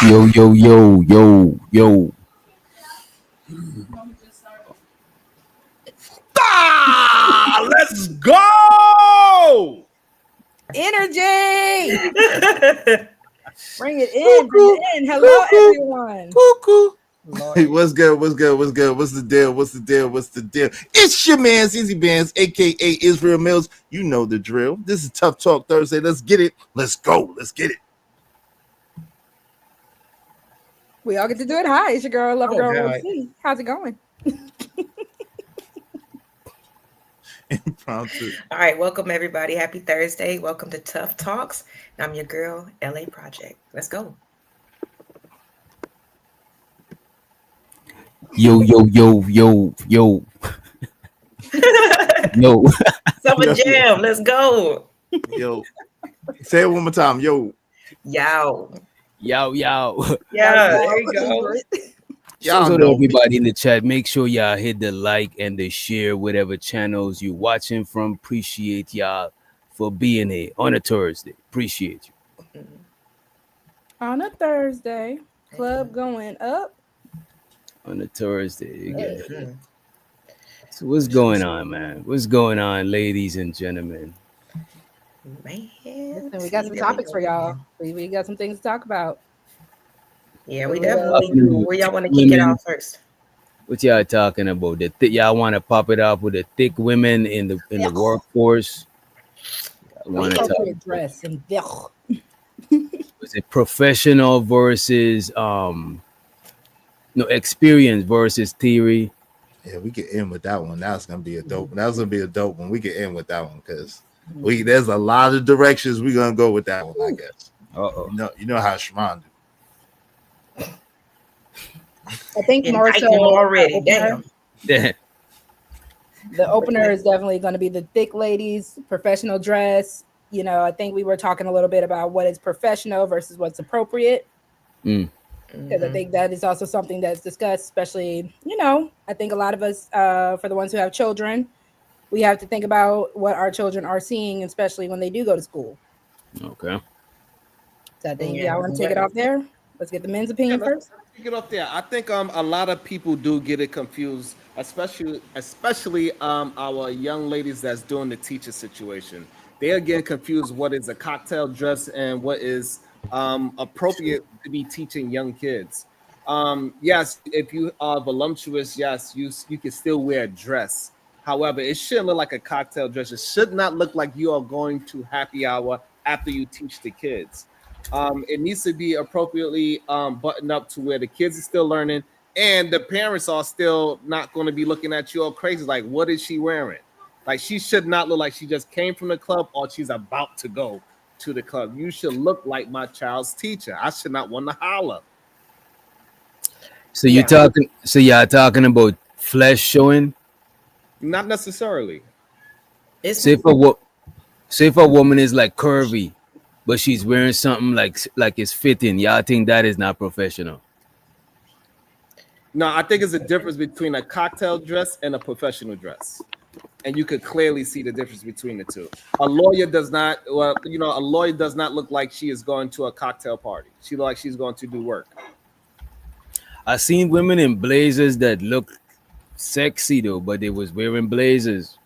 Yo, yo, yo, yo, yo. Let's go! Energy! Bring it in, bring Cuckoo, it in. Hello, cuckoo, everyone. cuckoo. Lord. Hey, what's good? What's good? What's good? What's the deal? What's the deal? What's the deal? It's your man, Easy Bands, aka Israel Mills. You know the drill. This is Tough Talk Thursday. Let's get it. Let's go. Let's get it. We all get to do it. Hi, it's your girl, Love Girl God. OC. How's it going? Impromptu. All right, welcome everybody. Happy Thursday. Welcome to Tough Talks. I'm your girl, LA Project. Let's go. Yo, yo, yo, yo, yo. Yo. Summer Jam. Let's go. Yo. Say it one more time. Yo. Yow. Yo, yo. Yeah, there you go. Y'all So to know me. everybody in the chat, make sure y'all hit the like and the share whatever channels you watching from. Appreciate y'all for being here on a Thursday. Appreciate you. On a Thursday, club going up. On a Thursday again. Mhm. So what's going on, man? What's going on, ladies and gentlemen? Man. Listen, we got some topics for y'all. We got some things to talk about. Yeah, we definitely do. Where y'all want to kick it Women. off first? What y'all talking about? Y'all want to pop it off with the thick women in the workforce? Want to talk Appropriate dress and was it professional versus experience versus theory? Yeah, we get in with that one. That's gonna be a dope. That's gonna be a dope one. We get in with that one because there's a lot of directions we're gonna go with that one, I guess. You know how Shimon do. I think more so already. Damn. Yeah. The opener is definitely going to be the thick ladies, professional dress. You know, I think we were talking a little bit about what is professional versus what's appropriate. Because I think that is also something that's discussed, especially, I think a lot of us, for the ones who have children, we have to think about what our children are seeing, especially when they do go to school. Okay. So I think y'all want to take it off there. Let's get the men's opinion first. Take it up there. I think a lot of people do get it confused, especially our young ladies that's doing the teacher situation. They are getting confused what is a cocktail dress and what is appropriate to be teaching young kids. Yes, if you are voluptuous, yes, you can still wear a dress. However, it shouldn't look like a cocktail dress. It should not look like you are going to happy hour after you teach the kids. It needs to be appropriately buttoned up to where the kids are still learning and the parents are still not going to be looking at you all crazy. Like, what is she wearing? Like, she should not look like she just came from the club or she's about to go to the club. You should look like my child's teacher. I should not want to holler. So you're talking. So y'all talking about flesh showing? Not necessarily. Say if a woman is like curvy, but she's wearing something like it's fitting. Y'all think that is not professional? No, I think it's a difference between a cocktail dress and a professional dress. And you could clearly see the difference between the two. A lawyer does not look like she is going to a cocktail party. She looks like she's going to do work. I seen women in blazers that look sexy though, but they was wearing blazers.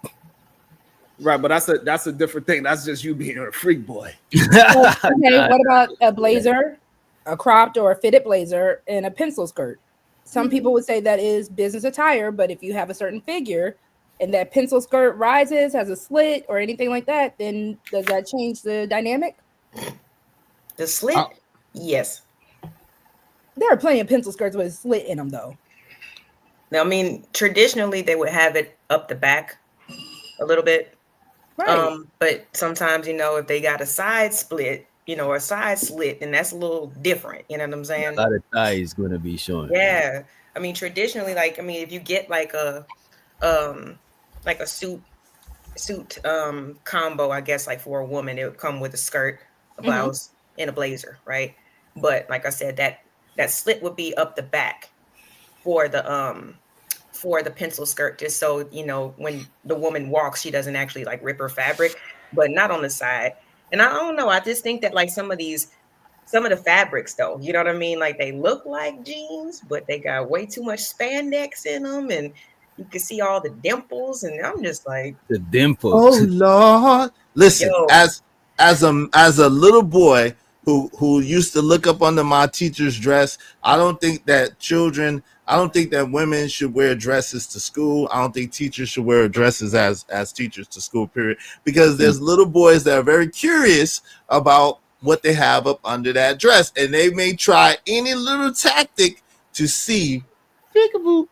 Right, but that's a different thing. That's just you being a freak boy. Okay, what about a blazer, a cropped or a fitted blazer, and a pencil skirt? Some people would say that is business attire, but if you have a certain figure and that pencil skirt rises, has a slit or anything like that, then does that change the dynamic? The slit? Yes. There are plenty of pencil skirts with a slit in them, though. Now, I mean, traditionally, they would have it up the back a little bit. Right. But sometimes, if they got a side split, or a side slit, then that's a little different. You know what I'm saying? A lot of thigh is gonna be showing. Yeah. I mean, traditionally, if you get like a suit combo, I guess, like for a woman, it would come with a skirt, a blouse, and a blazer, right? But like I said, that slit would be up the back for the pencil skirt, just so when the woman walks, she doesn't actually like rip her fabric, but not on the side. And I don't know, I just think that like some of these some of the fabrics though, you know what I mean? Like they look like jeans, but they got way too much spandex in them, and you can see all the dimples, and I'm just like, The dimples. Oh Lord. Listen, yo, as a little boy who used to look up under my teacher's dress, I don't think that women should wear dresses to school. I don't think teachers should wear dresses as teachers to school, period. Because there's little boys that are very curious about what they have up under that dress, and they may try any little tactic to see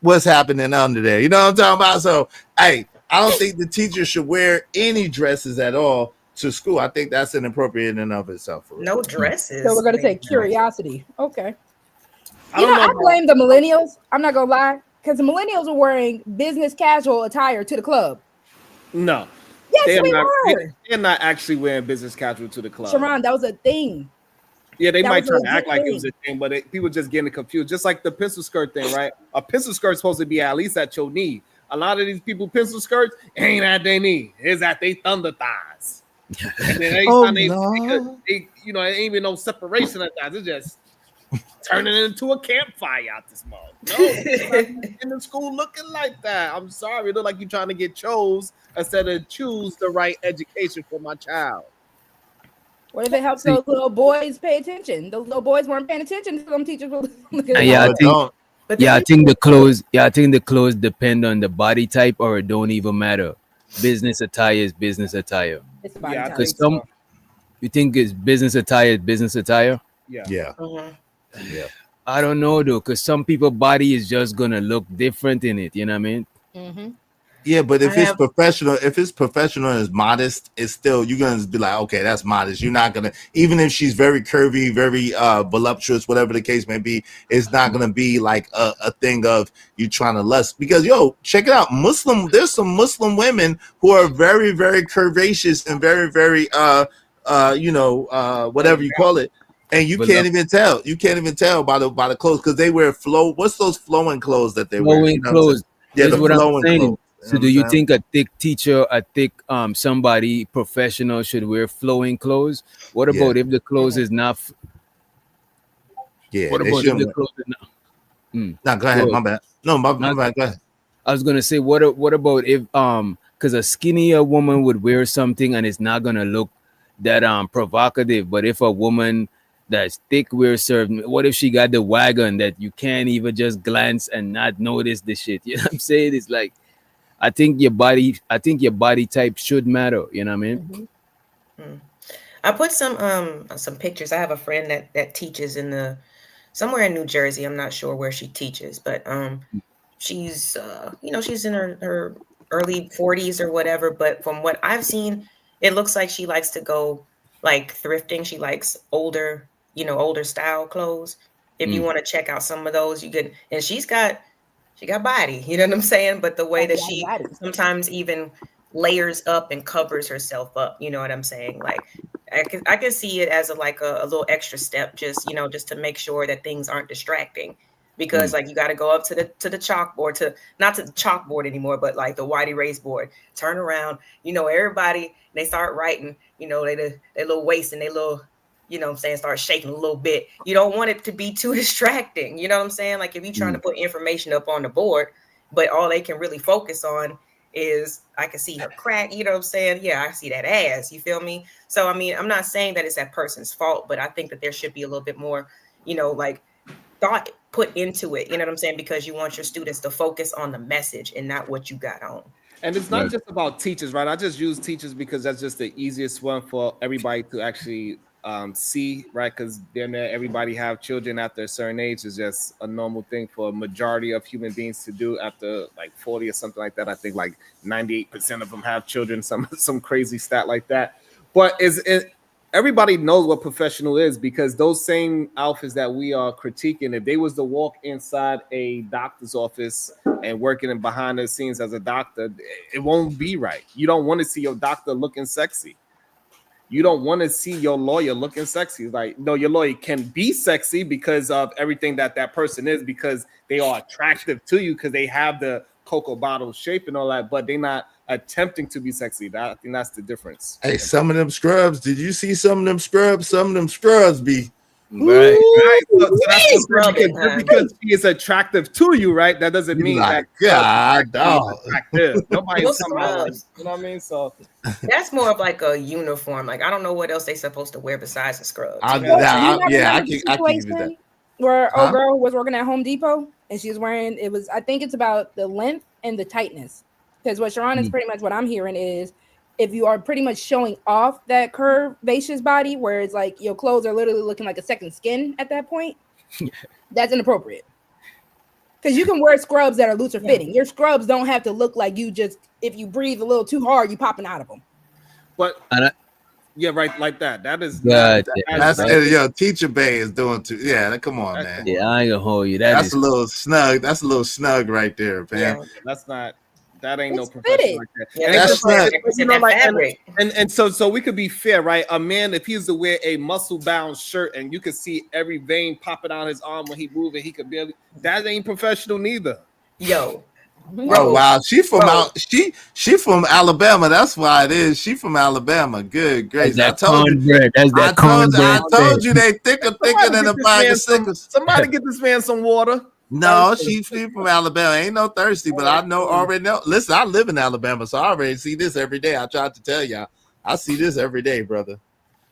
what's happening under there. You know what I'm talking about? So, hey, I don't think the teacher should wear any dresses at all to school. I think that's inappropriate in and of itself. no dresses. So we're gonna say curiosity. Okay. I I blame the millennials. I'm not gonna lie, because the millennials are wearing business casual attire to the club. No. Yes, we were. They're not actually wearing business casual to the club. Sharon, that was a thing. Yeah, they That might was try a to act legit like it was a thing, but people just getting confused. Just like the pencil skirt thing, right? A pencil skirt is supposed to be at least at your knee. A lot of these people pencil skirts ain't at their knee. It's at their thunder thighs. And then they you know, it ain't even no separation of thighs. It's just turning it into a campfire out this mug. No, in the school looking like that. I'm sorry. It look like you're trying to get chose instead of choose the right education for my child. What if it helps those little boys pay attention? Those little boys weren't paying attention to some teachers. Yeah, I think the clothes depend on the body type, or it don't even matter. Business attire is business attire. It's body type. Because you think it's business attire is business attire? Yeah. I don't know though, because some people body is just gonna look different in it. You know what I mean? Mm-hmm. Yeah, but if it's professional and it's modest, it's still, you're gonna be like, okay, that's modest. You're not gonna, even if she's very curvy, very voluptuous, whatever the case may be, it's not gonna be like a thing of you trying to lust. Because check it out, there's some Muslim women who are very, very curvaceous and very, very whatever you call it. And you can't even tell. You can't even tell by the clothes, because they wear what's those flowing clothes that they wear? Flowing clothes. Yeah, that's the what I'm flowing saying. clothes. So do you think a thick teacher, somebody professional should wear flowing clothes? What about if the clothes is not? Yeah. What about if the clothes is not? No, go ahead. My bad. No, my bad. Go ahead. I was gonna say, what about if because a skinnier woman would wear something and it's not gonna look that provocative, but if a woman that's thick wears certain, what if she got the wagon that you can't even just glance and not notice the shit? You know what I'm saying? It's like, I think your body type should matter. You know what I mean? Mm-hmm. I put some pictures. I have a friend that teaches somewhere in New Jersey. I'm not sure where she teaches, but she's she's in her early 40s or whatever. But from what I've seen, it looks like she likes to go like thrifting. She likes older style clothes. If you want to check out some of those, you can. And she got body, you know what I'm saying? But the way that she sometimes even layers up and covers herself up, you know what I'm saying? Like I can see it as a little extra step, just to make sure that things aren't distracting. Because like you got to go up to the chalkboard, not to the chalkboard anymore, but like the white erase board, turn around, everybody, they start writing, they little waist and they little, start shaking a little bit. You don't want it to be too distracting. You know what I'm saying? Like if you're trying to put information up on the board, but all they can really focus on is, I can see her crack, you know what I'm saying? Yeah, I see that ass, you feel me? So, I mean, I'm not saying that it's that person's fault, but I think that there should be a little bit more, like thought put into it, you know what I'm saying? Because you want your students to focus on the message and not what you got on. And it's not just about teachers, right? I just use teachers because that's just the easiest one for everybody to actually see, right? Because then everybody have children after a certain age is just a normal thing for a majority of human beings to do after like 40 or something like that. I think like 98% of them have children, some crazy stat like that. But everybody knows what professional is, because those same outfits that we are critiquing, if they was to walk inside a doctor's office and working in behind the scenes as a doctor, it won't be right. You don't want to see your doctor looking sexy. You don't want to see your lawyer looking sexy. Like, no, your lawyer can be sexy because of everything that person is, because they are attractive to you, because they have the cocoa bottle shape and all that, but they're not attempting to be sexy. I think that's the difference. Hey, some of them scrubs, did you see some of them scrubs? Some of them scrubs be Right. Right. So that's Please what I'm rub saying, it, because honey. she is attractive to you, right? That doesn't You mean like, that God, dog. attractive. Nobody's Well, talking about, like, scrubs. you know what I mean? So That's more of like a uniform. Like I don't know what else they supposed to wear besides the scrubs. I, You know what I'm Do you saying? not yeah, remember the I can give you that. situation where Huh? old girl was working at Home Depot and she was wearing, it was, I think it's about the length and the tightness. Because what Sharon is pretty much what I'm hearing is if you are pretty much showing off that curvaceous body where it's like your clothes are literally looking like a second skin at that point, that's inappropriate. Because you can wear scrubs that are looser fitting. Your scrubs don't have to look like you just, if you breathe a little too hard, you popping out of them. but And yeah, right, like that. That is God, That's yo, Teacher Bay is doing too. Yeah, come on, man. yeah, I ain't gonna hold you. That That's is a little snug. That's a little snug right there, man. Yeah. that's not. That ain't no It's professional fitted. like that. Yeah, And they That's it's prefer not- to but, you represent know, that like, fabric. and so we could be fair, right? A man, if he's to wear a muscle bound shirt and you could see every vein popping out his arm when he moving, he could barely. That ain't professional neither. Yo, Oh wow, she from Bro. out. She from Alabama. That's why it is. She from Alabama. Good gracious. I that told you. cornbread. That's that I cornbread. told you they thicker than a bag of some, sickles. somebody get this man some water. No, she from Alabama. Ain't no thirsty, but I know already know. Listen, I live in Alabama, so I already see this every day. I tried to tell y'all. I see this every day, brother.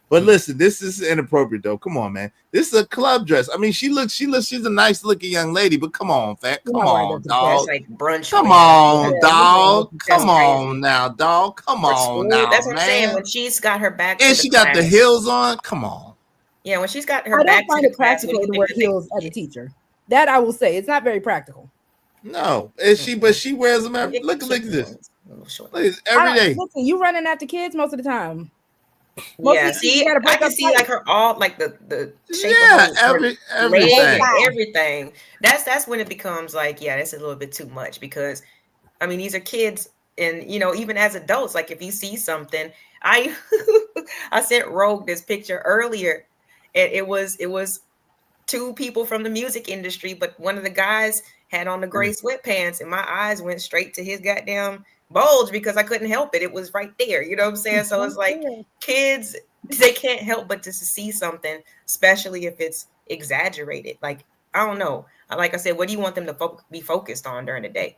But listen, this is inappropriate though. Come on, man. This is a club dress. I mean, she's a nice looking young lady, but come on, fam. Come on, that's dog. like brunch. Come wear. on, Yeah, dog. that's Come on crazy. now, dog. Come For on school, now, that's what I'm saying. man. When she's got her back And to she the got the class. heels on. Come on. Yeah, when she's got her I don't back to find the it class, what do practical you to think wear that heels as a teacher. That I will say, it's not very practical. No, and but she wears them every look at this. Look, every day. Listen, you running after kids most of the time. Most Yeah, of the kids, see, you gotta I break can up see tight. like her all like the shape Yeah, of her leg everything. and everything. That's when it becomes like, yeah, that's a little bit too much because I mean these are kids, and you know, even as adults, like if you see something, I I sent Rogue this picture earlier, and it was two people from the music industry, but one of the guys had on the gray sweatpants, and my eyes went straight to his goddamn bulge because I couldn't help it. It was right there. You know what I'm saying? So it's like kids, they can't help but to see something, especially if it's exaggerated. Like, I don't know. Like I said, what do you want them to be focused on during the day?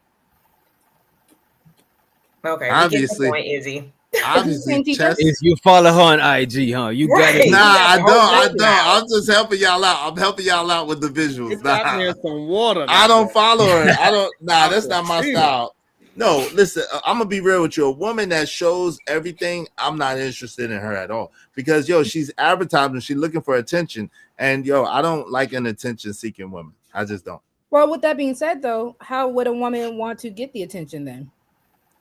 Okay, Obviously. we get the point, Izzy. Obviously, chess. If you follow her on IG, huh? You got it. Nah, I don't. Now. I'm just helping y'all out. I'm helping y'all out with the visuals. Got me some water. I don't follow her. I don't. Nah, that's not my style. No, listen, I'm gonna be real with you. A woman that shows everything, I'm not interested in her at all. Because yo, she's advertising, she's looking for attention, and yo, I don't like an attention-seeking woman. I just don't. Well, with that being said, though, how would a woman want to get the attention then?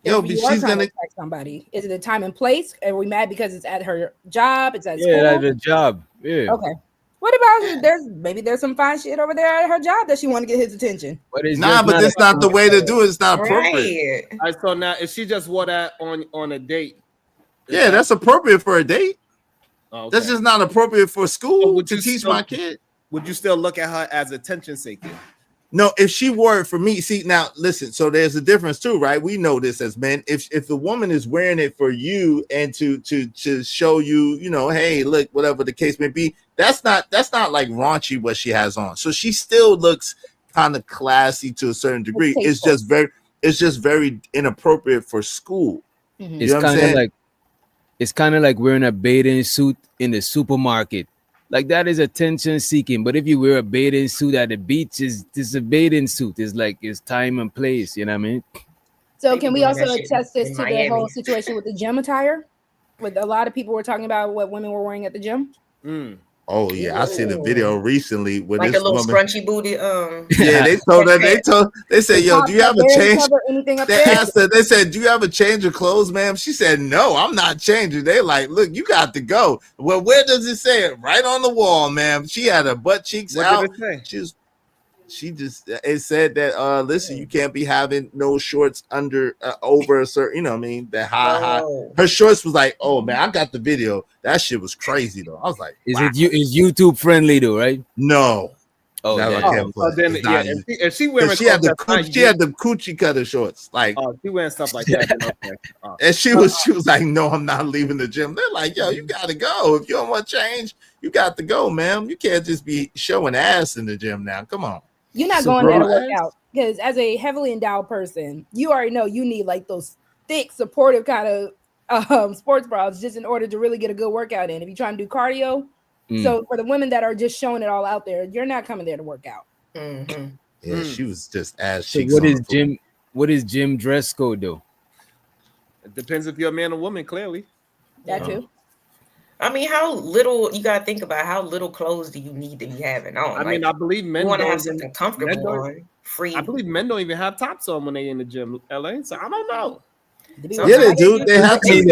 Yo, If you she's are trying gonna to attract somebody. Is it a time and place? Are we mad because it's at her job? It's at school? Yeah, that's a job. Yeah. Okay. What about there's some fine shit over there at her job that she want to get his attention? But it's nah, but that's not the way to do it. It's not appropriate. Right. All right, so now if she just wore that on a date, Yeah, that's appropriate for a date. okay. That's just not appropriate for school So would to you teach still- my kid. Would you still look at her as attention seeking? No, if she wore it for me, see now, listen. So there's a difference too, right? We know this as men. If the woman is wearing it for you and to show you, you know, hey, look, whatever the case may be, that's not like raunchy what she has on. So she still looks kind of classy to a certain degree. It's just very inappropriate for school. Mm-hmm. It's kind of like wearing a bathing suit in the supermarket. Like that is attention seeking. But if you wear a bathing suit at the beach, it's a bathing suit. It's like it's time and place. You know what I mean? So They can be we doing also that shit attest this in to the Miami. whole situation with the gym attire? With a lot of people were talking about what women were wearing at the gym. Oh yeah, I seen a video recently with Like this a little woman. scrunchy booty. Yeah, they told her. They said, "Yo, do you have a change?" They asked her. They said, "Do you have a change of clothes, ma'am?" She said, "No, I'm not changing." They like, "Look, you got to go." Well, where does it say it? Right on the wall, ma'am. She had her butt cheeks What out. did it say? It said that listen, you can't be having no shorts under over a certain, you know what I mean, that high. Her shorts was like, oh man, I got the video. That shit was crazy though. I was like, wow. Is YouTube friendly though, right? No. Oh, I can't play. So then, yeah, if she wearing she had the coochie cutter shorts, like she wearing stuff like that. Okay. And she was like, no, I'm not leaving the gym. They're like, yo, you gotta go. If you don't want to change, You got to go, man. You can't just be showing ass in the gym now. Come on. You're not going there to work out because as a heavily endowed person, you already know you need like those thick, supportive kind of sports bras just in order to really get a good workout in. If you're trying to do cardio, so for the women that are just showing it all out there, you're not coming there to work out. Mm-hmm. Yeah, she was just ass So cheeks. what is gym dress code though? It depends if you're a man or woman. Clearly, that too. I mean, how little you gotta think about how little clothes do you need to be having on? I mean, I believe men want to have something comfortable on. Free. I believe men don't even have tops on when they in the gym, LA. So I don't know. Yeah, they do. They have to. They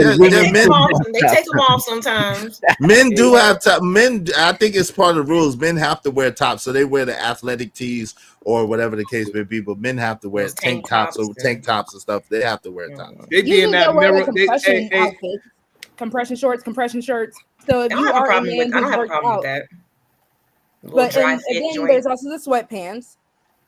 take them off sometimes. Men do have top. Men, I think it's part of the rules. Men have to wear tops, so they wear the athletic tees or whatever the case may be. But men have to wear tank tops or tank tops and stuff. They have to wear tops. They be in that mirror. Compression shorts. So if you are a man who's worked out, but again, there's also the sweatpants.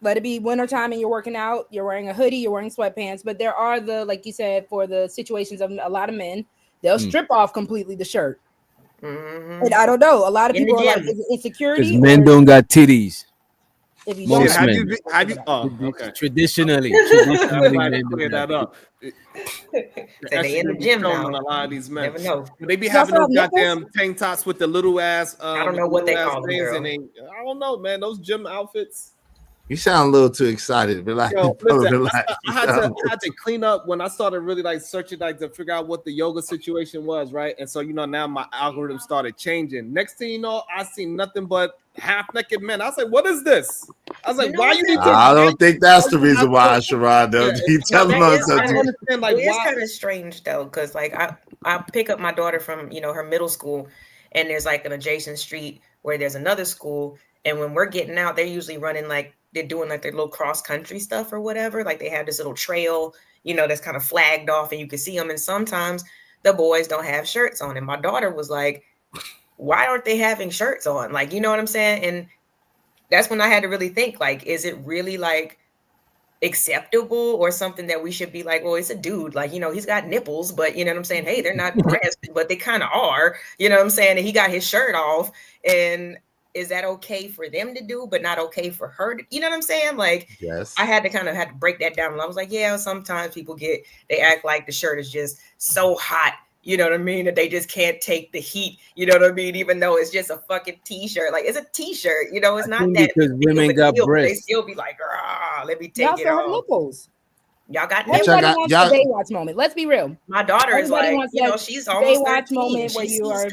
Let it be wintertime and you're working out, you're wearing a hoodie, you're wearing sweatpants. But there are like you said, for the situations of a lot of men, they'll strip off completely the shirt. Mm-hmm. And I don't know. A lot of people are like, is it insecurity? Because men don't got titties. If you Most don't men. Okay. Traditionally men clear that up. So they in the gym now. A lot of these men. Never know. They be having those goddamn tank tops with the little ass. I don't know what they call them. I don't know, man. Those gym outfits. You sound a little too excited. Relax. Yo, listen, I had to clean up when I started really like searching like to figure out what the yoga situation was, right? And so now my algorithm started changing. Next thing you know, I see nothing but half-naked men. I was like, what is this? I was like, why you need to? I don't think that's the reason why, Sherrod. You telling us something. It's kind of strange though, because like I pick up my daughter from her middle school, and there's like an adjacent street where there's another school, and when we're getting out, they're usually running like. They're doing like their little cross country stuff or whatever. Like they have this little trail, that's kind of flagged off and you can see them. And sometimes the boys don't have shirts on. And my daughter was like, why aren't they having shirts on? Like, you know what I'm saying? And that's when I had to really think, like, is it really like acceptable or something that we should be like, well, it's a dude, like, he's got nipples, but you know what I'm saying? Hey, they're not breasts, but they kind of are, you know what I'm saying? And he got his shirt off, and is that okay for them to do, but not okay for her to, you know what I'm saying? Like, yes. I had to break that down. And I was like, yeah, sometimes people they act like the shirt is just so hot, you know what I mean? That they just can't take the heat, you know what I mean? Even though it's just a fucking t-shirt. Like, it's a t-shirt, it's not that. Because women got breasts. They still be like, let me take it off. Nipples. Y'all got everybody wants a Baywatch moment. Let's be real. My daughter is like, she's almost Baywatch moment where you are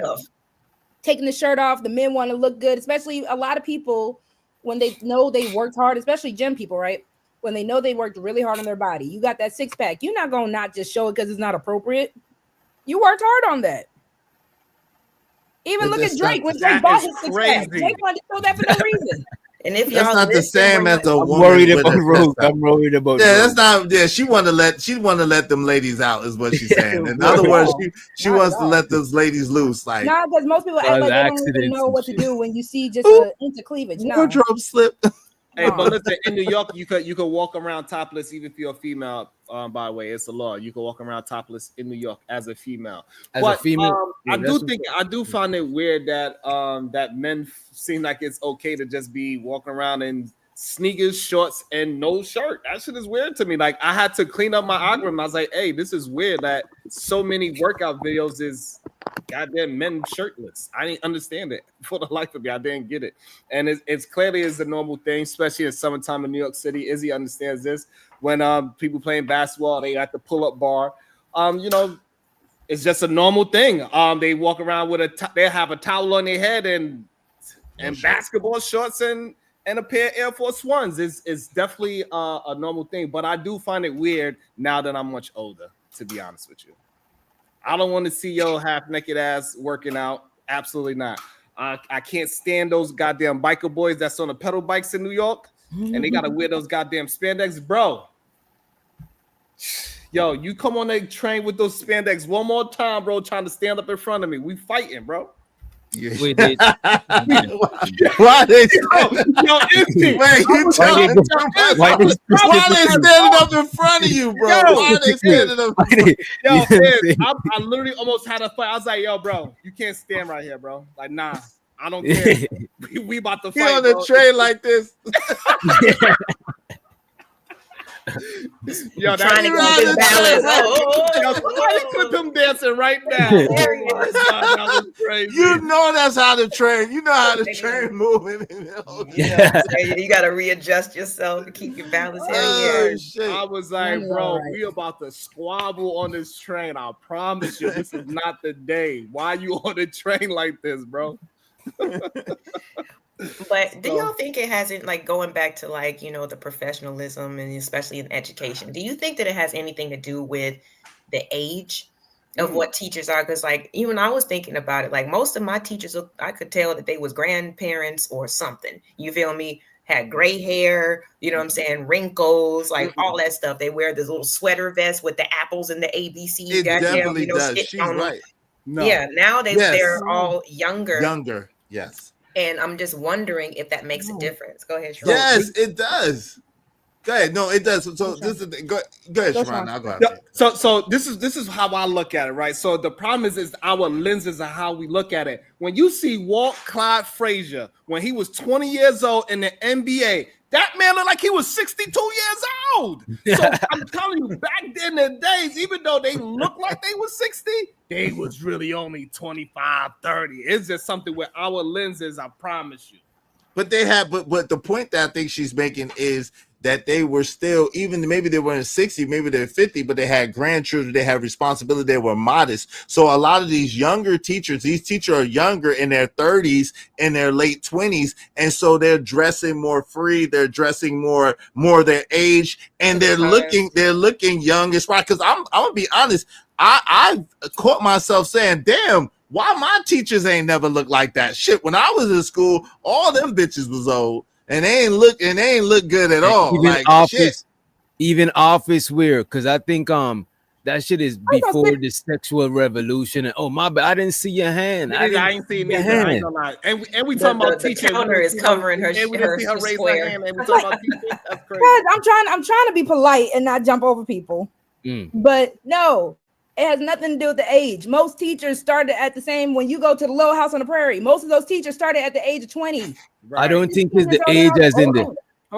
taking the shirt off. The men want to look good, especially a lot of people when they know they worked hard, especially gym people, right? When they know they worked really hard on their body. You got that six pack. You're not going to not just show it because it's not appropriate. You worked hard on that. Even look at Drake. When Drake bought his six pack, Drake wanted to show that for no reason. And if that's not the same as a woman. I'm worried about. Yeah, that's not. Yeah, she want to let them ladies out, is what she's saying. In other words, she wants to let those ladies loose. Like, because most people act like they don't even know what to do when you see just an inch of cleavage. Wardrobe slip. Hey, but listen, in New York, you could walk around topless even if you're a female. By the way, it's a law. You can walk around topless in New York as a female. I do find it weird that that men seem like it's okay to just be walking around in sneakers, shorts, and no shirt. That shit is weird to me. Like, I had to clean up my algorithm. I was like, hey, this is weird that so many workout videos is goddamn men shirtless. I didn't understand it for the life of me. I didn't get it. And it's clearly is a normal thing, especially in summertime in New York City. Izzy understands this. When people playing basketball, they got the pull-up bar. It's just a normal thing. They walk around with they have a towel on their head and basketball shorts and a pair of Air Force Ones. It's definitely a normal thing. But I do find it weird now that I'm much older, to be honest with you. I don't want to see your half-naked ass working out. Absolutely not. I can't stand those goddamn biker boys that's on the pedal bikes in New York, and they got to wear those goddamn spandex. Bro, yo, you come on the train with those spandex one more time, bro, trying to stand up in front of me. We fighting, bro. Yeah. Why they standing up in front of you, bro? Why they standing up? I literally almost had a fight. I was like, yo, bro, you can't stand right here, bro. Like, nah, I don't care. we about to fight. He on the train like this. Yo, trying to keep his balance. Somebody put them dancing right now. There he is. That was crazy. You know that's how the train. You know how the train moving. You got to readjust yourself to keep your balance. Oh, shit. I was like, bro, we about to squabble on this train. I promise you, this is not the day. Why you on the train like this, bro? But do y'all think it hasn't, like, going back to, like, you know, the professionalism and especially in education, do you think that it has anything to do with the age of what teachers are? Because, like, even I was thinking about it, like, most of my teachers, I could tell that they was grandparents or something. You feel me? Had gray hair, you know what I'm saying? Wrinkles, like all that stuff. They wear this little sweater vest with the apples and the ABC. It definitely does. She's right. No. Yeah, now they're all younger. Younger, yes. And I'm just wondering if that makes a difference. Go ahead, Sharon. Yes, it does. Go ahead. No, it does. So this is go ahead, Sharon. I'll go ahead. So this is how I look at it, right? So the problem is our lenses of how we look at it. When you see Walt Clyde Frazier when he was 20 years old in the NBA, that man looked like he was 62 years old. So I'm telling you, back then in the days, even though they looked like they was 60, they was really only 25, 30. It's just something with our lenses, I promise you. But they have, but the point that I think she's making is that they were still, even maybe they weren't 60, maybe they're 50, but they had grandchildren, they had responsibility, they were modest. So a lot of these younger teachers, these teachers are younger in their 30s, in their late 20s, and so they're dressing more free, they're dressing more their age, and they're looking young as well. Because I'm gonna be honest, I caught myself saying, damn, why my teachers ain't never looked like that? Shit, when I was in school, all them bitches was old. And they ain't look good at all. Even like office, shit. Even office wear, because I think that shit is before the sexual revolution. And, oh my bad, I didn't see your hand. I ain't seen your hand. I ain't gonna lie. And we talking about teachers. The counter is covering her. And we didn't see her raise her hand. And we talking about teachers. That's crazy. I'm trying to be polite and not jump over people. But no, it has nothing to do with the age. Most teachers started at the same. When you go to the Little House on the Prairie, most of those teachers started at the age of 20. Right. I don't think it's the age as in the.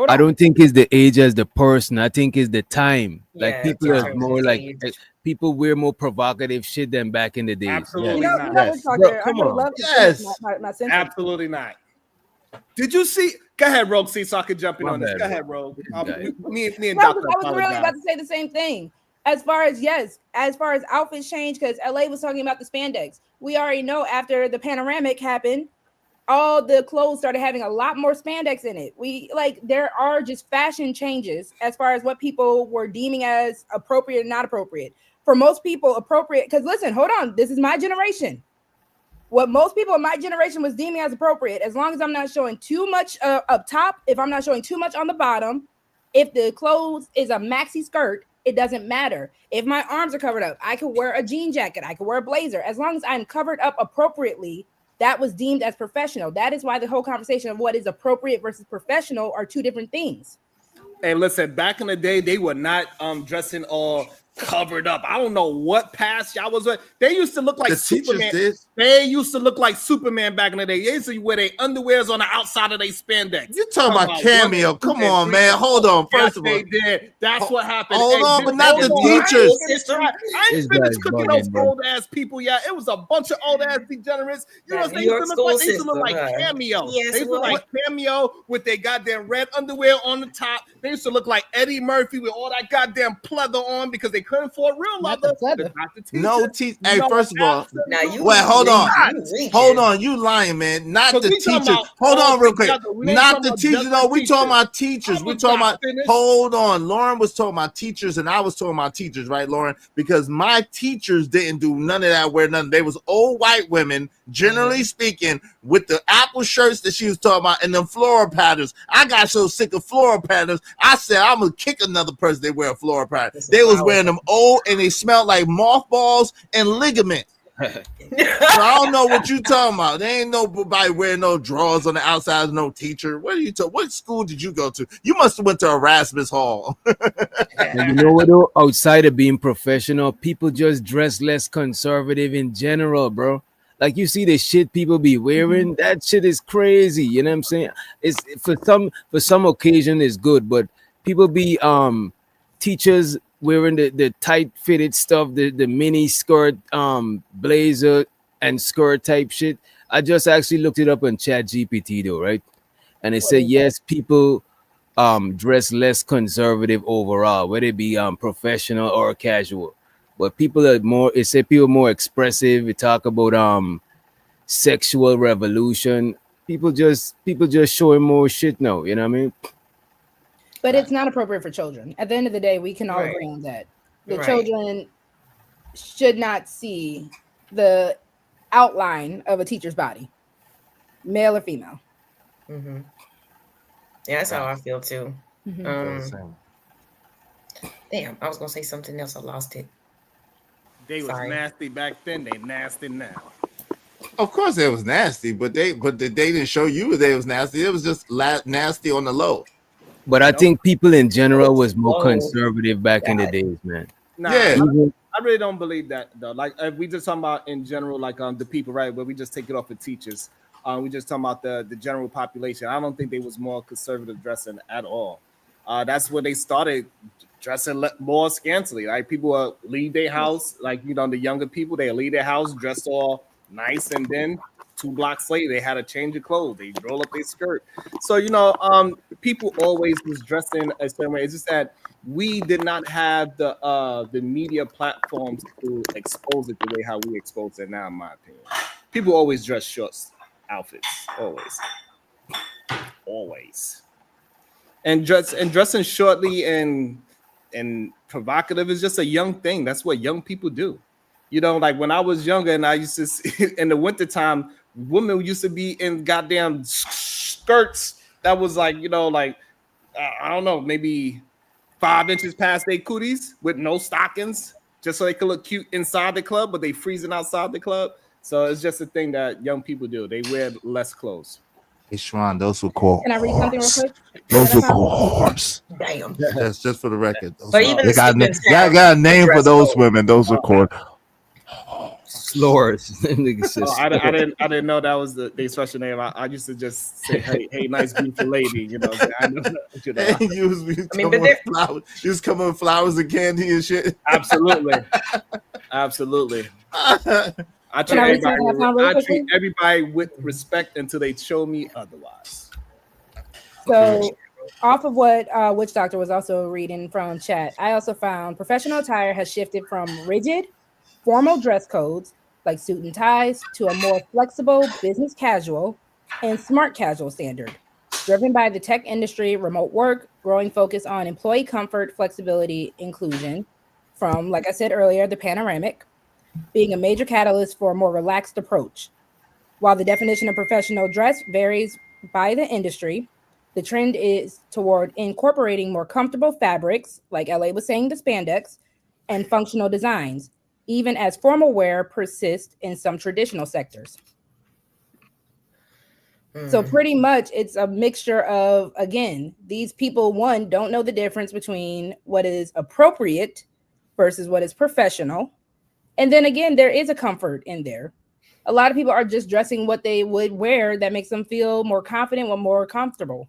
I don't think it's the age as the person. I think it's the time. Like people are more like people wear more provocative shit than back in the days. Absolutely not. Come on. Yes. Absolutely not. Did you see? Go ahead, Rogue. See, so I could jump in on this. Go ahead, Rogue. Me and Doctor. I was really about to say the same thing. As far as outfits change, because LA was talking about the spandex. We already know after the panoramic happened, all the clothes started having a lot more spandex in it. There are just fashion changes as far as what people were deeming as appropriate and not appropriate. For most people, appropriate, because listen, hold on, this is my generation. What most people in my generation was deeming as appropriate, as long as I'm not showing too much up top, if I'm not showing too much on the bottom, if the clothes is a maxi skirt, it doesn't matter. If my arms are covered up, I could wear a jean jacket, I could wear a blazer. As long as I'm covered up appropriately, that was deemed as professional. That is why the whole conversation of what is appropriate versus professional are two different things. Hey, listen, back in the day, they were not dressing all covered up. I don't know what past y'all was with. They used to look like Superman. They used to look like Superman back in the day. They used to wear their underwears on the outside of their spandex. You talking about cameo? Come on, man. Hold on. First of all, they did. That's what happened. Hold on, but not the teachers. I ain't finished cooking those old ass people. Yeah, it was a bunch of old ass degenerates. You know, they used to look like cameo. They used to look like cameo with their goddamn red underwear on the top. They used to look like Eddie Murphy with all that goddamn pleather on because they couldn't afford real leather. No teeth. Hey, first of all, hold on. You lying, man? Not the teachers. Hold on, real quick. Not the teachers. No, we talking about teachers. We talking about. Hold on. Lauren was talking about teachers, and I was talking about teachers, right, Lauren? Because my teachers didn't do none of that. Wear nothing. They was old white women, generally speaking, with the apple shirts that she was talking about and them floral patterns. I got so sick of floral patterns. I said I'm gonna kick another person. They wear a floral pattern. They was wearing them old, and they smelled like mothballs and ligament. So I don't know what you talking about. There ain't nobody wearing no drawers on the outside of no teacher. What are you talking? What school did you go to? You must have went to Erasmus Hall. And you know what though? Outside of being professional, people just dress less conservative in general, bro. Like you see the shit people be wearing, that shit is crazy. You know what I'm saying? It's for some occasion it's good, but people be teachers wearing the tight fitted stuff, the mini skirt, blazer and skirt type shit. I just actually looked it up on Chat GPT though, right? And it said yes, people dress less conservative overall, whether it be professional or casual. But people are more, it said people more expressive. We talk about sexual revolution. People just showing more shit now, you know what I mean? But it's not appropriate for children. At the end of the day, we can all agree on that. The children should not see the outline of a teacher's body, male or female. Mm-hmm. Yeah, that's how I feel too. Mm-hmm. Damn, I was gonna say something else. I lost it. They was nasty back then. They nasty now. Of course, it was nasty, but they didn't show you they was nasty. It was just nasty on the low. But I think people in general was more conservative back in the days, man. Nah, yeah. I really don't believe that though. Like if we just talking about in general, like the people, right? Where we just take it off of teachers. We just talking about the general population. I don't think they was more conservative dressing at all. That's where they started dressing more scantily. Like people leave their house, like the younger people, they leave their house dressed all nice, and then 2 blocks later they had a change of clothes. They roll up their skirt. So people always was dressing a certain way. It's just that we did not have the media platforms to expose it the way how we expose it now, in my opinion. People always dress short outfits, always. And dressing shortly and provocative is just a young thing. That's what young people do. Like when I was younger and I used to see, in the wintertime, women used to be in goddamn skirts that was like, I don't know, maybe 5 inches past their cooties with no stockings, just so they could look cute inside the club, but they freezing outside the club. So it's just a thing that young people do. They wear less clothes. Hey, Shron, those were called. Can I read something real quick? Those were called horse. Damn. That's just for the record. But even they got a name for those women. Those are called slurs. I didn't know that was the special name. I used to just say, hey, nice beautiful lady. I know. You was coming with flowers and candy and shit. Absolutely. I treat everybody with respect until they show me otherwise. So, off of what Witch Doctor was also reading from chat, I also found professional attire has shifted from rigid, formal dress codes like suit and ties to a more flexible business casual and smart casual standard, driven by the tech industry, remote work, growing focus on employee comfort, flexibility, inclusion, from, like I said earlier, the panoramic, being a major catalyst for a more relaxed approach. While the definition of professional dress varies by the industry, the trend is toward incorporating more comfortable fabrics, like LA was saying, the spandex, and functional designs, even as formal wear persists in some traditional sectors. So pretty much it's a mixture of, again, these people, one, don't know the difference between what is appropriate versus what is professional. And then again, there is a comfort in there. A lot of people are just dressing what they would wear that makes them feel more confident or more comfortable.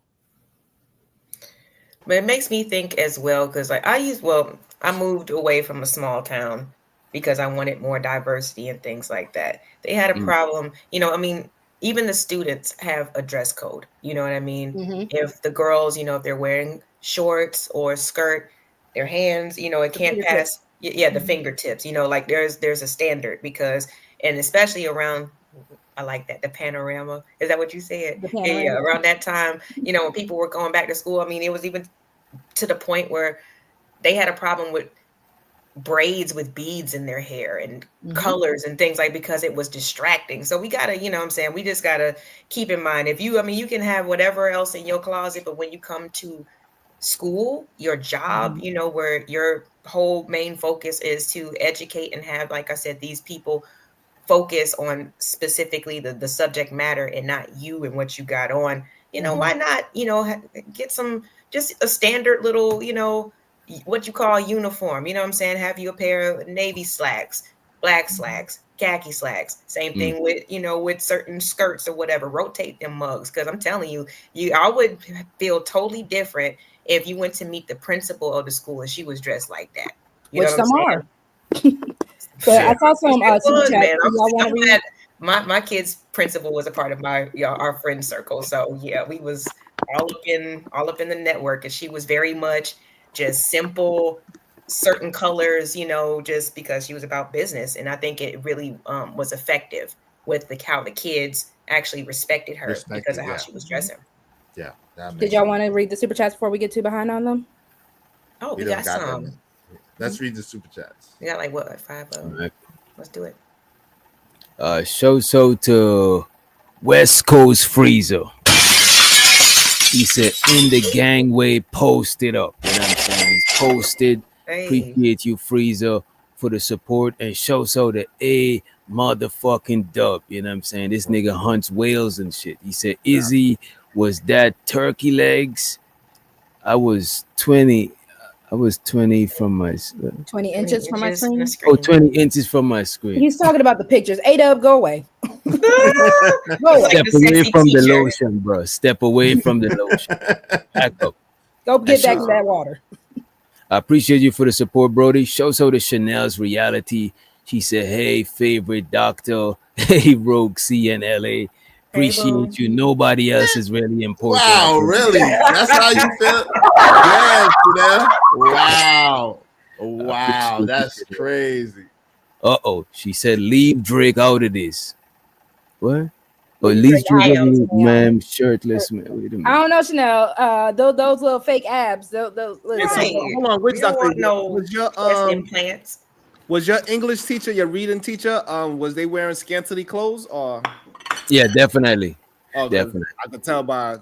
But it makes me think as well, because I moved away from a small town because I wanted more diversity and things like that. They had a problem, even the students have a dress code, you know what I mean? Mm-hmm. If the girls, if they're wearing shorts or skirt, their hands, it can't pass. Yeah, the fingertips, like there's a standard because, and especially around, I like that, the panorama. Is that what you said? Yeah, around that time, when people were going back to school, it was even to the point where they had a problem with braids with beads in their hair and colors and things because it was distracting. So we gotta, we just gotta keep in mind, if you can have whatever else in your closet, but when you come to school, your job, where your whole main focus is to educate and have, like I said, these people focus on specifically the subject matter and not you and what you got on, why not, get some, just a standard little, what you call uniform, have you a pair of navy slacks, black slacks, khaki slacks. Same thing with, with certain skirts or whatever. Rotate them mugs, because I'm telling you, I would feel totally different if you went to meet the principal of the school and she was dressed like that. Which some are. So Yeah. I saw some super chat. Man. I'm glad my kid's principal was a part of our friend circle. So yeah, we was all up in the network, and she was very much just simple, certain colors, just because she was about business. And I think it really was effective with how the kids actually respected her because of how she was dressing. Yeah. Did y'all want to read the super chats before we get too behind on them? Oh, we got some. Let's read the super chats. We got like what, 5 of them? Right. Let's do it. Show to West Coast Freezer. He said, in the gangway, posted up. You know what I'm saying? He's posted. Hey. Appreciate you, Freezer, for the support. And show to A motherfucking dub. You know what I'm saying? This nigga hunts whales and shit. He said, Izzy, was that turkey legs? I was 20 from my 20 inches from my screen. Oh, 20 inches from my screen. He's talking about the pictures. A-Dub, go away. Step away from the lotion, bro. Step away from the lotion. Back up. Go get back in that water. I appreciate you for the support, Brody. Show to Chanel's reality. She said, hey, favorite doctor. Hey, Rogue CNLA. Appreciate you. Nobody else is really important. Wow, really? That's how you feel? Yeah, Chanel. Wow, that's crazy. She said, leave Drake out of this. What? At least Drake, man, shirtless, man. Wait a minute. I don't know, Chanel. Those little fake abs. Those right. Hold on, which doctor? Was your implants? Was your English teacher, your reading teacher? Was they wearing scantily clothes or? Yeah, definitely. Oh, definitely. I can tell by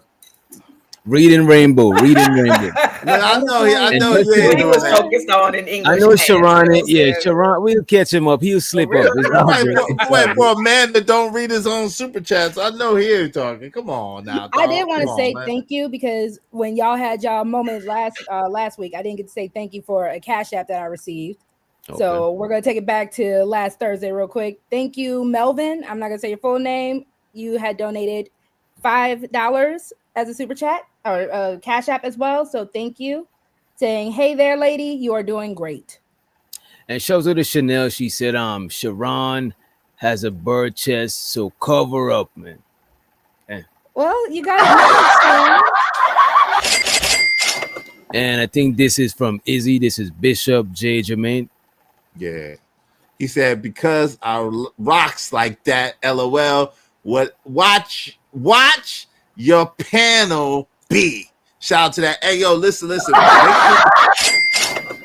Reading Rainbow. No, I know he was focused on in English. I know Sharon. Yeah, Sharon. We'll catch him up. He'll slip up. Wait, for a man that don't read his own super chats, I know he ain't talking. Come on now. I did want to say thank you, because when y'all had y'all moment last week, I didn't get to say thank you for a Cash App that I received. Okay. So we're gonna take it back to last Thursday real quick. Thank you, Melvin. I'm not gonna say your full name. You had donated $5 as a super chat or a Cash App as well. So thank you. Saying, hey there, lady, you are doing great. And shows her to Chanel. She said, Sharon has a bird chest, so cover up, man. Well, you got it. And I think this is from Izzy. This is Bishop J. Jermaine. Yeah. He said, because I rocks like that, LOL. What? Watch your panel be. Shout out to that. Hey, yo, listen.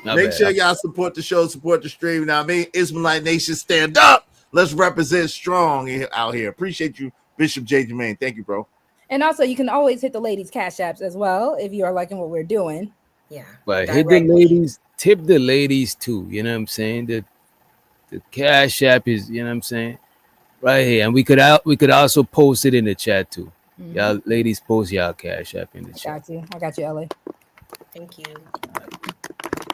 Make sure y'all support the show, support the stream. Now, Ismailite Nation, stand up. Let's represent strong out here. Appreciate you, Bishop J. Jermaine. Thank you, bro. And also, you can always hit the ladies' Cash Apps as well if you are liking what we're doing. Yeah. But hit the ladies, tip the ladies too. You know what I'm saying? The Cash App is, you know what I'm saying, right here. And we could also post it in the chat too. Mm-hmm. Y'all ladies, post y'all Cash App in the chat. I got you, Ellie. Thank you.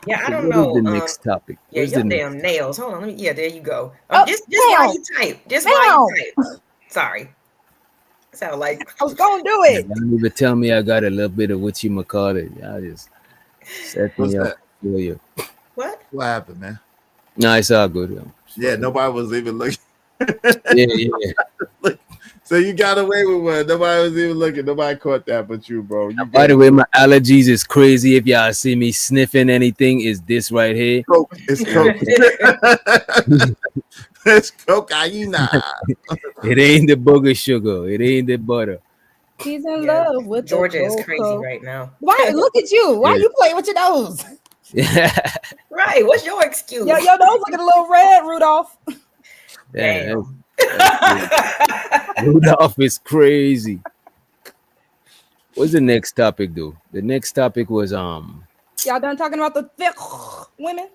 Yeah, I don't know. The next topic. Yeah, your damn nails. Hold on. Yeah, there you go. Just while you type. Just while you type. Sorry. Sound like I was gonna do it. Don't even tell me I got a little bit of what you call it. Y'all just set me up. What happened, man? No, it's all good. Yeah, nobody was even looking. Yeah. So you got away with one. Nobody was even looking. Nobody caught that but you, bro. By the way, my allergies is crazy. If y'all see me sniffing anything, is this right here. Coke. It's Coke. It's cocaine. It ain't the booger sugar. It ain't the butter. He's in love with Georgia is crazy right now. Why? Look at you. Why you playing with your nose? Yeah. Right. What's your excuse? Your nose looking a little red, Rudolph. Damn. Rudolph is crazy. What's the next topic, though? The next topic was Y'all done talking about the thick women?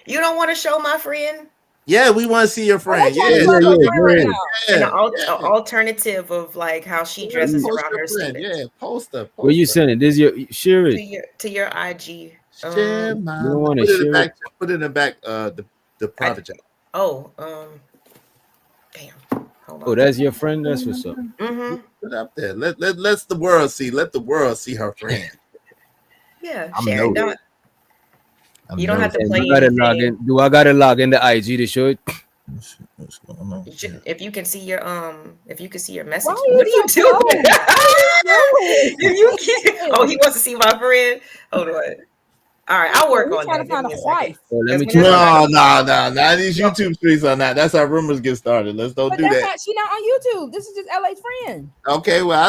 You don't want to show my friend? Yeah, we want to see your friend. An alternative of like how she dresses around her students. Yeah, post up. Where you sending? This share it to your IG. Share, you don't want to share it. Put it in the back. The private chat. Oh, damn. Hold on. Oh, that's your friend. That's what's up. Mm-hmm. Put it up there. Let the world see. Let the world see her friend. Yeah, I'm share it. noted. You don't have to And play I gotta log anything. in. Do I gotta log into IG to show it? What's going on? If you can see your message. Why What are you so doing? cold? Oh, he wants to see my friend. Hold on. All right, I'll work He's on trying that. to Give find me a a second. wife. Oh, let me Because check. whenever No. These YouTube streets are not. That's how rumors get started. Let's don't But do that's that. not. She not on YouTube. This is just LA's friend. Okay, well,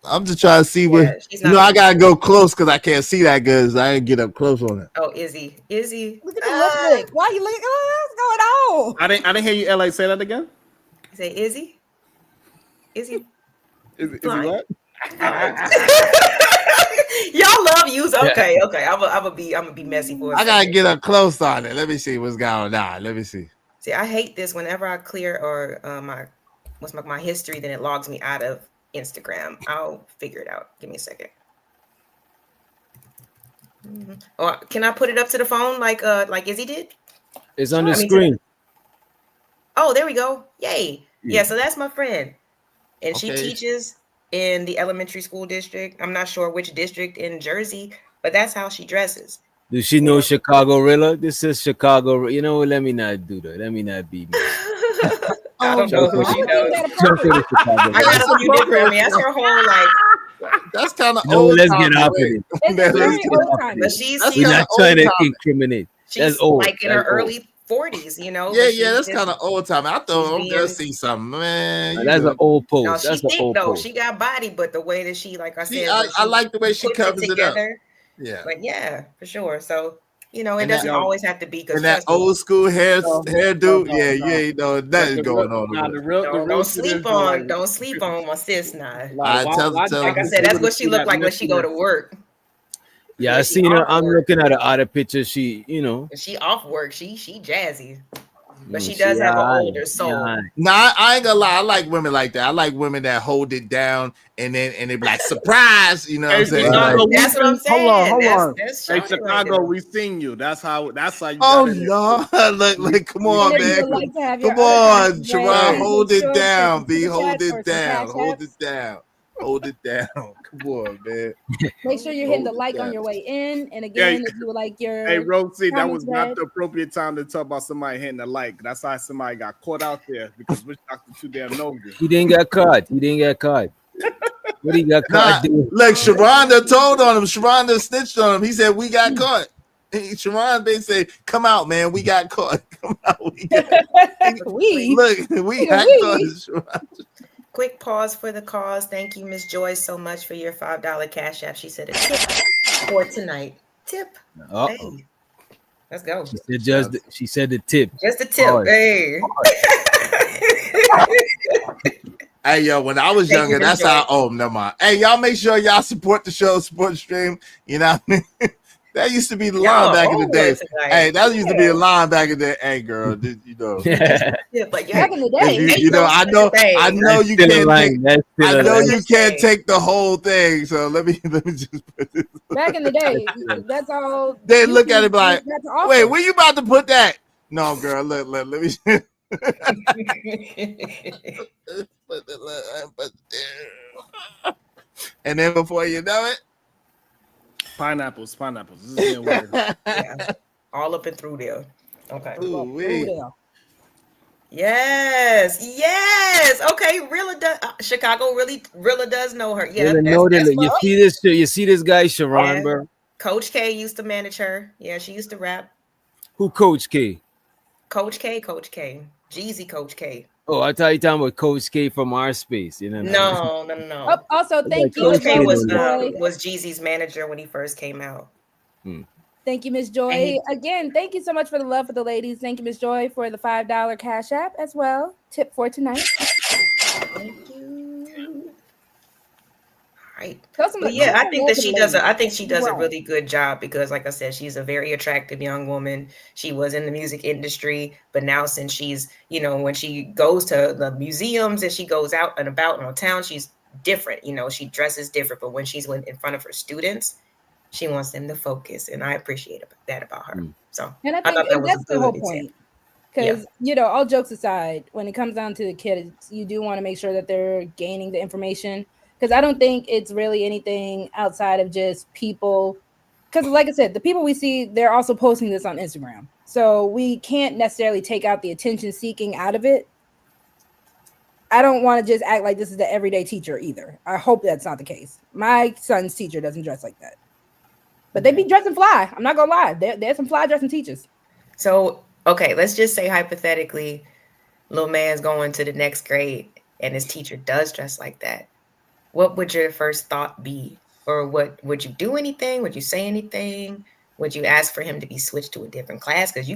I'm just trying to see what. she's You not know, on I gotta go close because I can't see that good. So I didn't get up close on it. Oh, Izzy. Look at the lip lick. Why you looking? What's going on? I didn't hear you, LA. Say that again. Say Izzy. Izzy. Is he Flying. what? Y'all love yous. Okay. I'm gonna be messy for a I second. gotta get up close on it. Let me see what's going on. Let me see. See, I hate this. Whenever I clear or my history, then it logs me out of Instagram. I'll figure it out. Give me a second. Mm-hmm. Or can I put it up to the phone like Izzy did? It's on the screen. Oh, there we go. Yay. Yeah, so that's my friend. And she Okay. teaches in the elementary school district. I'm not sure which district in Jersey, but that's how she dresses. Does she know Chicago Rilla? This is Chicago. You know what? Let me not do that. Let me not be. I don't know who she knows. I got a few different. I mean, that's her whole like. That's kind of No, old. let's get off of it. It's very old time. But she's We're not trying to incriminate. She's like in her early 40s, you know. Yeah, that's kind of old time. I thought I'm gonna see something, man. That's an old post. No, That's she's an thick old though. post. She got body, but the way that she, like I said, I like the way she puts covers it up. Yeah, like for sure. So it And doesn't always have to be because that old school hairdo. Yeah, you ain't know nothing going on. Don't sleep on my sis now. Like I said, that's what she looked like when she go to work. Yeah, I seen her. I'm looking at her other picture. She, she off work. She jazzy, but she does have an older soul. Nah, I ain't gonna lie. I like women like that. I like women that hold it down and then they be like surprise. You know what I'm saying? That's what I'm saying. Hold on. That's hey, Chicago, we seen you. That's how you. Oh no! Like, come on, man. Come on, Sharon. Hold it down, B. Hold it down. Hold it down. Hold it down. Come on, man. Make sure you're hitting the like on your way in. And again, if you would like your Rosie, that was not the appropriate time to talk about somebody hitting the like. That's how somebody got caught out there because Rich Doctor too damn nosy. He didn't get caught. What he got caught doing? Look, Sharonda told on him. Sharonda snitched on him. He said, "We got caught." Sharon, they say, "Come out, man. We got caught. Come out. We got caught." Quick pause for the cause. Thank you, Miss Joy, so much for your $5 cash app. She said a tip for tonight. Tip. Hey. Let's go. She said the tip. Just a tip. Hey. Hey, yo, when I was younger, that's how. Oh, never mind. Hey, y'all make sure y'all support the show, support the stream. You know what I mean? That used to be the line back in the day. Hey, that used to be a line back in the day. Hey, girl, you know. Back in the day. I know you can't take. I know you can't take the whole thing. So let me just put this. Back in the day, that's all. They look at it like, wait, where you about to put that? No, girl, look, let me. And then before you know it. Pineapples. This is getting weird. Yeah. All up and through there. Okay. Ooh, yes. Okay. Chicago really does know her. Yeah. You see this guy, Sharon, bro? Coach K used to manage her. Yeah, she used to rap. Who Coach K? Coach K. Jeezy Coach K. Oh, I thought you talking about Coach K from our space. No. Oh, also, thank you. Coach K was Jeezy's manager when he first came out. Thank you, Miss Joy. Again, thank you so much for the love for the ladies. Thank you, Miss Joy, for the $5 cash app as well. Tip for tonight. Thank you. All right. I think she does a really good job because, like I said, she's a very attractive young woman. She was in the music industry, but now since she's, when she goes to the museums and she goes out and about in town, she's different. She dresses different, but when she's in front of her students, she wants them to focus, and I appreciate that about her. So and I think that's the whole point. Because, you know, all jokes aside, when it comes down to the kids, you do want to make sure that they're gaining the information. Because I don't think it's really anything outside of just people. Because, like I said, the people we see, they're also posting this on Instagram. So we can't necessarily take out the attention seeking out of it. I don't want to just act like this is the everyday teacher either. I hope that's not the case. My son's teacher doesn't dress like that. But they be dressing fly. I'm not going to lie. There's some fly dressing teachers. So, okay, let's just say hypothetically, little man's going to the next grade and his teacher does dress like that. What would your first thought be? Or what would you do anything? Would you say anything? Would you ask for him to be switched to a different class? Because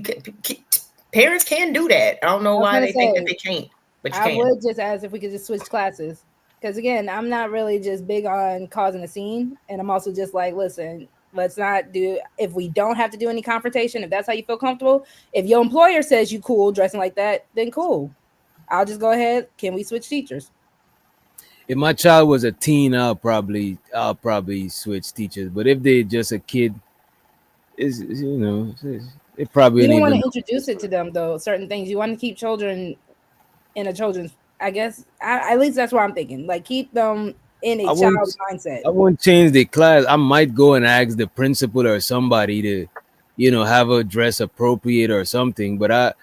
parents can do that. I don't know why they think that they can't. But you I would just ask if we could just switch classes. Because again, I'm not really just big on causing a scene. And I'm also just like, listen, let's not do, if we don't have to do any confrontation, if that's how you feel comfortable, if your employer says you cool dressing like that, then cool. I'll just go ahead. Can we switch teachers? If my child was a teen, I'll probably switch teachers. But if they're just a kid, is you know, it probably. You don't want to introduce it to them though. Certain things you want to keep children in a children's. I guess at least that's what I'm thinking. Like keep them in a child's mindset. I won't change the class. I might go and ask the principal or somebody to, you know, have a dress appropriate or something. But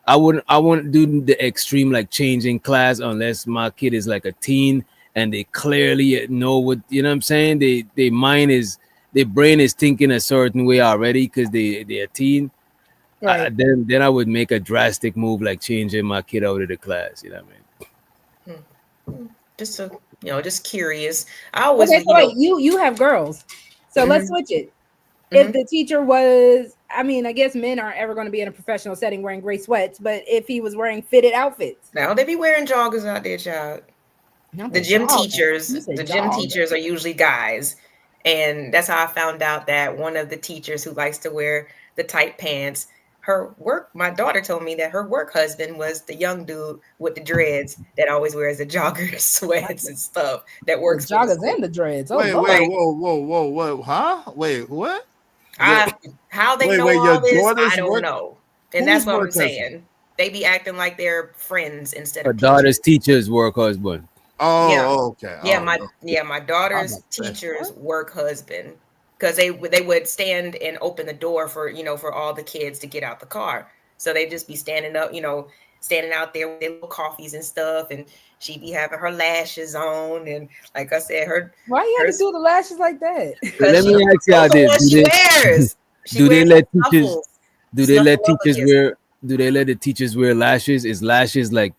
I wouldn't do the extreme like changing class unless my kid is like a teen and they clearly know what, you know what I'm saying? Their brain is thinking a certain way already because they're a teen. Right. Then I would make a drastic move like changing my kid out of the class. You know what I mean? Just so you know, just curious. I always you have girls, so let's switch it. If the teacher was, I mean, I guess men aren't ever going to be in a professional setting wearing gray sweats, but if he was wearing fitted outfits, now they be wearing joggers out there, child. The gym teachers are usually guys, and that's how I found out that one of the teachers who likes to wear the tight pants, my daughter told me that her work husband was the young dude with the dreads that always wears the jogger sweats and stuff that works. The joggers and the dreads. Wait, whoa, huh? Wait, what? How they know all this, I don't know. And that's what I'm saying. They be acting like they're friends instead of her daughter's teacher's work husband. Oh, yeah. Okay. Yeah, my daughter's teacher's work husband. Because they would stand and open the door for all the kids to get out the car. So they'd just be standing out there with their little coffees and stuff. And she'd be having her lashes on. And like I said, why you have to do the lashes like that? Let me ask y'all this. Do they let the teachers wear lashes? Is lashes like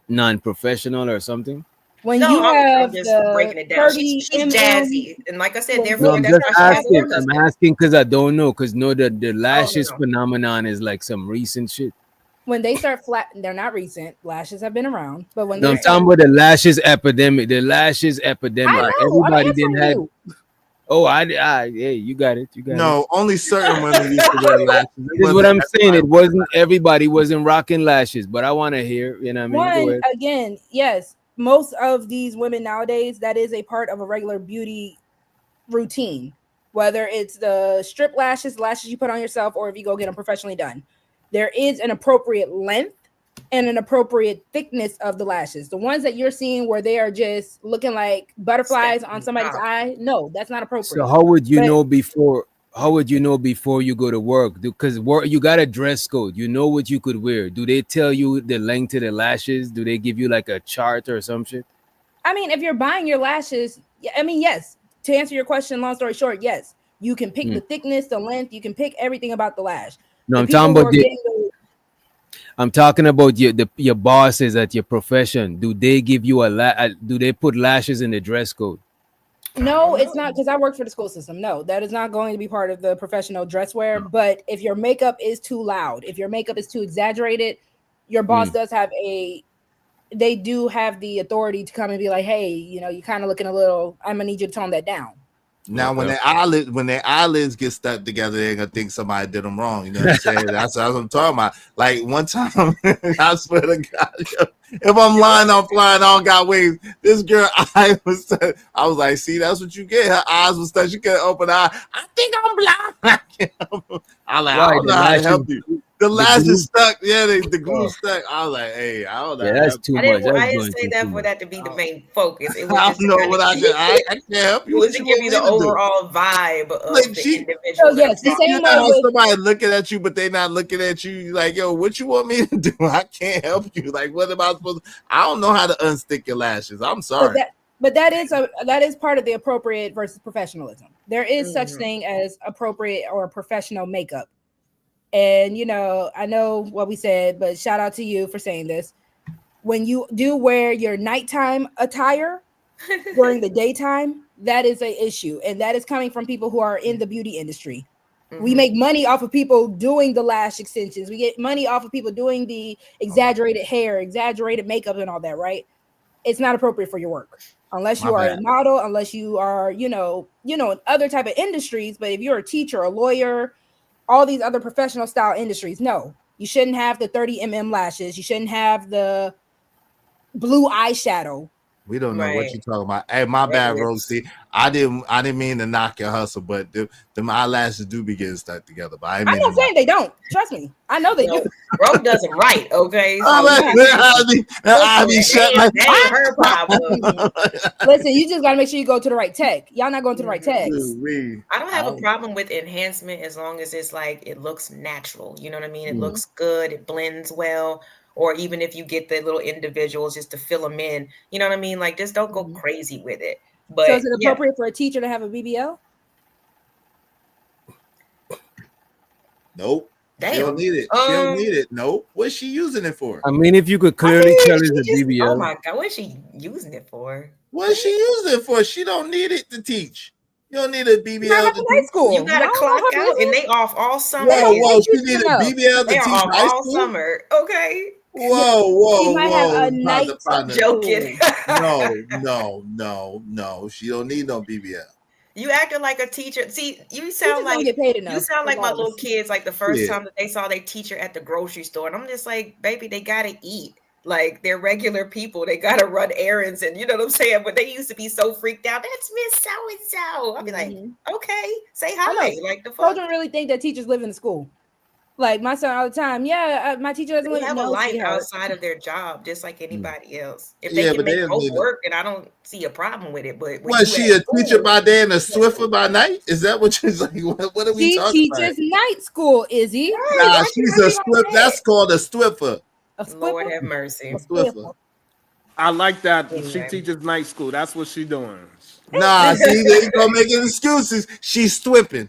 non-professional or something? When I'm just breaking it down. She's jazzy, and like I said, I'm asking because I don't know. Because the lashes phenomenon is like some recent shit. When they start they're not recent. Lashes have been around, but when I'm talking about the lashes epidemic. The lashes epidemic. Everybody didn't have. Oh, yeah, you got it. No, only certain women used to wear lashes. This is what I'm saying. It wasn't everybody wasn't rocking lashes, but I want to hear. You know what I mean? Again, yes. Most of these women nowadays, that is a part of a regular beauty routine, whether it's the strip lashes you put on yourself, or if you go get them professionally done. There is an appropriate length and an appropriate thickness of the lashes. The ones that you're seeing where they are just looking like butterflies on somebody's eye, no, that's not appropriate. So how would you know before? How would you know before you go to work? Because you got a dress code. You know what you could wear. Do they tell you the length of the lashes? Do they give you like a chart or some shit? I mean, if you're buying your lashes, I mean, yes. To answer your question, long story short, yes. You can pick the thickness, the length. You can pick everything about the lash. No, I'm talking about your bosses at your profession. Do they give you do they put lashes in the dress code? No, it's not, because I work for the school system. No, that is not going to be part of the professional dress wear. But if your makeup is too loud, if your makeup is too exaggerated, your boss they do have the authority to come and be like, hey, you're kind of looking a little, I'm gonna need you to tone that down. Now, when their eyelids get stuck together, they're gonna think somebody did them wrong. You know what I'm saying? That's what I'm talking about. Like one time, I swear to God, if I'm lying, I'm flying, I don't got wings. This girl eye was stuck. I was like, see, that's what you get. Her eyes was stuck. She couldn't open her eye. I think I'm blind. I'm like, I don't know how to help you. The lashes stuck. Yeah, the glue stuck. I was like, hey, I don't know. Yeah, that's too much. I That's didn't going say too that for much. that to be the main focus. It was I just don't to know kind what of I can't help you. What to you give want you me the to do? overall vibe of Like the she, individual. So yes, the you same know way how with somebody looking at you, but they not looking at you. You're like, yo, what you want me to do? I can't help you. Like, what am I supposed to? I don't know how to unstick your lashes. I'm sorry. But that is part of the appropriate versus professionalism. There is such thing as appropriate or professional makeup. And I know what we said, but shout out to you for saying this. When you do wear your nighttime attire during the daytime, that is an issue. And that is coming from people who are in the beauty industry. We make money off of people doing the lash extensions. We get money off of people doing the exaggerated hair, exaggerated makeup, and all that, right? It's not appropriate for your work unless you are a model, unless you are, in other type of industries. But if you're a teacher, a lawyer, all these other professional style industries, no, you shouldn't have the 30 lashes. You shouldn't have the blue eyeshadow. We don't know what you're talking about. Hey, my bad, Rosie. I didn't mean to knock your hustle, but the eyelashes do be getting stuck together. But I'm not saying they don't. Trust me, I know they do. Bro does it right, okay? So I be shut like that ain't her problem. Listen, you just gotta make sure you go to the right tech. Y'all not going to the right techs. I don't have a problem with enhancement as long as it's like it looks natural. You know what I mean? It looks good, it blends well. Or even if you get the little individuals just to fill them in, you know what I mean? Like, just don't go crazy with it. But so is it appropriate for a teacher to have a BBL? Nope. Damn. She don't need it. She don't need it. Nope. What's she using it for? I mean, if you could clearly tell it's a BBL. Oh my God, what is she using it for? What is she using it for? She don't need it to teach. You don't need a BBL to high school. You got to clock out, and they off all summer. Whoa! She need a BBL to they teach are off high all school? summer. Okay. Whoa! She might have a night joking. No. She don't need no BBL. You acting like a teacher. See, you sound like get paid enough, you sound like my little kids. Like the first time that they saw their teacher at the grocery store, and I'm just like, baby, they gotta eat. Like they're regular people. They gotta run errands, and you know what I'm saying. But they used to be so freaked out. That's Miss So and So. I'll be like, okay, say hi. Like the children really think that teachers live in the school. Like my son all the time. Yeah, my teacher doesn't have a life outside of their job, just like anybody else. If they can make both work, and I don't see a problem with it. But was she a teacher by day and a Swiffer by night? Is that what she's like? What are we talking about? She teaches night school, Izzy. Nah, she's a Swiffer. That's called a Swiffer. Lord have mercy. I like that. She teaches night school. That's what she's doing. Nah, see, they gonna make excuses. She's swipping.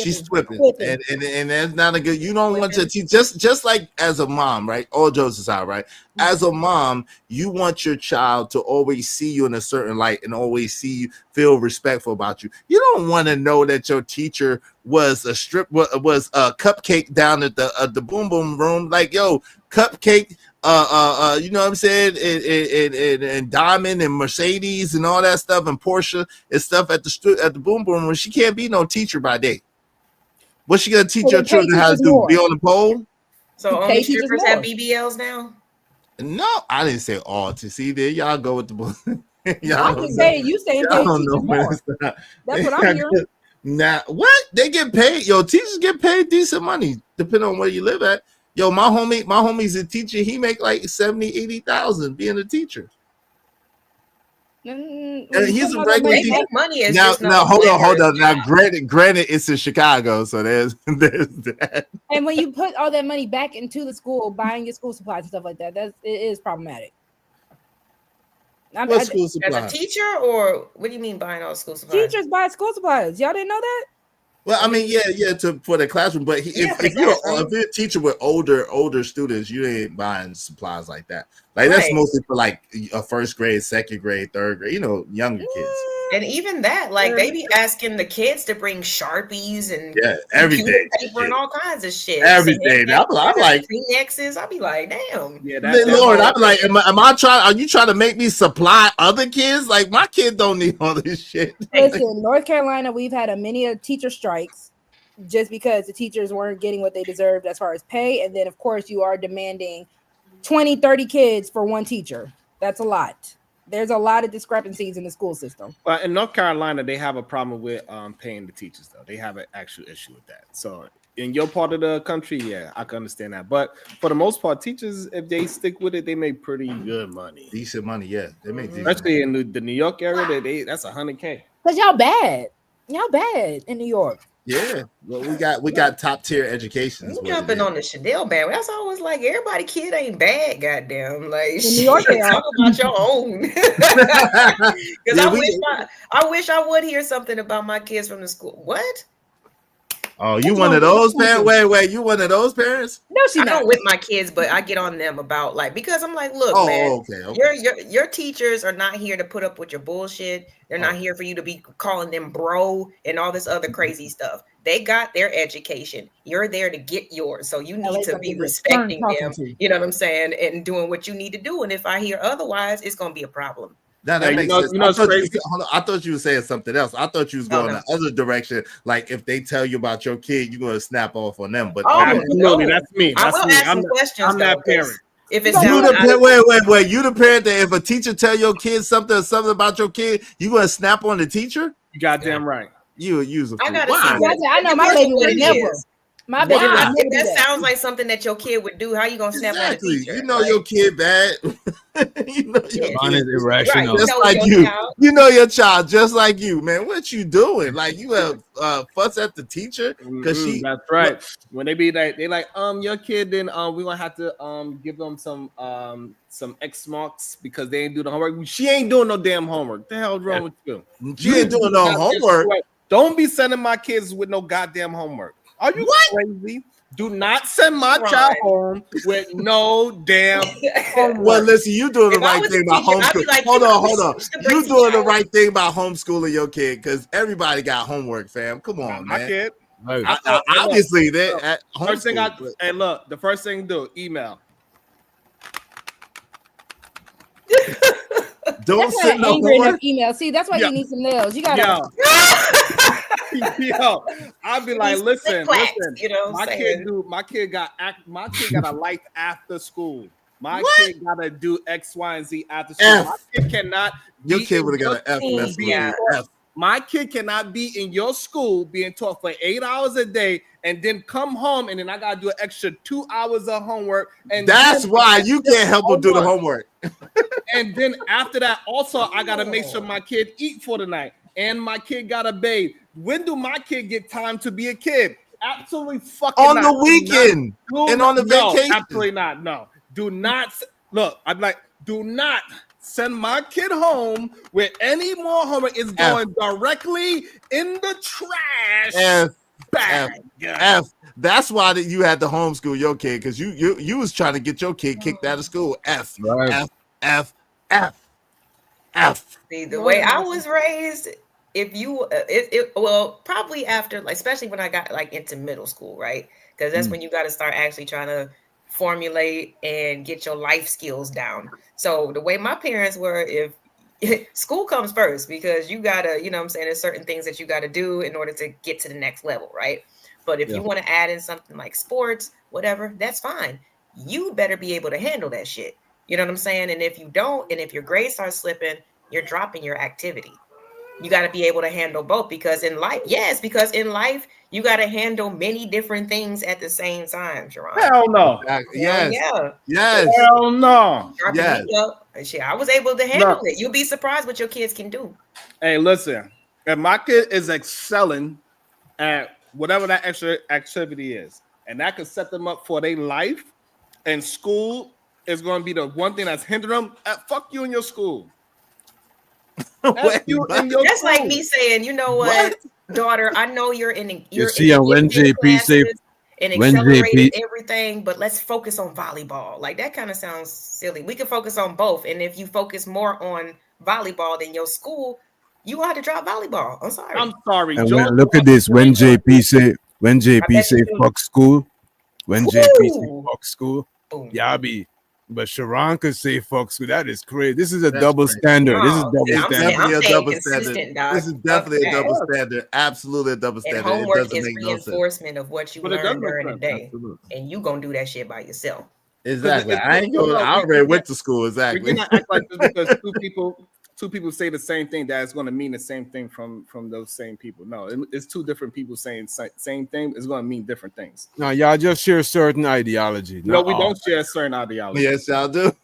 She's swipping. And that's not a good. You don't want to teach just like as a mom, right? All jokes aside, right? As a mom, you want your child to always see you in a certain light and always see you, feel respectful about you. You don't want to know that your teacher was a cupcake down at the boom boom room. Like, yo, cupcake. You know what I'm saying? And Diamond and Mercedes and all that stuff and Porsche and stuff at the boom boom room. She can't be no teacher by day. What's she gonna teach your children how to do? Be on the pole? So only strippers have BBLs now? No, I didn't say all. To see there, y'all go with the bull. I'm just saying, you saying pay teachers more. That's what I'm hearing. Nah, what? They get paid. Yo, teachers get paid decent money, depending on where you live at. Yo, my homie's a teacher. He make like 70,000-80,000 being a teacher. And he's a regular teacher. Money is now hold on. Now, granted, it's in Chicago, so there's that. And when you put all that money back into the school, buying your school supplies and stuff like that, it is problematic. What school supplies? As a teacher, or what do you mean buying all school supplies? Teachers buy school supplies. Y'all didn't know that? Well, I mean, yeah, for the classroom. But if you're a teacher with older students, you ain't buying supplies like that. Like that's mostly for like a first grade, second grade, third grade. You know, younger kids. And even that, like they be asking the kids to bring Sharpies and everything, paper and all kinds of shit. Everything. I'm like Kleenexes. I'll be like, damn. Yeah, Lord, I'm like, am I trying? Are you trying to make me supply other kids? Like my kid don't need all this shit. Listen, North Carolina, we've had many teacher strikes just because the teachers weren't getting what they deserved as far as pay, and then of course you are demanding 20-30 kids for one teacher. That's a lot. There's a lot of discrepancies in the school system. Well, in North Carolina, they have a problem with paying the teachers, though. They have an actual issue with that. So in your part of the country, yeah, I can understand that. But for the most part, teachers, if they stick with it, they make pretty good money. Decent money, yeah. They make decent especially money. in the New York area. That's $100K. Cause y'all bad in New York. Yeah, well, we got top tier education. You jumping on the Chanel band. That's always like everybody kid ain't bad, goddamn. Like In New York, they are. talk about your own. Because I wish I would hear something about my kids from the school. What? Oh, you one of those parents? Wait, you one of those parents? No, I don't with my kids, but I get on them about like because I'm like, look, man, okay. Your teachers are not here to put up with your bullshit. They're not here for you to be calling them bro and all this other crazy stuff. They got their education. You're there to get yours, so you need to be respecting them. You know what I'm saying, and doing what you need to do. And if I hear otherwise, it's gonna be a problem. That makes sense. I thought you were saying something else. I thought you was going the other direction. Like if they tell you about your kid, you're gonna snap off on them. But absolutely, that's me. I will ask some questions. I'm that parent. If it's wait, you the parent that if a teacher tell your kid something about your kid, you gonna snap on the teacher? You goddamn right. You use a fool. I know my baby would never. My baby would never if that sounds like something that your kid would do, how you gonna snap on the teacher? You know your kid bad. You know your kid is irrational. Just like you. You know your child just like you, man. What you doing? Like you have fuss at the teacher because she. That's right. When they be like, they like, your kid, then we're gonna have to give them some X marks because they ain't do the homework. She ain't doing no damn homework. The hell wrong with you? She ain't doing no homework. Don't be sending my kids with no goddamn homework. Are you crazy? Do not send my child home with no damn homework. Well, listen, you doing the right thing about homeschooling. Like, hold on. You doing the right thing about homeschooling your kid because everybody got homework, fam. Come on, my man. Kid. Obviously, first thing the first thing to do, email. Don't send no homework. Email. See, that's why you need some nails. You gotta. Yo, I'll be like, listen, you know, my kid got a life after school. My kid gotta do X, Y, and Z after school. My kid cannot. Your kid would have got an F. My kid cannot be in your school being taught for 8 hours a day and then come home and then I gotta do an extra 2 hours of homework. And that's why you can't help him do the homework. And then after that, also I gotta make sure my kid eat for the night and my kid gotta bathe. When do my kid get time to be a kid? Absolutely fucking on the weekend and on the vacation. Absolutely not. No, do not look. I'm like, do not send my kid home with any more homework. Is going directly in the trash bag. F. That's why that you had to homeschool your kid because you was trying to get your kid kicked out of school. F. Right. F. See, the way I was raised, if you well, probably after, like, especially when I got like into middle school, right? Because that's when you got to start actually trying to formulate and get your life skills down. So the way my parents were, if school comes first, because you gotta, you know what I'm saying, there's certain things that you got to do in order to get to the next level, right? But if you want to add in something like sports, whatever, that's fine. You better be able to handle that shit. You know what I'm saying? And if you don't, and if your grades start slipping, you're dropping your activity. You got to be able to handle both because in life, you got to handle many different things at the same time, Sharon. Hell no. Yes. Hell no. Yes. Shit, I was able to handle it. You'll be surprised what your kids can do. Hey, listen, if my kid is excelling at whatever that extra activity is, and that could set them up for their life, and school is going to be the one thing that's hindering them, fuck you in your school. That's like me saying, you know what, daughter, I know you're in when JP say and accelerated everything, but let's focus on volleyball. Like that kind of sounds silly. We can focus on both, and if you focus more on volleyball than your school, you will have to drop volleyball. I'm sorry. And look at this. When JP say fuck school, yeah, but Sharon could say fuck school. That is crazy. This is a double standard. This is definitely a double standard. This is definitely a double standard. Absolutely a double standard. And homework is reinforcement of what you learned during the day. Absolutely. And you gonna do that shit by yourself. Exactly. I ain't going. I already went to school. Exactly. We cannot act like this because two people say the same thing that it's going to mean the same thing from those same people. No, it's two different people saying same thing. It's going to mean different things. No, y'all just share certain ideology. No, we don't share certain ideology. Yes, y'all do.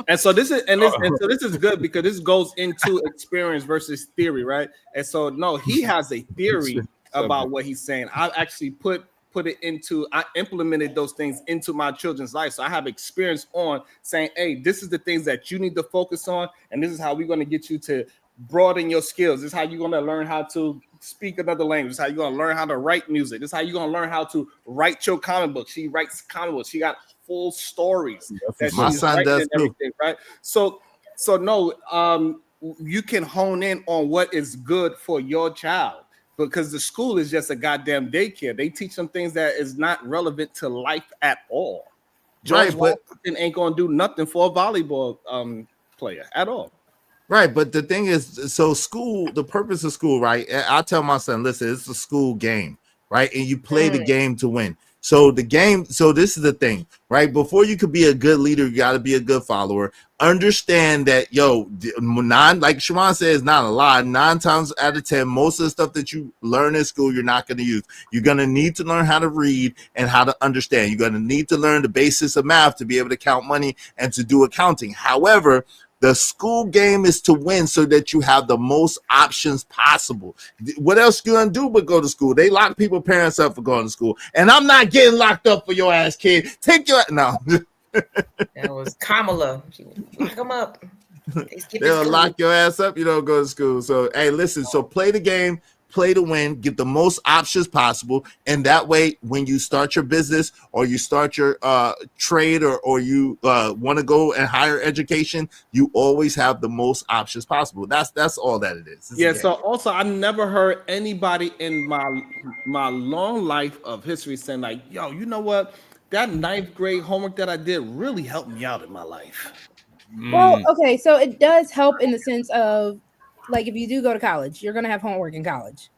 And so this is good because this goes into experience versus theory, right? And so no, he has a theory about what he's saying. I actually put it into, I implemented those things into my children's life. So I have experience on saying, hey, this is the things that you need to focus on, and this is how we're going to get you to broaden your skills. This is how you're going to learn how to speak another language. This is how you're going to learn how to write music. This is how you're going to learn how to write your comic book. She writes comic books. She got full stories that my she's son does and everything, right? So no, you can hone in on what is good for your child, because the school is just a goddamn daycare. They teach them things that is not relevant to life at all. George Washington ain't gonna do nothing for a volleyball player at all. Right, but the thing is, so school, the purpose of school, right? I tell my son, listen, it's a school game, right? And you play the game to win. So the game, so this is the thing, right? Before you could be a good leader, you got to be a good follower. Understand that, like Sharon says, not a lot. 9 times out of 10, most of the stuff that you learn in school, you're not going to use. You're going to need to learn how to read and how to understand. You're going to need to learn the basics of math to be able to count money and to do accounting. However, the school game is to win so that you have the most options possible. What else you gonna do but go to school? They lock people, parents up for going to school. And I'm not getting locked up for your ass, kid. Take your no. That was Kamala. Lock them up. They'll lock your ass up. You don't go to school. So hey, listen. So play the game. Play to win, get the most options possible, and that way when you start your business or you start your trade or you want to go and higher education, you always have the most options possible. That's all that it is. Yeah, so also I never heard anybody in my long life of history saying like, yo, you know what, that 9th grade homework that I did really helped me out in my life. Well, okay, so it does help in the sense of, like, if you do go to college, you're going to have homework in college.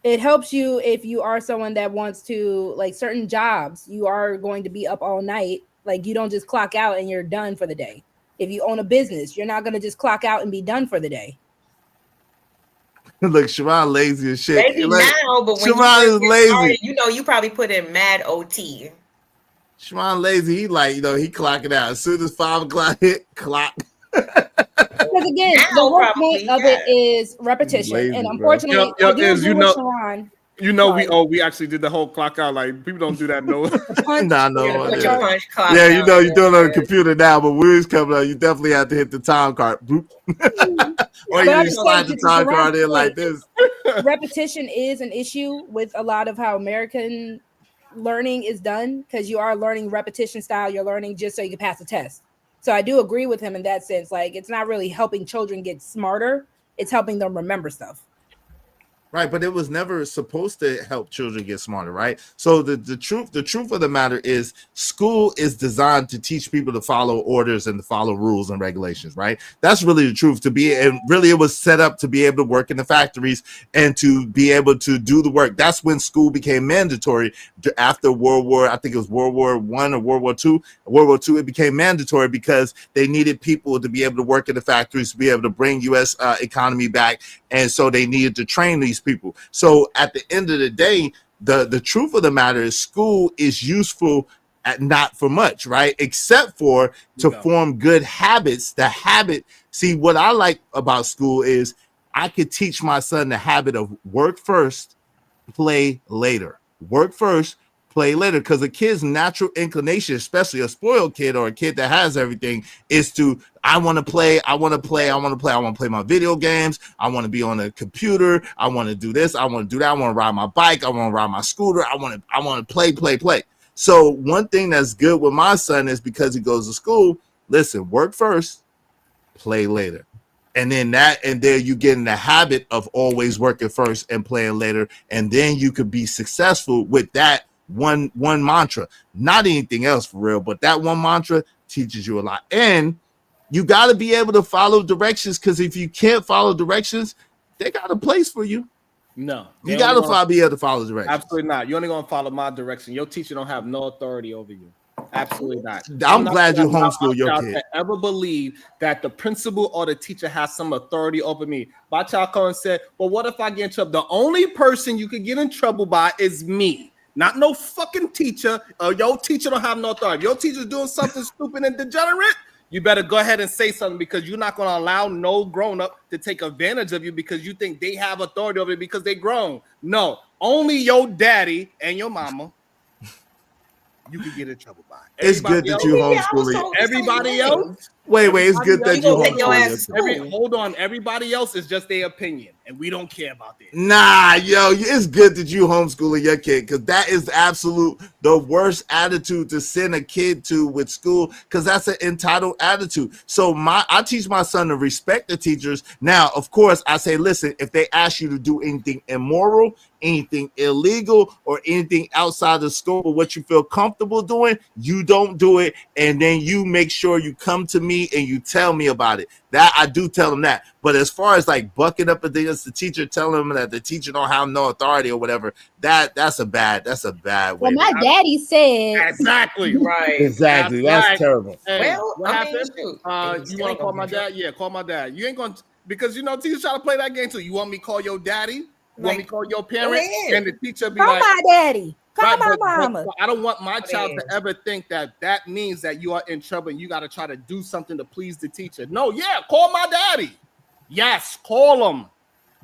It helps you if you are someone that wants to, like, certain jobs, you are going to be up all night. Like, you don't just clock out and you're done for the day. If you own a business, you're not going to just clock out and be done for the day. Look, Sharon lazy as shit. Maybe now, but when Sharon is lazy. Started, you probably put in mad OT. Sharon lazy. He he clocking out as soon as 5 o'clock hit. Clock. Because again, the whole point of it is repetition, and unfortunately, Sharon. We actually did the whole clock out. Like, people don't do that. No, Yeah, you're doing it on the computer now, but when it's coming out, you definitely have to hit the time card. Or you just slide the time card in like this. Repetition is an issue with a lot of how American learning is done, because you are learning repetition style. You're learning just so you can pass the test. So I do agree with him in that sense. Like, it's not really helping children get smarter. It's helping them remember stuff. Right, but it was never supposed to help children get smarter, right? So the truth of the matter is, school is designed to teach people to follow orders and to follow rules and regulations, right? That's really the truth. And really it was set up to be able to work in the factories and to be able to do the work. That's when school became mandatory after World War, I think it was World War I or World War II. World War II, it became mandatory because they needed people to be able to work in the factories, to be able to bring U.S. Economy back. And so they needed to train these people. So at the end of the day, the truth of the matter is, school is useful not for much, right? Except for to form good habits. See, what I like about school is I could teach my son the habit of work first, play later. Work first, play later, because a kid's natural inclination, especially a spoiled kid or a kid that has everything, is to I want to play my video games, I want to be on a computer, I want to do this, I want to do that, I want to ride my bike, I want to ride my scooter, I want to play. So one thing that's good with my son is, because he goes to school, listen, work first, play later. And then you get in the habit of always working first and playing later, and then you could be successful with that one mantra. Not anything else for real, but that one mantra teaches you a lot. And you got to be able to follow directions, because if you can't follow directions, they got a place for you. No, you got to be able to follow directions. Absolutely not. You're only gonna follow my direction. Your teacher don't have no authority over you. Absolutely not. I'm glad you homeschool homeschool your kid. To ever believe that the principal or the teacher has some authority over me. My child called and said, well, what if I get in trouble? The only person you could get in trouble by is me. Not no fucking teacher. Your teacher don't have no authority. If your teacher's doing something stupid and degenerate, you better go ahead and say something, because you're not going to allow no grown-up to take advantage of you because you think they have authority over you because they grown. No, only your daddy and your mama you can get in trouble by. It's good that you homeschool Everybody else. Wait, it's good that you homeschool. Hold on, everybody else is just their opinion, and we don't care about that. Nah, yo, it's good that you homeschooling your kid, because that is the worst attitude to send a kid to with school, because that's an entitled attitude. So I teach my son to respect the teachers. Now, of course, I say, listen, if they ask you to do anything immoral, anything illegal, or anything outside the scope of what you feel comfortable doing, you don't do it, and then you make sure you come to me and you tell me about it. That I do tell them that. But as far as like bucking up against the teacher, telling them that the teacher don't have no authority or whatever, that's a bad way. Well, my daddy said exactly right. Exactly. That's terrible. Hey, well, what happened? You want to call my dad? Yeah, call my dad. You ain't going to, because teachers try to play that game too. You want me to call your daddy? You want me to call your parent? And the teacher be like, my daddy. Call my mama. But I don't want my child to ever think that means that you are in trouble and you got to try to do something to please the teacher. No, call my daddy. Yes, call him.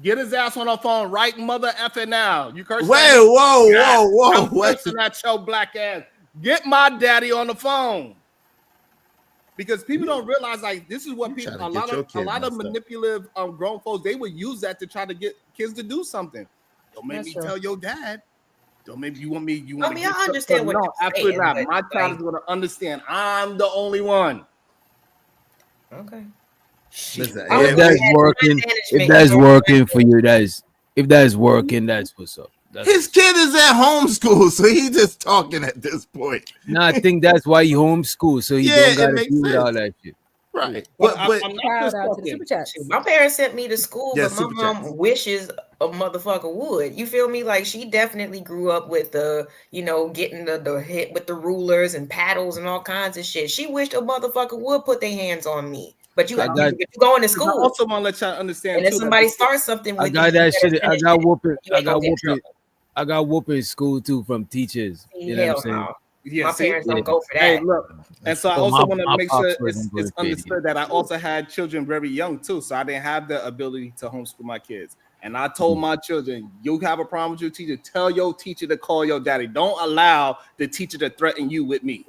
Get his ass on the phone right mother effing now. You cursing? Whoa. Cursing at your black ass. Get my daddy on the phone. Because people don't realize, like, this is what people, a lot of manipulative grown folks, they would use that to try to get kids to do something. Don't make me tell your dad. Don't maybe you want me. I understand what you're absolutely saying, not. My child is going to understand. I'm the only one. Okay. Listen, if that's working for you, that's working. That's what's up. His kid is at homeschool, so he's just talking at this point. No, I think that's why he homeschool, so he don't got to do all that shit. Right. But I'm not my parents sent me to school, but my mom wishes a motherfucker would. You feel me? Like, she definitely grew up with the, getting the hit with the rulers and paddles and all kinds of shit. She wished a motherfucker would put their hands on me. But you going to school. I also want to let y'all understand. And if somebody starts something with I got that shit. I got whooping in school too from teachers. You know what I'm saying? My parents don't go for that. Hey, look, and so I also want to make sure it's understood that I also had children very young too, so I didn't have the ability to homeschool my kids. And I told my children, you have a problem with your teacher, tell your teacher to call your daddy. Don't allow the teacher to threaten you with me.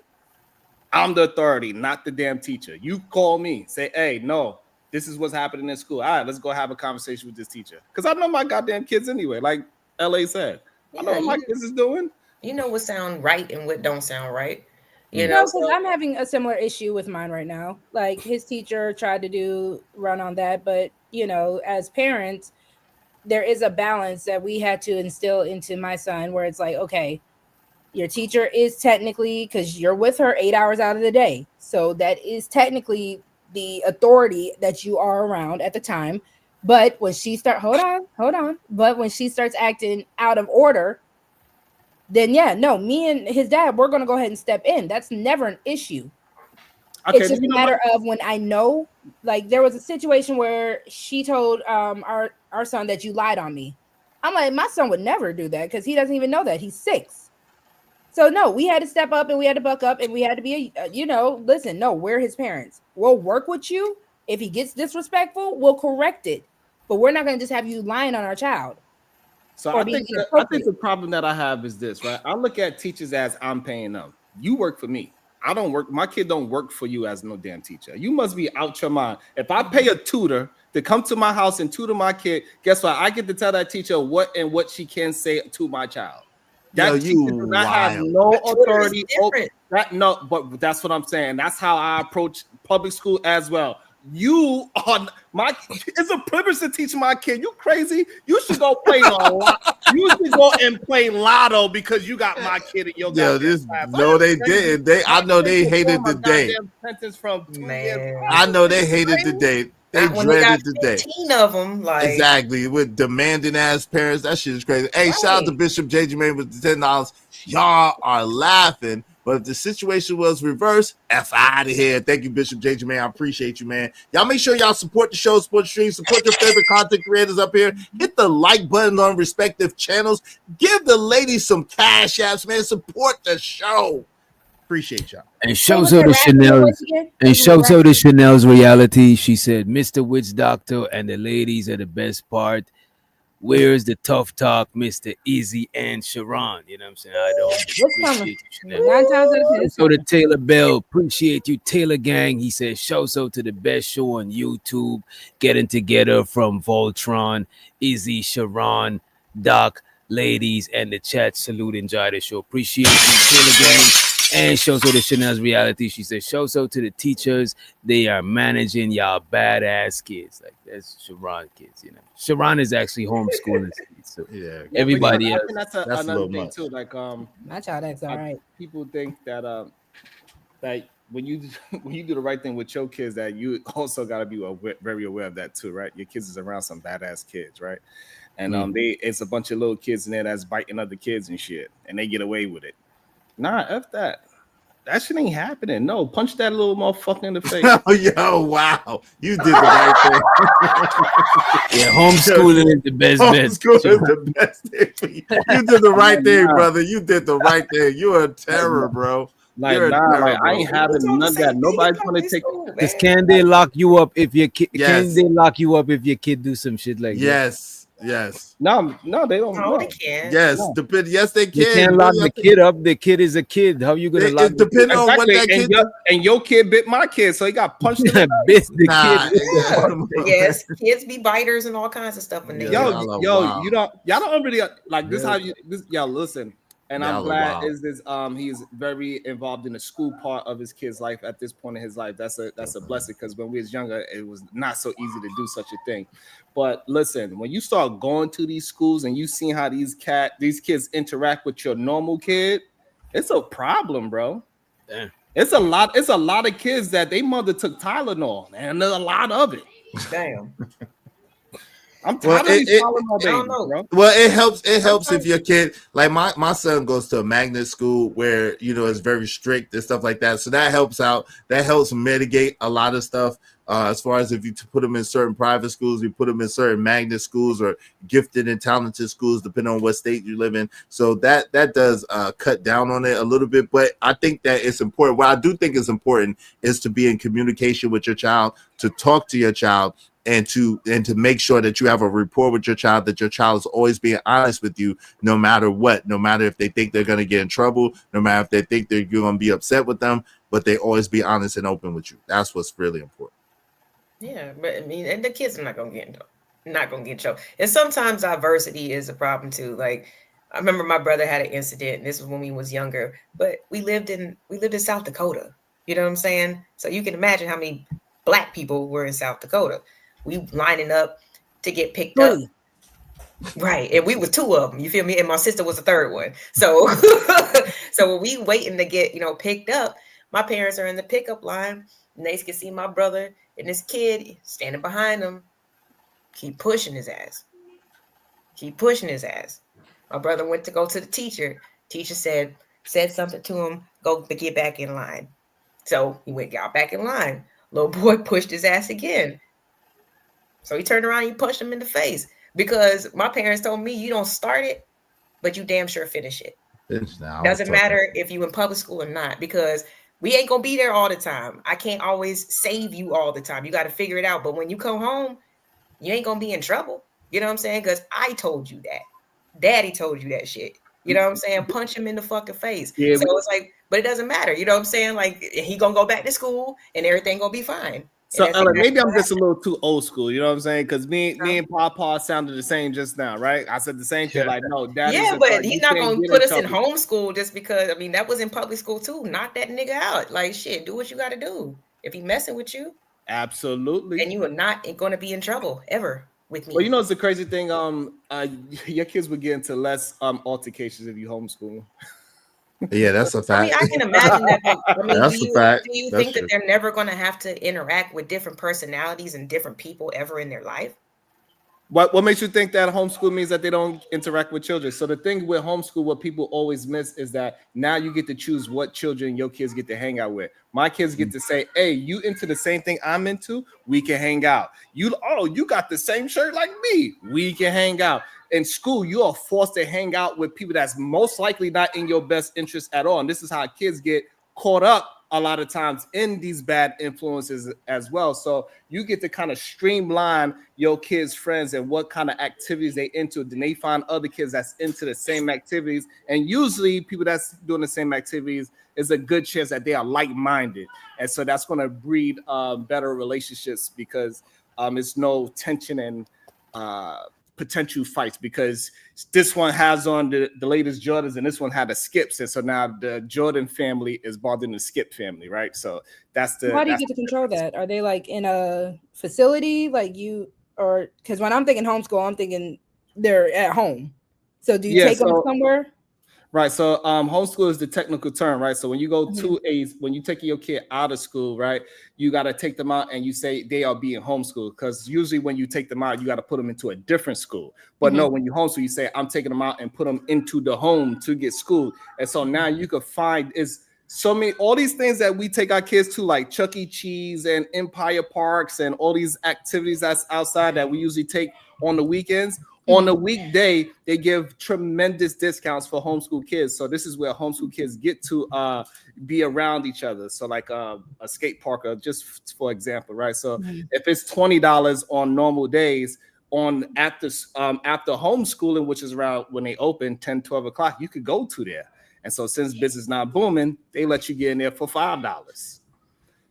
I'm the authority, not the damn teacher. You call me, say, hey, no, this is what's happening in school. All right, let's go have a conversation with this teacher. Because I know my goddamn kids anyway, like LA said. I know what my kids is doing. You know what sound right and what don't sound right. So I'm having a similar issue with mine right now. Like, his teacher tried to run on that, but as parents, there is a balance that we had to instill into my son, where it's like, okay, your teacher is technically, because you're with her 8 hours out of the day, so that is technically the authority that you are around at the time. But when she hold on. But when she starts acting out of order, then me and his dad, we're gonna go ahead and step in. That's never an issue. Okay, it's just a matter of when I know, like, there was a situation where she told our son that you lied on me. I'm like, my son would never do that because he doesn't even know that. He's 6. So no, we had to step up and we had to buck up and we had to be, listen, no, we're his parents. We'll work with you. If he gets disrespectful, we'll correct it. But we're not going to just have you lying on our child. So I think the problem that I have is this, right? I look at teachers as I'm paying them. You work for me. I don't work. My kid don't work for you as no damn teacher. You must be out your mind. If I pay a tutor to come to my house and tutor my kid, guess what? I get to tell that teacher what she can say to my child. That teacher does not have no authority. But that's what I'm saying. That's how I approach public school as well. You are it's a privilege to teach my kid. You crazy? You should go play You should go and play lotto because you got my kid in your No, they didn't. I know they hated the day. I know they hated the day. They dreaded the day. 15 of them, like, exactly, with demanding ass parents. That shit is crazy. Hey, shout out to Bishop JJ May with the $10. Y'all are laughing But if the situation was reversed, F out of here. Thank you, Bishop JJ, man. I appreciate you, man. Y'all make sure y'all support the show, support the stream, support your favorite content creators up here. Hit the like button on respective channels. Give the ladies some cash apps, man. Support the show. Appreciate y'all. And shows her the Chanel's reality. She said, Mr. Witch Doctor and the ladies are the best part. Where's the tough talk, Mr. Easy and Sharon? You know what I'm saying? I don't appreciate you, Chanel. So to Taylor Bell, appreciate you, Taylor Gang. He says, show so to the best show on YouTube. Getting together from Voltron, Easy, Sharon, Doc, ladies, and the chat. Salute, enjoy the show. Appreciate you, Taylor Gang. And show so to Chanel's reality. She said, show so to the teachers. They are managing y'all badass kids. Like that's Sharon kids, you know. Sharon is actually homeschooling kids. So yeah, everybody else. That's another thing too. Like my child acts all right. People think that that when you do the right thing with your kids, that you also got to be very aware of that too, right? Your kids is around some badass kids, right? And it's a bunch of little kids in there that's biting other kids and shit, and they get away with it. Nah, F that. That shit ain't happening. No, punch that little motherfucker in the face. Oh, yo, wow. You did the right thing. Yeah, homeschooling is the best bet. Homeschooling is the best thing for you. You did the right thing, brother. You did the right thing. You're a terror, bro. Like, I ain't having none of that. Nobody's gonna take it. Because can they lock you up if your kid? Yes. Can they lock you up if your kid do some shit like that? Yes. No, they don't. No, they can. Yes, yes, they can. You can't lock the kid up. The kid is a kid. How you gonna lock? Depending on what that kid. And your kid bit my kid, so he got punched in the bit the kid. Yes, kids be biters and all kinds of stuff in there. Y'all don't really like this. How you y'all listen. And I'm glad he's very involved in the school part of his kid's life at this point in his life. That's a blessing, because when we was younger, it was not so easy to do such a thing. But listen, when you start going to these schools and you see how these kids interact with your normal kid, it's a problem, bro. Damn. It's a lot of kids that they mother took Tylenol, and there's a lot of it. Damn. I'm tired of these Tylenol babies, bro. Well, it helps if your kid, like my son goes to a magnet school where, you know, it's very strict and stuff like that. So that helps out. That helps mitigate a lot of stuff. As far as if you put them in certain private schools, you put them in certain magnet schools or gifted and talented schools, depending on what state you live in. So that does cut down on it a little bit. But I think that it's important. What I do think is important is to be in communication with your child, to talk to your child, and to make sure that you have a rapport with your child, that your child is always being honest with you, no matter what, no matter if they think they're going to get in trouble, no matter if they think you're going to be upset with them, but they always be honest and open with you. That's what's really important. Yeah, but I mean, and the kids are not gonna get in trouble. And sometimes diversity is a problem too. Like, I remember my brother had an incident, and this was when we was younger, but we lived in South Dakota. You know what I'm saying? So you can imagine how many Black people were in South Dakota. We lining up to get picked up. Right. And we was two of them, you feel me? And my sister was the third one. So so when we waiting to get, picked up, my parents are in the pickup line, and they can see my brother and this kid standing behind him, keep pushing his ass. My brother went to go to the teacher. Teacher said something to him, go get back in line. So he got back in line. Little boy pushed his ass again. So he turned around and he punched him in the face, because my parents told me, you don't start it, but you damn sure finish it. Doesn't matter if you in public school or not, because we ain't gonna be there all the time. I can't always save you all the time. You got to figure it out. But when you come home, you ain't gonna be in trouble. You know what I'm saying? Because I told you that. Daddy told you that shit. You know what I'm saying? Punch him in the fucking face. Yeah, so it's like, but it doesn't matter. You know what I'm saying? Like, he gonna go back to school and everything gonna be fine. So maybe I'm just a little too old school, you know what I'm saying? Because me and Papa sounded the same just now, right? I said the same thing, like, no, Dad. Yeah, but he's not gonna put us in homeschool just because. I mean, that was in public school too. Knock that nigga out. Like, shit, do what you got to do. If he messing with you, absolutely, and you are not gonna be in trouble ever with me. Well, it's the crazy thing. Your kids would get into less altercations if you homeschool. Yeah, that's a fact. I can imagine that. That's a fact. Do you think that they're never going to have to interact with different personalities and different people ever in their life? What makes you think that homeschool means that they don't interact with children? So the thing with homeschool, what people always miss is that now you get to choose what children your kids get to hang out with. My kids get to say, hey, you into the same thing I'm into, we can hang out. You got the same shirt like me, we can hang out. In school, you are forced to hang out with people that's most likely not in your best interest at all. And this is how kids get caught up a lot of times in these bad influences as well. So you get to kind of streamline your kids' friends and what kind of activities they into. Then they find other kids that's into the same activities. And usually people that's doing the same activities is a good chance that they are like-minded. And so that's going to breed better relationships because it's no tension and potential fights, because this one has on the latest Jordans and this one had the skips, and so now the Jordan family is bothering the skip family, right? So that's the. How do you get to control that? Are they like in a facility, like you, or because when I'm thinking homeschool, I'm thinking they're at home. So do you take them somewhere? Right. So homeschool is the technical term, right? So when you go to when you take your kid out of school, right, you got to take them out and you say they are being homeschooled, because usually when you take them out, you got to put them into a different school. But no, when you homeschool, you say I'm taking them out and put them into the home to get schooled. And so now you could find all these things that we take our kids to, like Chuck E. Cheese and Empire Parks and all these activities that's outside that we usually take on the weekends. On the weekday, they give tremendous discounts for homeschool kids. So this is where homeschool kids get to be around each other. So like a skate park, just for example, right? So if it's $20 on normal days, after homeschooling, which is around when they open 10, 12 o'clock, you could go to there. And so since business not booming, they let you get in there for $5.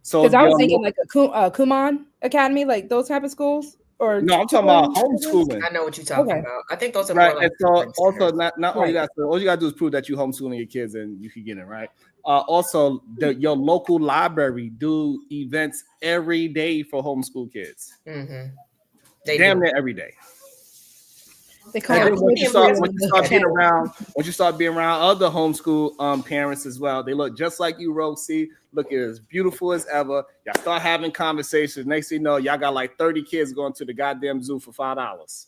So because I was thinking like a Kumon Academy, like those type of schools. Or no, I'm talking about homeschooling. I know what you're talking about. I think those are right. More like and so also not only that, so all you gotta do is prove that you're homeschooling your kids and you can get it, right? Also, your local library do events every day for homeschool kids. Damn near every day. Once you start being around other homeschool parents as well, they look just like you, Rosie. Look as beautiful as ever. Y'all start having conversations. Next thing you know, y'all got like 30 kids going to the goddamn zoo for $5.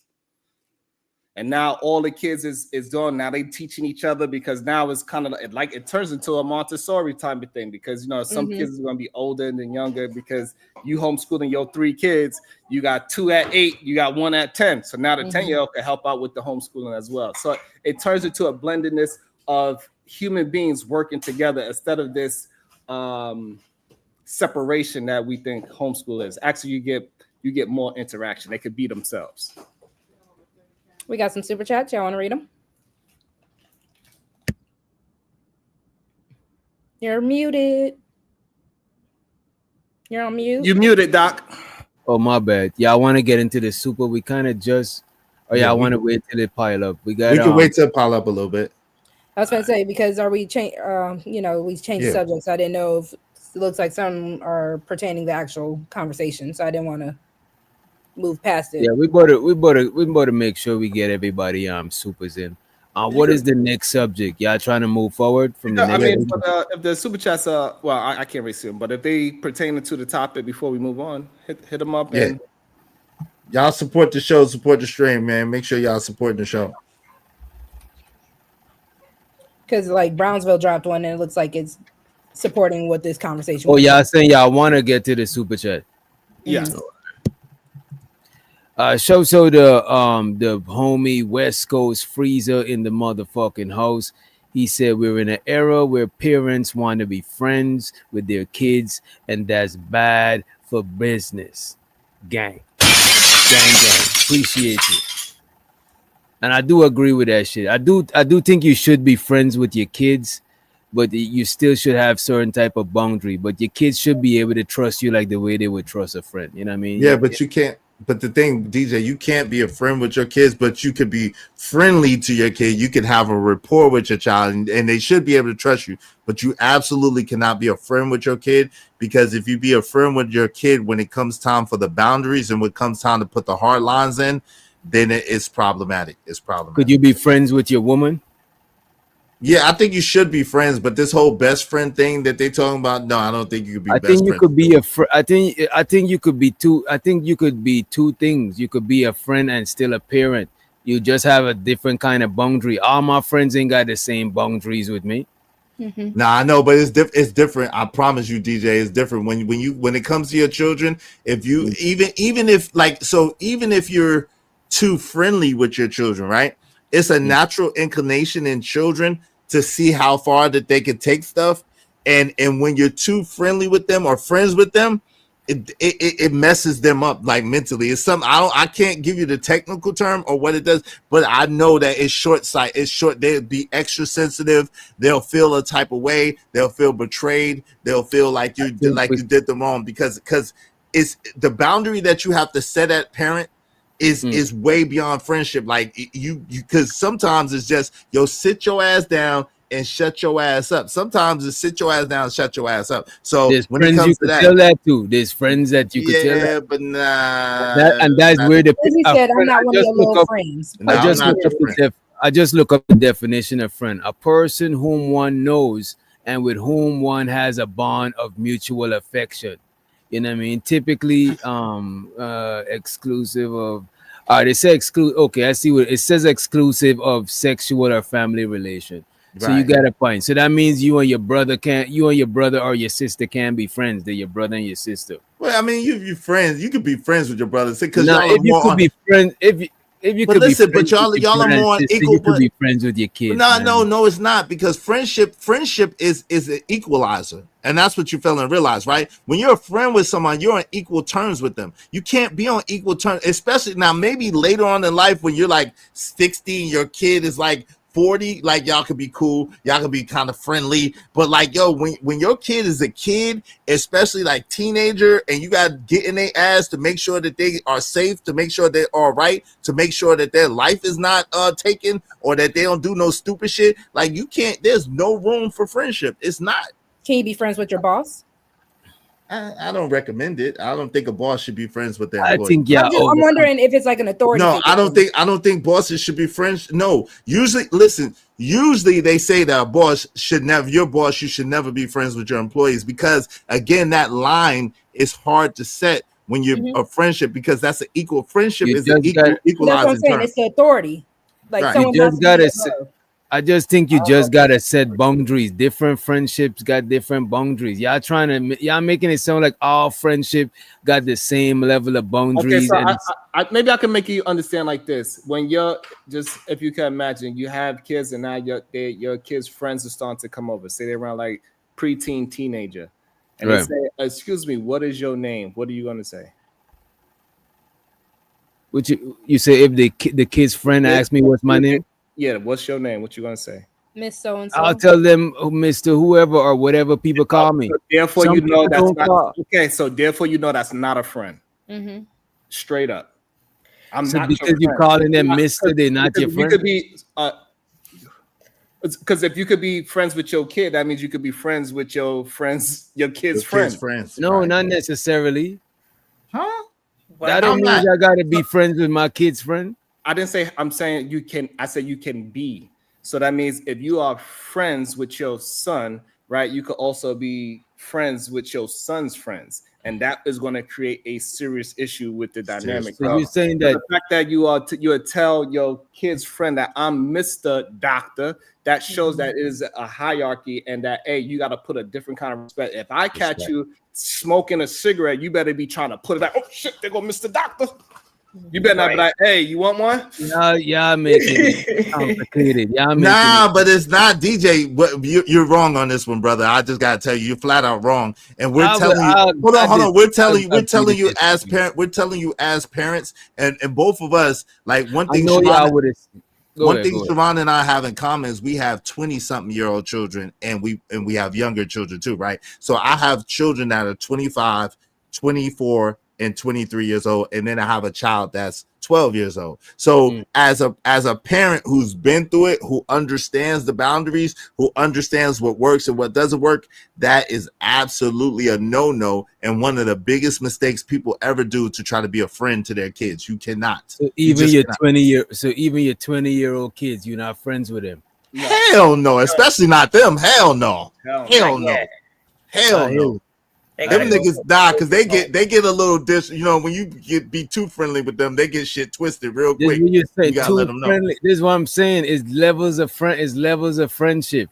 And now all the kids is doing. Now they teaching each other, because now it's kind of like it turns into a Montessori type of thing, because some kids are going to be older than younger, because you homeschooling your 3 kids. You got 2 at 8, you got 1 at 10. So now the 10-year-old can help out with the homeschooling as well. So it turns into a blendedness of human beings working together instead of this separation that we think homeschool is. Actually, you get more interaction. They could be themselves. We got some super chats. Y'all want to read them? You're muted. You're on mute. You muted, Doc. Oh, my bad. Y'all want to get into the super? We kind of just... Or y'all want to wait till it pile up? We can wait till it pile up a little bit. I was going to say, because we changed subjects. I didn't know if it looks like some are pertaining to actual conversation, so I didn't want to move past it. Yeah, we better make sure we get everybody supers in. What is the next subject? Y'all trying to move forward from the next? If the super chats are, well, I can't really see them, but if they pertain to the topic before we move on, hit them up. Yeah. And y'all support the show, support the stream, man. Make sure y'all support the show. Because like Brownsville dropped one, and it looks like it's supporting what this conversation. Oh, y'all saying y'all want to get to the super chat? Yeah. So the homie West Coast Freezer in the motherfucking house. He said we're in an era where parents want to be friends with their kids, and that's bad for business. Gang. Appreciate you. And I do agree with that shit. I do think you should be friends with your kids, but you still should have certain type of boundary. But your kids should be able to trust you like the way they would trust a friend. You know what I mean? Yeah, but you can't. But the thing, DJ, you can't be a friend with your kids, but you could be friendly to your kid. You can have a rapport with your child, and they should be able to trust you. But you absolutely cannot be a friend with your kid, because if you be a friend with your kid when it comes time for the boundaries and when it comes time to put the hard lines in, then it's problematic. It's problematic. Could you be friends with your woman? Yeah, I think you should be friends, but this whole best friend thing that they talking about, no, I don't think you could be I best think you friends. could be I think you could be two. I think you could be two things. You could be a friend and still a parent. You just have a different kind of boundary. All my friends ain't got the same boundaries with me. Nah, I know, but it's different. I promise you, DJ, it's different when it comes to your children. If you even if like so, even if you're too friendly with your children, right? It's a natural inclination in children to see how far that they can take stuff, and when you're too friendly with them or friends with them, it messes them up like mentally. It's something I can't give you the technical term or what it does, but I know that it's short sight. It's short. They'll be extra sensitive. They'll feel a type of way. They'll feel betrayed. They'll feel like you did them wrong because it's the boundary that you have to set at parent is way beyond friendship. Like you because sometimes it's just sit your ass down and shut your ass up. Sometimes it's sit your ass down and shut your ass up. So There's when it friends you comes to could that, tell that to. There's friends that you could tell that. but And that's where the He said, "I'm not one of your little friends." No, I'm not your friend. I just look up the definition of friend: a person whom one knows and with whom one has a bond of mutual affection. You know what I mean? Typically, exclusive of. They say exclusive. Okay, I see what it says. Exclusive of sexual or family relation. So you got a point. So that means you and your brother or your sister can't be friends. They're your brother and your sister. Well, I mean, you friends. You could be friends with your brother because if you could be friends, if you but could listen, be friends but y'all are more equal. You could be friends with your kids. No, it's not because friendship is an equalizer, and that's what you fail and realize, right? When you're a friend with someone, you're on equal terms with them. You can't be on equal terms, especially now. Maybe later on in life when you're like 60, and your kid is like 40, like y'all could be cool, y'all could be kind of friendly, but like when your kid is a kid, especially like teenager, and you got to get in their ass to make sure that they are safe, to make sure they're all right, to make sure that their life is not taken or that they don't do no stupid shit, like you can't, there's no room for friendship. It's not. Can you be friends with your boss? I don't recommend it. I don't think a boss should be friends with their I employee. think I'm wondering if it's like an authority. No, I don't think bosses should be friends. No, usually they say that your boss, you should never be friends with your employees because again, that line is hard to set when you're a friendship because that's an equal friendship is an equalizing that's what I'm saying. term. It's the authority. Like right. I just think you just gotta set boundaries. Different friendships got different boundaries. Y'all making it sound like all friendship got the same level of boundaries. Okay, so maybe I can make you understand like this. When you're just, if you can imagine, you have kids and now your kids' friends are starting to come over. Say they're around like preteen, teenager, and they say, "Excuse me, what is your name?" What are you going to say? Would you say if the kid's friend asks me what's my name? Yeah, what's your name? What you gonna say? Miss so and so. I'll tell them Mr. Whoever or whatever people call me. So therefore, you know that's not okay. So therefore, you know that's not a friend. Straight up. I'm not because you're calling them Mr. They're not your friend. You could be because if you could be friends with your kid, that means you could be friends with your kid's friends. No, not necessarily. Huh? That don't mean I gotta be friends with my kid's friend. I didn't say I'm saying you can. I said you can be. So that means if you are friends with your son, right, you could also be friends with your son's friends, and that is going to create a serious issue with the dynamic. So you're saying that the fact that you would tell your kid's friend that I'm Mr. Doctor, that shows that it is a hierarchy, and that you got to put a different kind of respect. If I catch you smoking a cigarette, you better be trying to put it back. Oh shit, there go Mr. Doctor. You better not be like, hey, you want one? Yeah, making it complicated. But it's not, DJ. But you're wrong on this one, brother. I just gotta tell you, you're flat out wrong. And we're telling you, hold on. We're telling you as parents, and both of us, like one thing. Sharon and I have in common is we have 20-something-year-old children, and we have younger children too, right? So I have children that are 25, 24. And 23 years old, and then I have a child that's 12 years old. So as a parent who's been through it, who understands the boundaries, who understands what works and what doesn't work, that is absolutely a no-no and one of the biggest mistakes people ever do to try to be a friend to their kids. You cannot. So even your 20-year-old kids, you're not friends with them. Hell no, especially not them. Hell no. Hell no. Hell no. Them niggas die because they get a little dish. You know, when you be too friendly with them, they get shit twisted real quick. You gotta let them know. Friendly. This is what I'm saying. Is levels of friendship.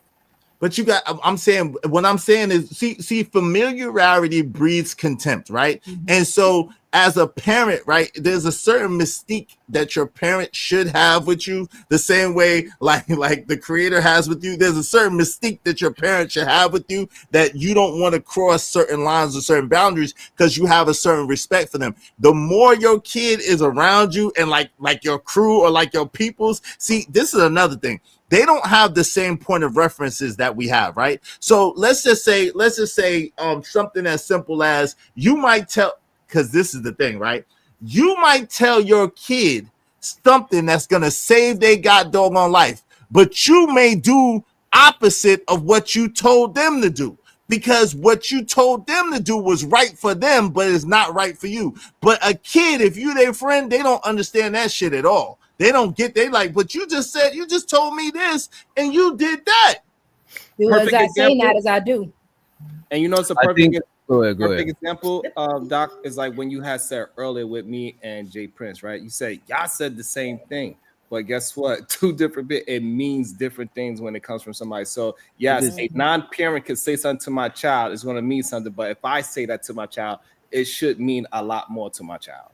But you got, I'm saying, what I'm saying is, see, familiarity breeds contempt, right? Mm-hmm. And so, as a parent, right, there's a certain mystique that your parent should have with you, the same way, like the creator has with you. There's a certain mystique that your parent should have with you that you don't want to cross certain lines or certain boundaries because you have a certain respect for them. The more your kid is around you and like your crew or like your peoples, see, this is another thing. They don't have the same point of references that we have, right? So let's just say something as simple as you might tell, because this is the thing, right? You might tell your kid something that's gonna save their goddamn life, but you may do opposite of what you told them to do. Because what you told them to do was right for them, but it's not right for you. But a kid, if you their friend, they don't understand that shit at all. They don't get, they like, but you just told me this and you did that. Do as I say, not as I do. And you know, it's a perfect example, Doc, is like when you had said earlier with me and Jay Prince, right? You said, y'all said the same thing, but guess what? Two different bits, it means different things when it comes from somebody. So yes, a non-parent could say something to my child, it's going to mean something, but if I say that to my child, it should mean a lot more to my child.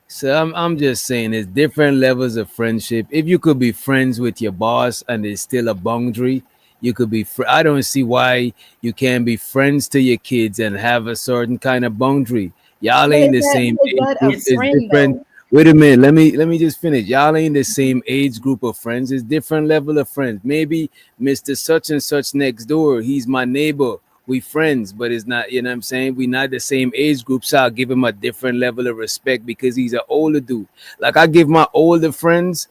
So I'm just saying there's different levels of friendship. If you could be friends with your boss and there's still a boundary, you could be I don't see why you can't be friends to your kids and have a certain kind of boundary. Y'all ain't the same age group. It's different. Wait a minute, let me just finish. Y'all ain't the same age group of friends. It's different level of friends. Maybe Mr. Such and Such next door, he's my neighbor. We friends, but it's not, you know what I'm saying? We not the same age group, so I'll give him a different level of respect because he's an older dude. Like I give my older friends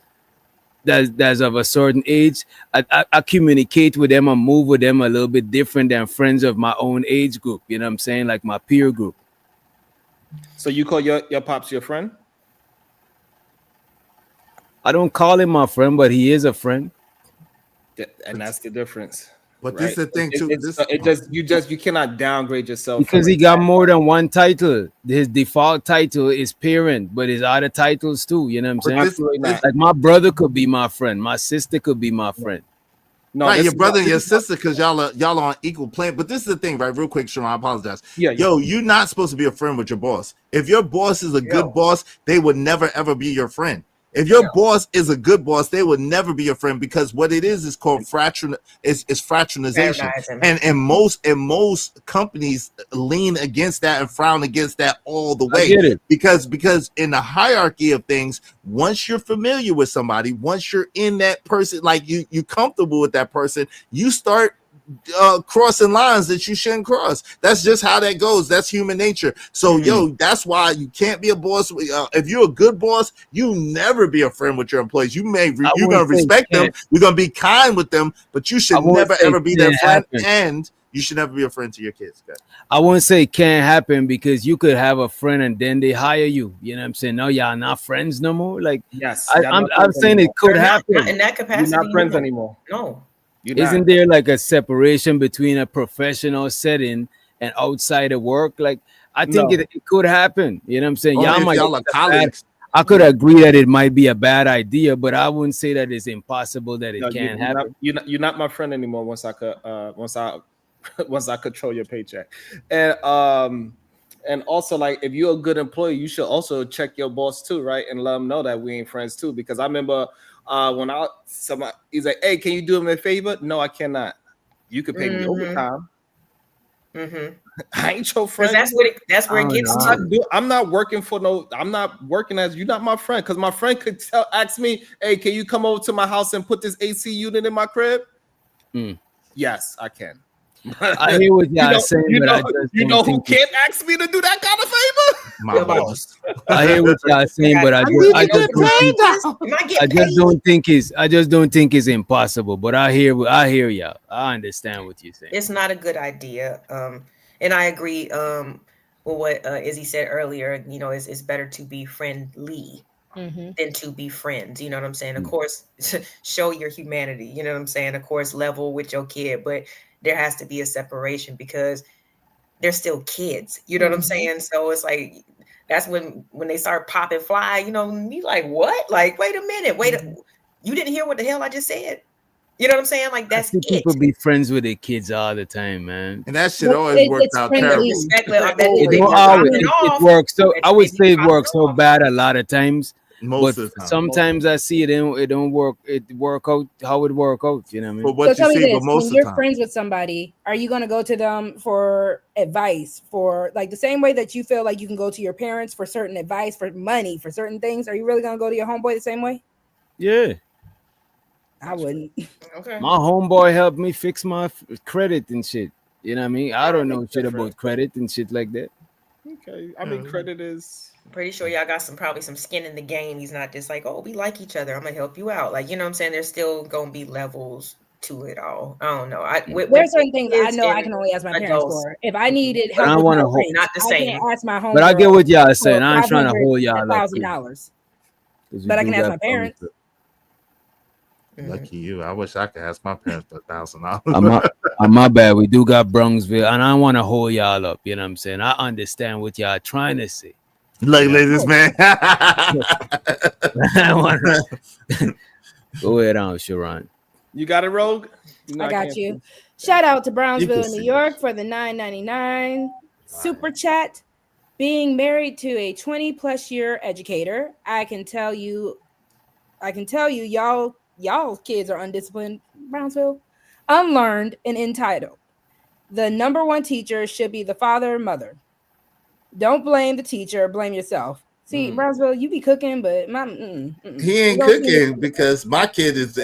that's of a certain age, I communicate with them and move with them a little bit different than friends of my own age group. You know what I'm saying? Like my peer group. So you call your pops your friend? I don't call him my friend, but he is a friend. And that's the difference. But this is the thing too. You cannot downgrade yourself because he got more than one title. His default title is parent, but his other titles too. You know what I'm saying? Like my brother could be my friend, my sister could be my friend. No, right, your brother and your sister, because y'all are on equal plane. But this is the thing, right? Real quick, Sharon, I apologize. Yo, you're not supposed to be a friend with your boss. If your boss is a good boss, they would never ever be your friend. If your boss is a good boss, they would never be your friend because what it is called fraternization. And most companies lean against that and frown against that all the way. Because in the hierarchy of things, once you're familiar with somebody, once you're in that person, like you comfortable with that person, you start crossing lines that you shouldn't cross. That's just how that goes. That's human nature. So that's why you can't be a boss. If you're a good boss, you never be a friend with your employees. You're gonna respect them, you're gonna be kind with them, but you should never ever be their friend, and you should never be a friend to your kids. Okay? I won't say it can't happen because you could have a friend and then they hire you. You know what I'm saying? No, y'all not friends no more. Like yes, I'm saying it could happen. Not in that capacity. You're not friends anymore. No. Isn't there like a separation between a professional setting and outside of work? Like I think it could happen. You know what I'm saying? Y'all are colleagues. I could agree that it might be a bad idea, but I wouldn't say that it's impossible that it can't happen. You're not my friend anymore once I control your paycheck. And also, like, if you're a good employee, you should also check your boss too, right? And let them know that we ain't friends too. Because I remember when he's like, "Hey, can you do him a favor?" No, I cannot. You could pay me overtime. I ain't your friend. That's where it gets to. I'm not working as you're not my friend. Because my friend could ask me, "Hey, can you come over to my house and put this AC unit in my crib?" Yes, I can. I hear what y'all saying, you know who can't ask me to do that kind of favor? My boss. I hear what y'all saying, but I just don't think it's impossible. But I hear y'all. I understand what you're saying. It's not a good idea. And I agree with what Izzy said earlier. You know, it's better to be friendly than to be friends. You know what I'm saying? Of course, show your humanity. You know what I'm saying? Of course, level with your kid, but there has to be a separation because they're still kids. You know what I'm saying? So it's like that's when they start popping fly. You know, you like what? Like wait a minute, you didn't hear what the hell I just said? You know what I'm saying? Like that's it. People be friends with their kids all the time, man. And that shit always works out terrible. It works. So I would say it works so bad a lot of times. Most of the time. Sometimes I see it don't work. It work out how it work out. You know what I mean? But what so tell me this: when you're friends with somebody, are you going to go to them for advice, for like the same way that you feel like you can go to your parents for certain advice, for money, for certain things? Are you really going to go to your homeboy the same way? Yeah. I wouldn't. Okay. My homeboy helped me fix my credit and shit. You know what I mean? I don't know shit about credit and shit like that. Okay. I mean, credit is... I'm pretty sure y'all got probably some skin in the game. He's not just like, oh, we like each other, I'm going to help you out. Like, you know what I'm saying? There's still going to be levels to it all. I don't know. There's certain things I know I can only ask my parents for. If I needed help, I want to hold. Not the same. I can't ask my homegirl. But I get what y'all saying. I ain't trying to hold y'all up. $1,000. But I can ask my parents. Lucky you. I wish I could ask my parents for $1,000. My bad. We do got Bronxville, and I don't want to hold y'all up. You know what I'm saying? I understand what y'all trying to say. Look, this man. Go ahead on, Sharon. You got it, Rogue? I got you. Shout out to Brownsville, New York for the $9.99 super chat. Being married to a 20+ year educator, I can tell you, y'all kids are undisciplined, Brownsville, unlearned, and entitled. The number one teacher should be the father or mother. Don't blame the teacher, blame yourself. See, Brownsville, you be cooking, but he ain't cooking because my kid is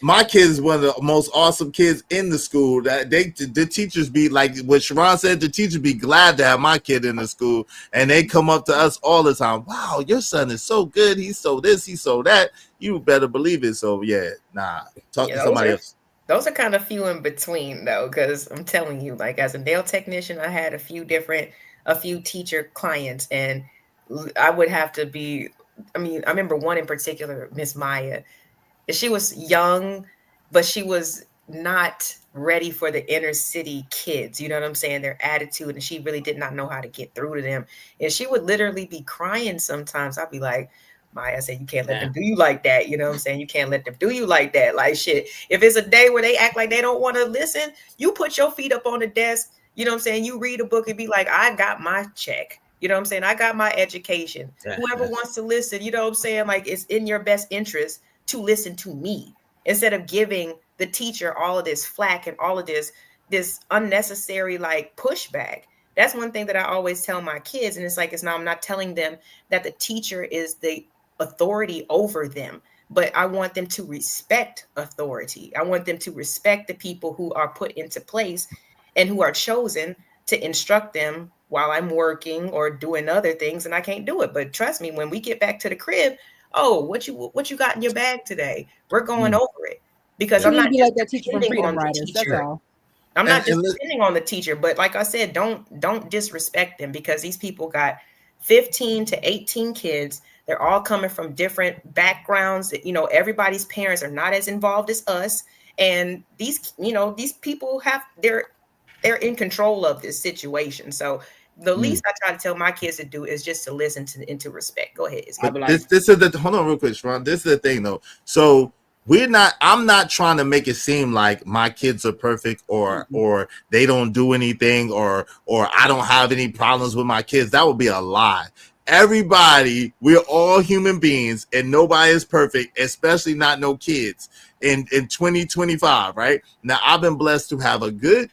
my kid is one of the most awesome kids in the school. That the teachers be like what Sharon said. The teachers be glad to have my kid in the school, and they come up to us all the time. Wow, your son is so good. He's so this, he's so that. You better believe it. So yeah, talk to somebody else. Those are kind of few in between though, because I'm telling you, like as a nail technician, I had a few teacher clients, and I would have to be. I mean, I remember one in particular, Miss Maya. She was young, but she was not ready for the inner city kids. You know what I'm saying? Their attitude, and she really did not know how to get through to them. And she would literally be crying sometimes. I'd be like, Maya said, you can't let them do you like that. You know what I'm saying? You can't let them do you like that. Like shit. If it's a day where they act like they don't want to listen, you put your feet up on the desk. You know what I'm saying? You read a book and be like, I got my check. You know what I'm saying? I got my education. Whoever wants to listen, you know what I'm saying? Like it's in your best interest to listen to me instead of giving the teacher all of this flack and all of this unnecessary like pushback. That's one thing that I always tell my kids. And it's like, I'm not telling them that the teacher is the authority over them, but I want them to respect authority. I want them to respect the people who are put into place and who are chosen to instruct them while I'm working or doing other things and I can't do it. But trust me, when we get back to the crib, oh, what you got in your bag today? We're going over it because I'm not just depending on the teacher. I'm not just depending on the teacher, but like I said, don't disrespect them because these people got 15 to 18 kids. They're all coming from different backgrounds. You know, everybody's parents are not as involved as us, and these people they're in control of this situation. So the least I try to tell my kids to do is just to listen and to respect. Go ahead. Hold on real quick, Sharon. This is the thing though. So I'm not trying to make it seem like my kids are perfect or they don't do anything or I don't have any problems with my kids. That would be a lie. Everybody, we're all human beings and nobody is perfect, especially not no kids in 2025, right? Now I've been blessed to have a good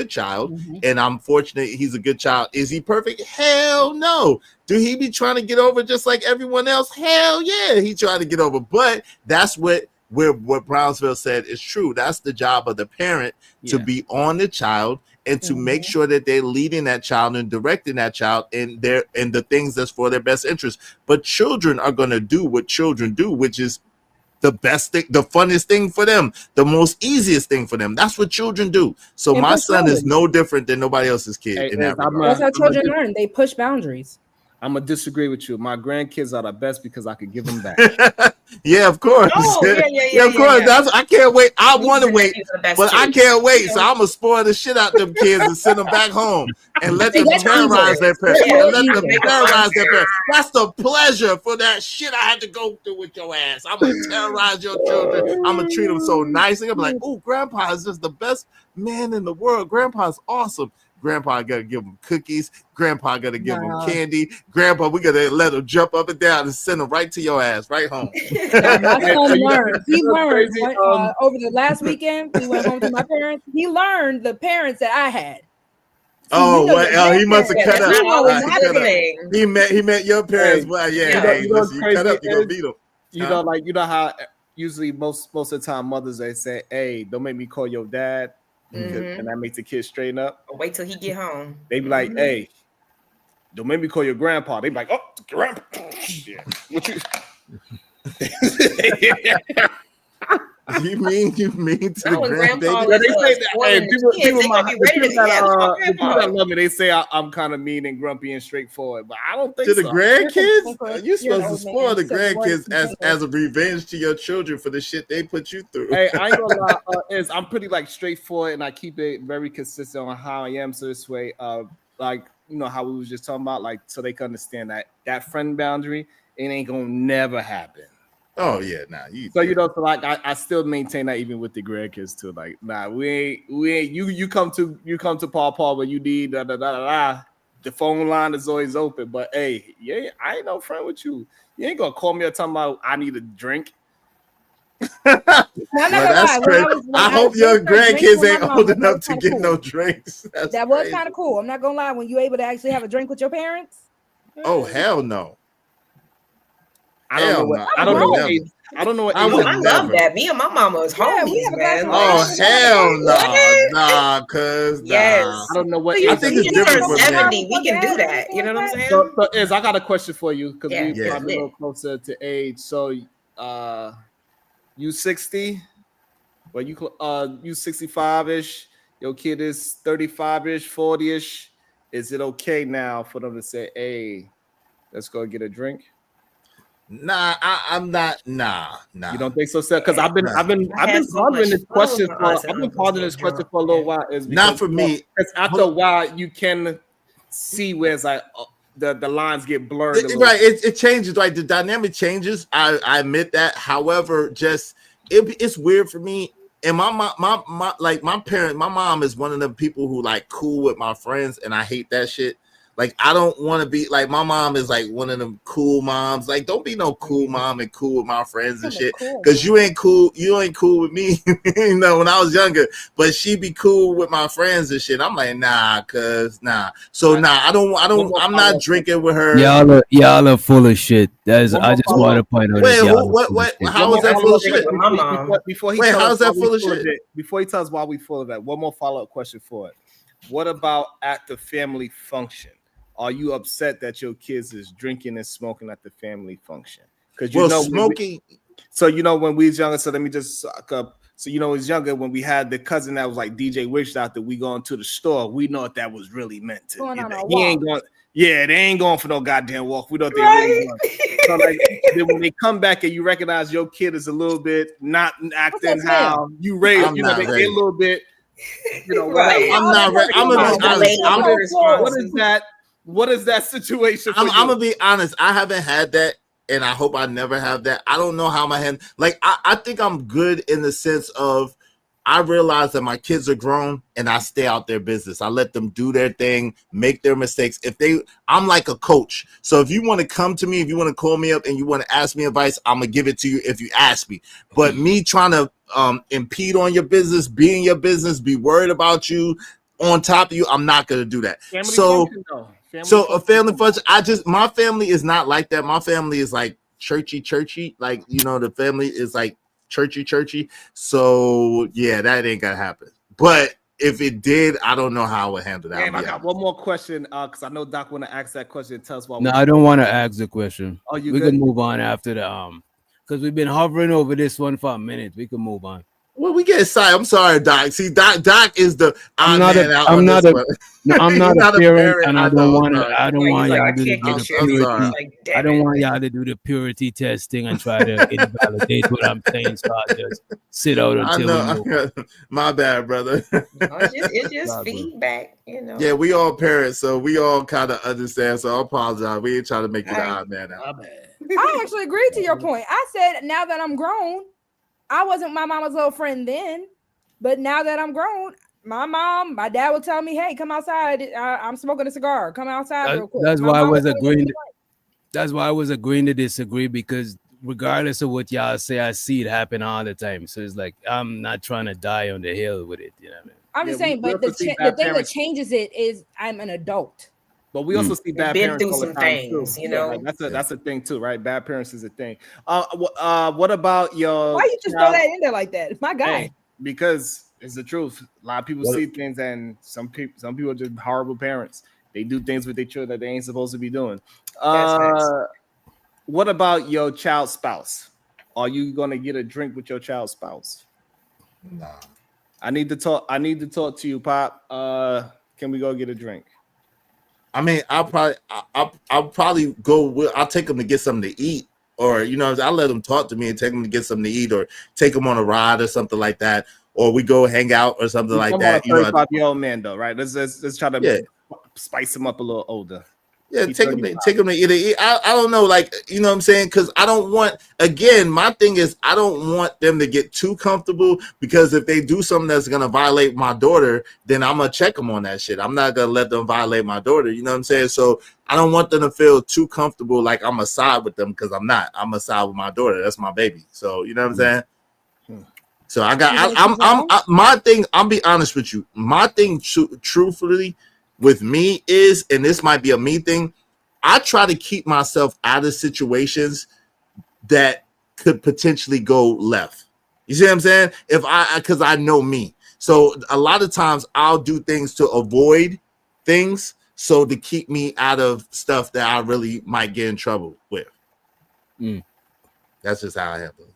child, and I'm fortunate he's a good child. Is he perfect? Hell no. Do he be trying to get over just like everyone else? Hell yeah, he trying to get over. But that's what Brownsville said is true. That's the job of the parent to be on the child and to make sure that they're leading that child and directing that child in the things that's for their best interest. But children are going to do what children do, which is the best thing, the funnest thing for them, the most easiest thing for them. That's what children do. So my son is no different than nobody else's kid in that regard. That's how children learn. They push boundaries. I'm gonna disagree with you. My grandkids are the best because I could give them back. Yeah, of course. Oh, Yeah, of course. That's I can't wait. I want to wait, but I too. can't wait. So I'm gonna spoil the shit out them kids and send them back home and let them terrorize their parents. Yeah, And let them terrorize their parents. That's the pleasure for that shit I had to go through with your ass. I'm gonna terrorize your children. I'm gonna treat them so nice. I'm like, oh, grandpa is just the best man in the world. Grandpa's awesome. Grandpa gotta give them cookies. Grandpa gotta give them candy. Grandpa, we gotta let them jump up and down and send them right to your ass, right home. My son learned. He learned over the last weekend. We went home to my parents. He learned the parents that I had. Oh, well, he must have cut up. He met your parents. Well, yeah. Listen, you cut up, you gonna beat them. You know how usually most of the time mothers they say, "Hey, don't make me call your dad." And that makes the kid straighten up. Wait till he get home. They be like, "Hey, don't make me call your grandpa." They be like, "Oh, grandpa." Yeah. What you? You mean to the grandbaby? People that love me, they say I'm kind of mean and grumpy and straightforward, but I don't think to the grandkids. You're supposed to spoil the grandkids as a revenge to your children for the shit they put you through. Hey, I ain't gonna lie. I'm pretty like straightforward, and I keep it very consistent on how I am. So this way, like how we was just talking about, like so they can understand that friend boundary, it ain't gonna never happen. Oh yeah, nah. So like I still maintain that even with the grandkids too. Like, nah, we ain't. You come to Paul when you need The phone line is always open. But hey, yeah, I ain't no friend with you. You ain't gonna call me or talking about I need a drink. That's crazy. I hope your grandkids ain't old enough to get no drinks. That was kind of cool. I'm not gonna lie. When you able to actually have a drink with your parents. Oh hell no. I don't know. I love that. Me and my mama was homies, man. Oh hell no, cause I don't know what. I think it's different for 70. We can do that. You know what I'm saying? So I got a question for you because we're probably a little closer to age. So, you 60? Well, you 65ish. Your kid is 35ish, 40ish. Is it okay now for them to say, "Hey, let's go get a drink"? Nah, I'm not. Nah. You don't think so, Seth? Because I've been pondering this question for a little while. Not for me. Because after a while, you can see where it's like the lines get blurred. Right, it changes. Like the dynamic changes. I admit that. However, just it's weird for me. And my parents, my mom is one of the people who like cool with my friends, and I hate that shit. Like, I don't want to be like my mom is like one of them cool moms. Like, don't be no cool mom and cool with my friends and shit. Because you ain't cool with me, when I was younger. But she be cool with my friends and shit. I'm like, nah. So I'm not drinking with her. Y'all are full of shit. I just want to point out. Wait, how is that full of shit? Before he tells why we full of that, one more follow-up question for it. What about at the family function? Are you upset that your kids is drinking and smoking at the family function? Because smoking. When we was younger, so let me just suck up. So it was younger when we had the cousin that was like DJ Wish Doctor. We going to the store. We know what that was really meant to. He ain't going. Yeah, they ain't going for no goddamn walk. We know what they really want. So then when they come back and you recognize your kid is a little bit not acting how you raised, they a little bit. Right. I'm not ready. I'm gonna be honest. What is that situation? I'm gonna be honest. I haven't had that, and I hope I never have that. I don't know how my hand. Like I think I'm good in the sense of I realize that my kids are grown, and I stay out their business. I let them do their thing, make their mistakes. I'm like a coach. So if you want to come to me, if you want to call me up, and you want to ask me advice, I'm gonna give it to you if you ask me. But me trying to impede on your business, be in your business, be worried about you, on top of you, I'm not gonna do that. A family function. My family is not like that. My family is like churchy. Like the family is like churchy. So yeah, that ain't gonna happen. But if it did, I don't know how I would handle that. I got one more question because I know Doc want to ask that question. Tell us why. No, I don't want to ask the question. We can move on after the because we've been hovering over this one for a minute. We can move on. Well, we get excited. I'm sorry, Doc. See, Doc is the odd not man a, out I'm on not this a, one. no, I'm You're not a not a parent, parent. and I I don't know. I'm want to. sorry. I don't Yeah, want he's like, y'all I to can't do the get your I'm kid. sorry. purity. He's like, I damn don't it. want y'all to do the purity testing and try to invalidate what I'm saying. So I'll just sit out I until we know. know. My bad, brother. It's just Problem. feedback, you know. Yeah, we all parents, so we all kind of understand. So I apologize. We ain't trying to make you the I- odd man out. I actually agree to your point. I said now that I'm grown, I wasn't my mama's little friend then, but now that I'm grown, my dad would tell me, "Hey, come outside. I'm smoking a cigar. Come outside real quick." That's My why I mom would was tell me what agreeing. she liked. That's why I was agreeing to disagree, because regardless of what y'all say, I see it happen all the time. So it's like I'm not trying to die on the hill with it. You know what I mean? I'm just Yeah, saying, we but also see the bad thing that parents. changes it is I'm an adult. But we also see bad been parents through all the some time things, too. you Yeah, know. like that's a thing too, right? Bad parents is a thing. What about your Why you just throw that in there like that? My guy. Hey, because it's the truth. A lot of people see things, and some people are just horrible parents. They do things with their children that they ain't supposed to be doing. That's nice. What about your child's spouse? Are you gonna get a drink with your child's spouse? Nah. I need to talk to you, Pop. Can we go get a drink? I mean, I'll probably go. I'll take them to get something to eat, or I'll let them talk to me and take them to get something to eat, or take them on a ride or something like that, or we go hang out or something like I'm that. a 35-year-old man, though, right? Let's try to spice him up a little older. Yeah, take them to eat. I don't know, like, you know what I'm saying? Because I don't want, again, my thing is I don't want them to get too comfortable, because if they do something that's going to violate my daughter, then I'm going to check them on that shit. I'm not going to let them violate my daughter. You know what I'm saying? So I don't want them to feel too comfortable like I'm a side with them, because I'm not. I'm a side with my daughter. That's my baby. So, you know what I'm saying? So my thing, I'll be honest with you. My thing, truthfully, with me is, and this might be a me thing, I try to keep myself out of situations that could potentially go left. You see what I'm saying? Because I know me. So a lot of times I'll do things to avoid things, so to keep me out of stuff that I really might get in trouble with. That's just how I handle it.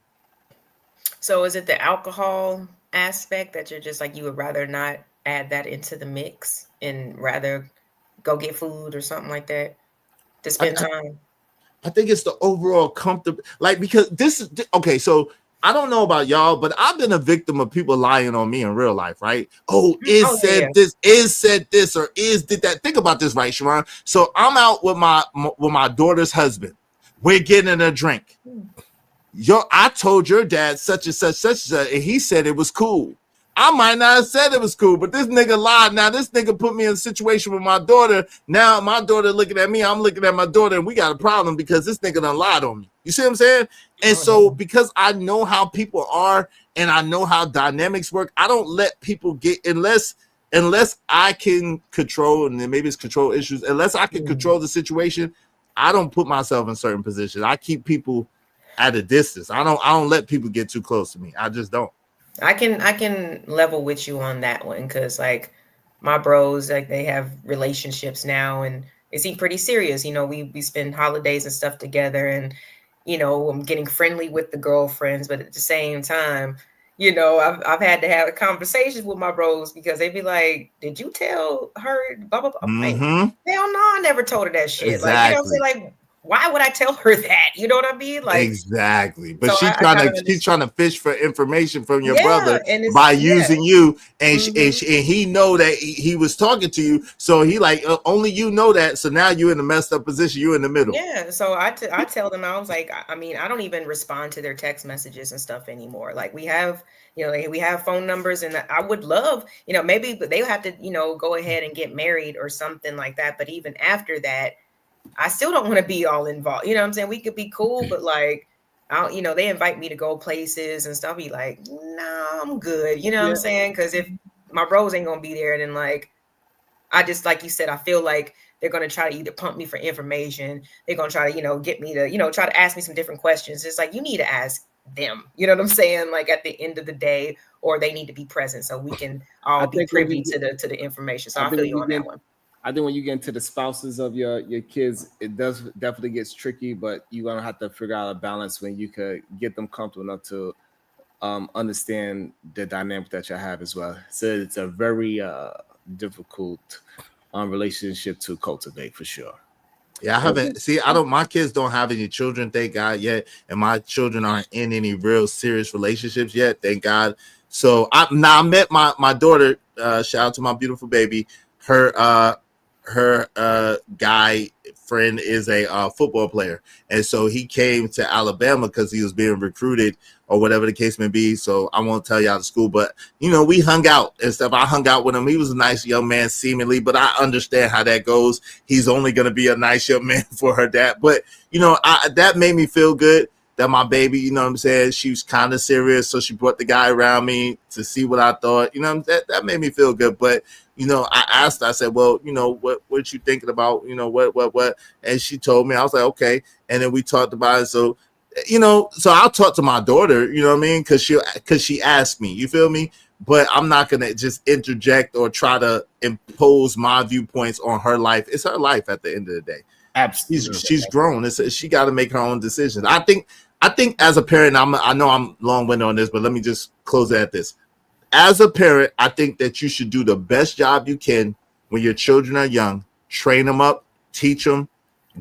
So is it the alcohol aspect that you're just like, you would rather not add that into the mix and rather go get food or something like that to spend time? I think it's the overall comfortable, like, because this is okay. So I don't know about y'all, but I've been a victim of people lying on me in real life, right? This, is said this, or is did that. Think about this, right, Sharon? So I'm out with my daughter's husband. We're getting a drink. I told your dad such and such, and he said it was cool. I might not have said it was cool, but this nigga lied. Now this nigga put me in a situation with my daughter. Now my daughter looking at me, I'm looking at my daughter, and we got a problem because this nigga done lied on me. You see what I'm saying? And so because I know how people are and I know how dynamics work, I don't let people get, unless I can control, and then maybe it's control issues, unless I can control the situation, I don't put myself in certain positions. I keep people at a distance. I don't let people get too close to me. I just don't. I can level with you on that one, because like my bros, like they have relationships now and they seem pretty serious. We spend holidays and stuff together, and I'm getting friendly with the girlfriends, but at the same time, I've had to have conversations with my bros because they'd be like, "Did you tell her blah blah blah?" I'm like, hell no, I never told her that shit. Exactly. Like, I'm saying, like, why would I tell her that? You know what I mean? Like, exactly. But so she's trying to fish for information from your brother by using you, and and he know that he was talking to you, so he like, only you know that, so now you're in a messed up position. You're in the middle. Yeah, so I tell them, I was like, I mean, I don't even respond to their text messages and stuff anymore. Like, we have, we have phone numbers, and I would love, maybe they have to, go ahead and get married or something like that. But even after that, I still don't want to be all involved. You know what I'm saying? We could be cool, but like, they invite me to go places and stuff. I'll be like, no, I'm good. You know what I'm saying? Because if my bros ain't gonna be there, then like, I just, like you said, I feel like they're gonna try to either pump me for information. They're gonna try to, get me to, try to ask me some different questions. It's like, you need to ask them. You know what I'm saying? Like, at the end of the day, or they need to be present so we can all be privy to the information. So I feel you on that one. I think when you get into the spouses of your kids, it does definitely gets tricky, but you're gonna have to figure out a balance when you could get them comfortable enough to understand the dynamic that you have as well. So it's a very difficult relationship to cultivate for sure. Yeah, I haven't. See, I don't. My kids don't have any children, thank God, yet, and my children aren't in any real serious relationships yet, thank God. So I met my daughter. Shout out to my beautiful baby. Her guy friend is a football player, and so he came to Alabama because he was being recruited or whatever the case may be. So I won't tell y'all the school, but we hung out and stuff. I hung out with him. He was a nice young man, seemingly, but I understand how that goes. He's only going to be a nice young man for her dad. But that made me feel good that my baby, you know what I'm saying, she was kind of serious, so she brought the guy around me to see what I thought. That made me feel good. But I asked her, I said, well, what you thinking about? What? And she told me. I was like, okay. And then we talked about it. So, so I'll talk to my daughter, you know what I mean? Because she asked me, you feel me? But I'm not going to just interject or try to impose my viewpoints on her life. It's her life at the end of the day. Absolutely. She's grown. She got to make her own decisions. I think as a parent, I know I'm long-winded on this, but let me just close it at this. As a parent, I think that you should do the best job you can when your children are young. Train them up, teach them,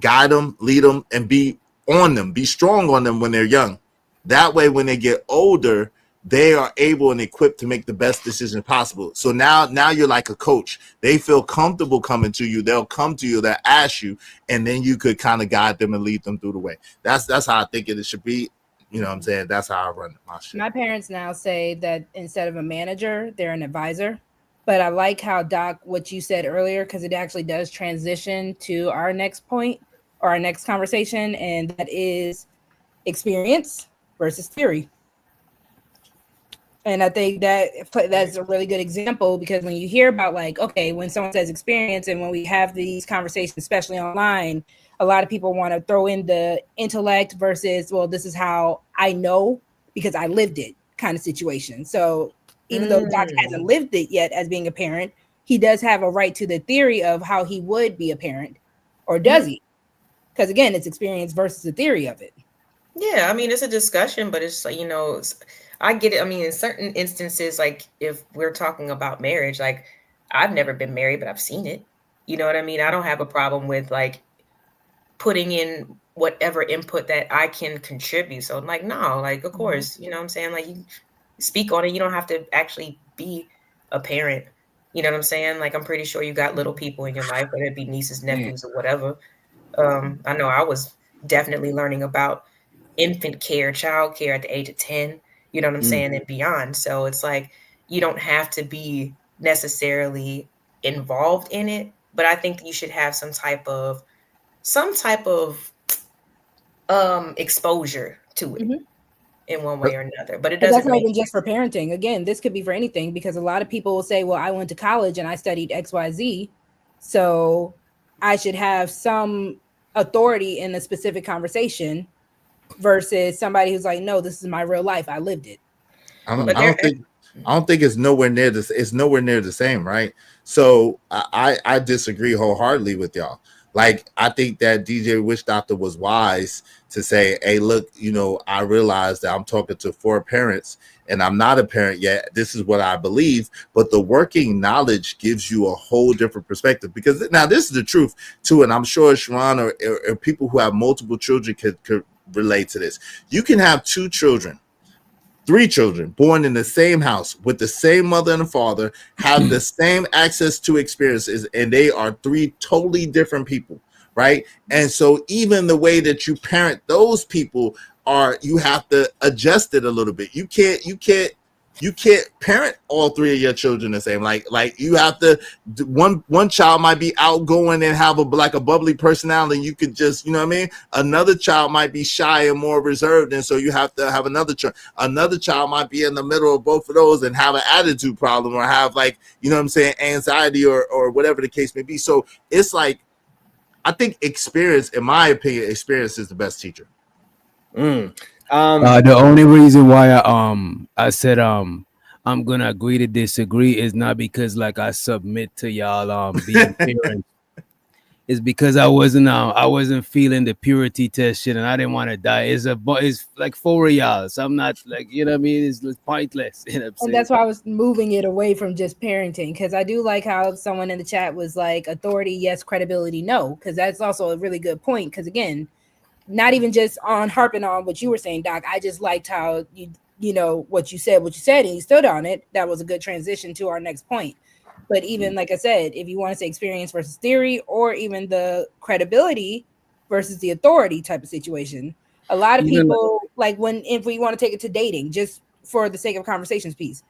guide them, lead them, and be on them. Be strong on them when they're young. That way, when they get older, they are able and equipped to make the best decision possible. So now you're like a coach. They feel comfortable coming to you. They'll come to you. They'll ask you, and then you could kind of guide them and lead them through the way. That's how I think it should be. You know what I'm saying? That's how I run my shit. My parents now say that instead of a manager, they're an advisor. But I like how, Doc, what you said earlier, because it actually does transition to our next point or our next conversation, and that is experience versus theory. And I think that's a really good example, because when you hear about, like, okay, when someone says experience, and when we have these conversations, especially online, a lot of people want to throw in the intellect versus, well, this is how I know because I lived it kind of situation. So even though Doc hasn't lived it yet as being a parent, he does have a right to the theory of how he would be a parent, or does he? Because again, it's experience versus the theory of it. Yeah, I mean, it's a discussion, but it's like, I get it. I mean, in certain instances, like if we're talking about marriage, like I've never been married, but I've seen it. You know what I mean? I don't have a problem with like putting in whatever input that I can contribute. So like, no, like, of course, you know what I'm saying? Like, you speak on it. You don't have to actually be a parent. You know what I'm saying? Like, I'm pretty sure you got little people in your life, whether it be nieces, nephews, or whatever. I know I was definitely learning about infant care, child care at the age of 10, you know what I'm saying, and beyond. So it's like, you don't have to be necessarily involved in it, but I think you should have some type of exposure to it in one way or another. But it doesn't. That's not even just for parenting. Again, this could be for anything, because a lot of people will say, well, I went to college and I studied XYZ, so I should have some authority in a specific conversation, versus somebody who's like, no, this is my real life. I lived it. I don't think it's nowhere near this. It's nowhere near the same, right? So I disagree wholeheartedly with y'all. Like, I think that DJ Witch Doctor was wise to say, hey, look, I realize that I'm talking to 4 parents and I'm not a parent yet. This is what I believe. But the working knowledge gives you a whole different perspective, because now this is the truth too. And I'm sure Sharon or people who have multiple children could relate to this. You can have 2 children, 3 children born in the same house with the same mother and father, have the same access to experiences, and they are 3 totally different people, right? And so even the way that you parent those people you have to adjust it a little bit. You can't parent all 3 of your children the same. Like you have to, one child might be outgoing and have a bubbly personality. You could just, you know what I mean? Another child might be shy and more reserved, and so you have to have another child. Another child might be in the middle of both of those and have an attitude problem, or have, like, you know what I'm saying, anxiety or whatever the case may be. So it's like, I think experience, in my opinion, experience is the best teacher. The only reason why I said I'm gonna agree to disagree is not because, like, I submit to y'all being parents. It's because I wasn't feeling the purity test shit, and I didn't want to die. It's like $4. So I'm not like, you know what I mean? It's pointless. You know what I'm And saying? that's why I was moving it away from just parenting, because I do like how someone in the chat was like, authority, yes, credibility, no, because that's also a really good point. Because again, not even just on harping on what you were saying, Doc. I just liked how you know what you said, and you stood on it. That was a good transition to our next point. But even like I said, if you want to say experience versus theory, or even the credibility versus the authority type of situation, a lot of people like when, if we want to take it to dating, just for the sake of conversations piece,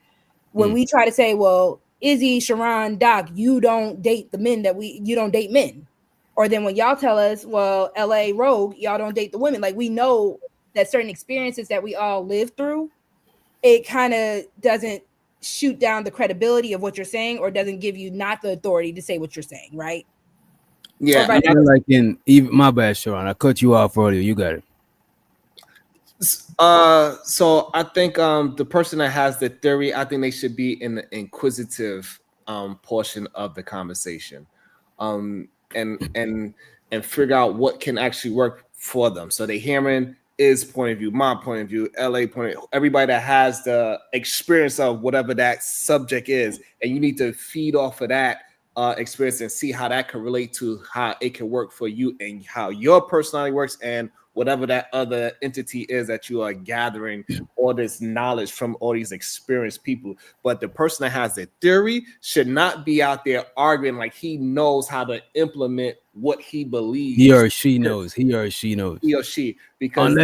when we try to say, well, Izzy, Sharon, Doc, you don't date the men you don't date men. Or then when y'all tell us, well, LA Rogue, y'all don't date the women. Like, we know that certain experiences that we all live through, it kind of doesn't shoot down the credibility of what you're saying, or doesn't give you not the authority to say what you're saying, right? Yeah, even like even my bad, Sharon. I cut you off earlier. You got it. So I think the person that has the theory, I think they should be in the inquisitive portion of the conversation, and figure out what can actually work for them. So they hearing is point of view, my point of view, LA point of view, everybody that has the experience of whatever that subject is, and you need to feed off of that experience and see how that can relate to how it can work for you and how your personality works, and whatever that other entity is that you are gathering all this knowledge from all these experienced people. But the person that has the theory should not be out there arguing like he knows how to implement what he believes. He or she knows. He or she knows. He or she, because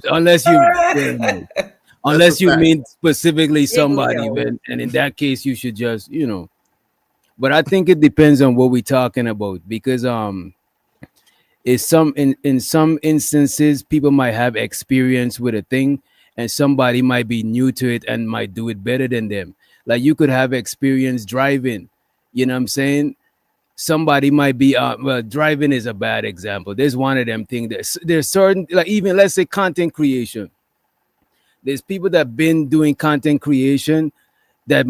unless you mean specifically somebody, man, and in that case you should just, you know. But I think it depends on what we're talking about, because is in some instances people might have experience with a thing, and somebody might be new to it and might do it better than them. Like, you could have experience driving, you know what I'm saying? Somebody might be well, driving is a bad example. There's one of them things. There's certain, like, even let's say content creation. There's people that been doing content creation that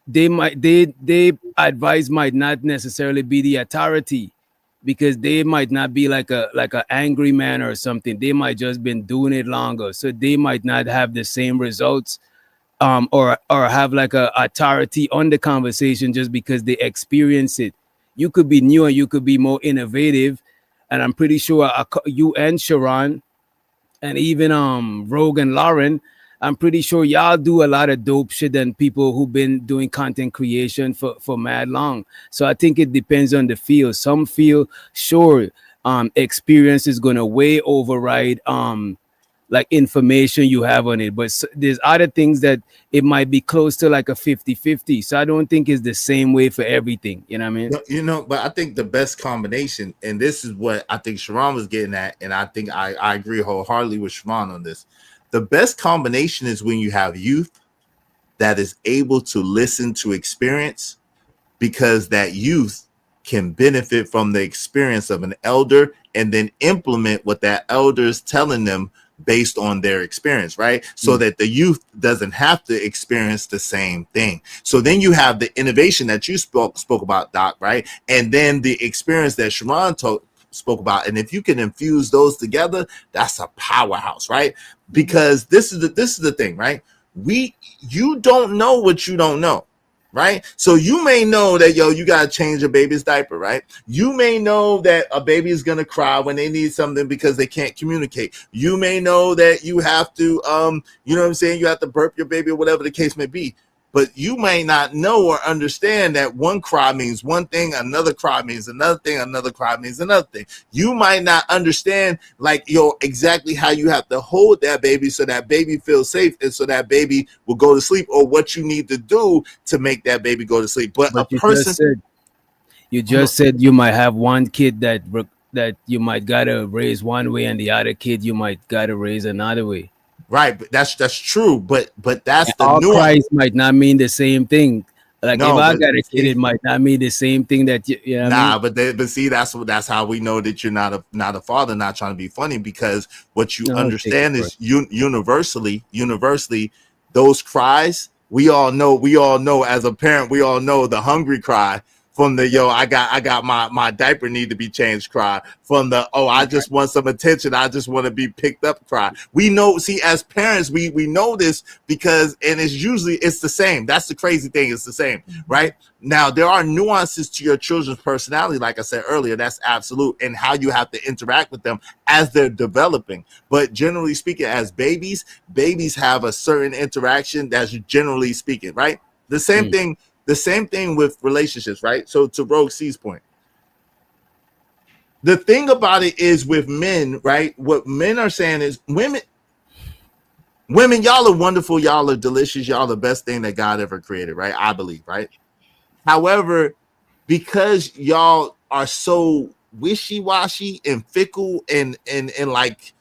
they advice might not necessarily be the authority, because they might not be like a angry man or something. They might just been doing it longer, so they might not have the same results, or have like a authority on the conversation just because they experience it. You could be new and you could be more innovative, and I'm pretty sure you and Sharon and even Rogue and Lauren, I'm pretty sure y'all do a lot of dope shit than people who've been doing content creation for mad long. So I think it depends on the field. Some feel sure experience is gonna way override like information you have on it, but there's other things that it might be close to like a 50-50. So I don't think it's the same way for everything, you know what I mean? You know, but I think the best combination, and this is what I think Sharon was getting at, and I think I agree wholeheartedly with Sharon on this. The best combination is when you have youth that is able to listen to experience, because that youth can benefit from the experience of an elder and then implement what that elder is telling them based on their experience, right? So that the youth doesn't have to experience the same thing. So then you have the innovation that you spoke about, Doc, right? And then the experience that Sharon spoke about. And if you can infuse those together, that's a powerhouse, right? Because this is the thing, right? You don't know what you don't know. Right. So you may know that, you got to change a baby's diaper. Right. You may know that a baby is going to cry when they need something because they can't communicate. You may know that you have to, you know what I'm saying? You have to burp your baby or whatever the case may be. But you may not know or understand that one cry means one thing, another cry means another thing, another cry means another thing. You might not understand exactly how you have to hold that baby so that baby feels safe and so that baby will go to sleep, or what you need to do to make that baby go to sleep. But a person, you just said you might have one kid that you might gotta raise one way, and the other kid you might gotta raise another way. Right, but that's true. But that's and the all nuance. Christ might not mean the same thing. Like, if I got a kid, it might not mean the same thing that you know. Nah, I mean? but see, that's how we know that you're not a father, not trying to be funny, because what you understand is universally those cries. We all know as a parent, we all know the hungry cry from the I got my diaper need to be changed cry, from the I just want some attention, I just want to be picked up cry. We know, see, as parents, we know this because, and it's the same. That's the crazy thing, it's the same, right? Now there are nuances to your children's personality, like I said earlier, that's absolute, and how you have to interact with them as they're developing. But generally speaking, as babies have a certain interaction that's generally speaking, right? The same thing with relationships, right? So to Rogue C's point, the thing about it is with men, right? What men are saying is women, y'all are wonderful, y'all are delicious, y'all the best thing that God ever created, right? I believe, right? However, because y'all are so wishy-washy and fickle and like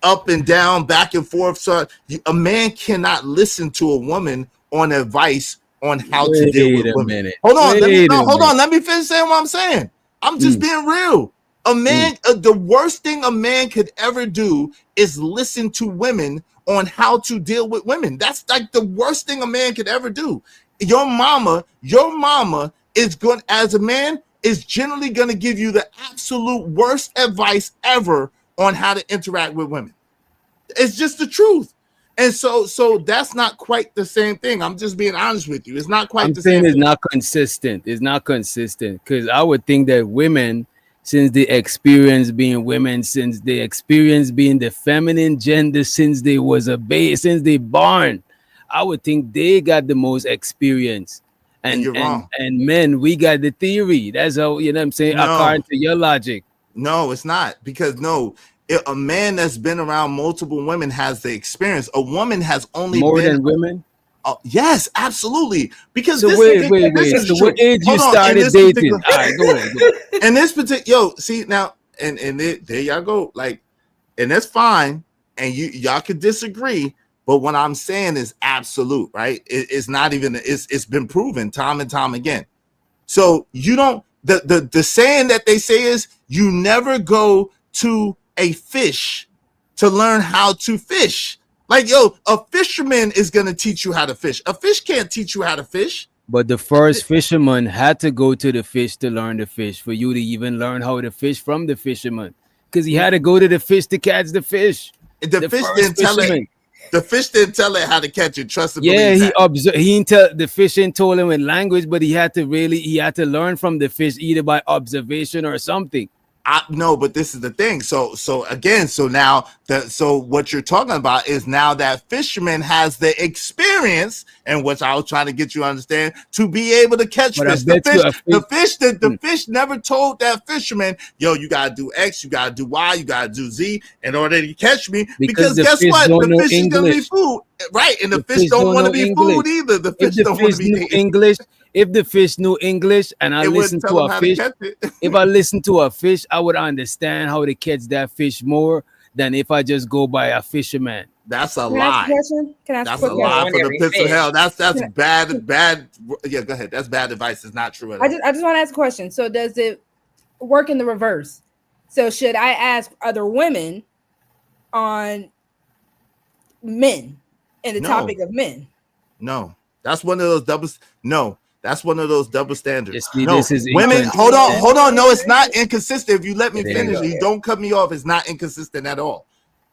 up and down, back and forth, so a man cannot listen to a woman on advice on how to deal with women. Hold on, let me finish saying what I'm saying. I'm just being real. A man, the worst thing a man could ever do is listen to women on how to deal with women. That's like the worst thing a man could ever do. Your mama is going, as a man, is generally going to give you the absolute worst advice ever on how to interact with women. It's just the truth. And so that's not quite the same thing. I'm just being honest with you. It's not quite the same. It's not consistent. It's not consistent, because I would think that women, since they experience being women, since they experience being the feminine gender, since they was a baby, since they born, I would think they got the most experience. And you're wrong. And men, we got the theory. That's how, you know what I'm saying? No. According to your logic. No, it's not. Because a man that's been around multiple women has the experience. A woman has only more been than women. Yes, absolutely. Because so wait. So what age you started dating? All right, go ahead. And this particular, see now, and there y'all go. Like, and that's fine. And y'all could disagree, but what I'm saying is absolute, right? It's not even. It's been proven time and time again. So you don't. The saying that they say is you never go to a fish to learn how to fish. Like, a fisherman is going to teach you how to fish. A fish can't teach you how to fish. But the first fisherman had to go to the fish to learn to fish, for you to even learn how to fish from the fisherman, because he had to go to the fish to catch the fish. The fish didn't tell it. The fish didn't tell it how to catch it. Trust me. Yeah, he observed. He didn't tell the fish and told him in language, but he had to learn from the fish, either by observation or something. No, but this is the thing. So now what you're talking about is now that fisherman has the experience, and what I was trying to get you to understand, to be able to catch fish. The fish never told that fisherman, you gotta do X, you gotta do Y, you gotta do Z in order to catch me. Because guess what? The fish is gonna be food, right? And the fish don't want to be food either. The fish don't want to be English. If the fish knew English and I listened to a fish, if I listen to a fish, I would understand how to catch that fish more than if I just go by a fisherman. That's a lie. That's a lie for the pits of hell. That's bad. Yeah, go ahead. That's bad advice. It's not true at all. I just want to ask a question. So does it work in the reverse? So should I ask other women on men and the topic of men? No, that's one of those doubles. No. That's one of those double standards. This is women. Hold on. No, it's not inconsistent. If you let me finish, you don't cut me off. It's not inconsistent at all.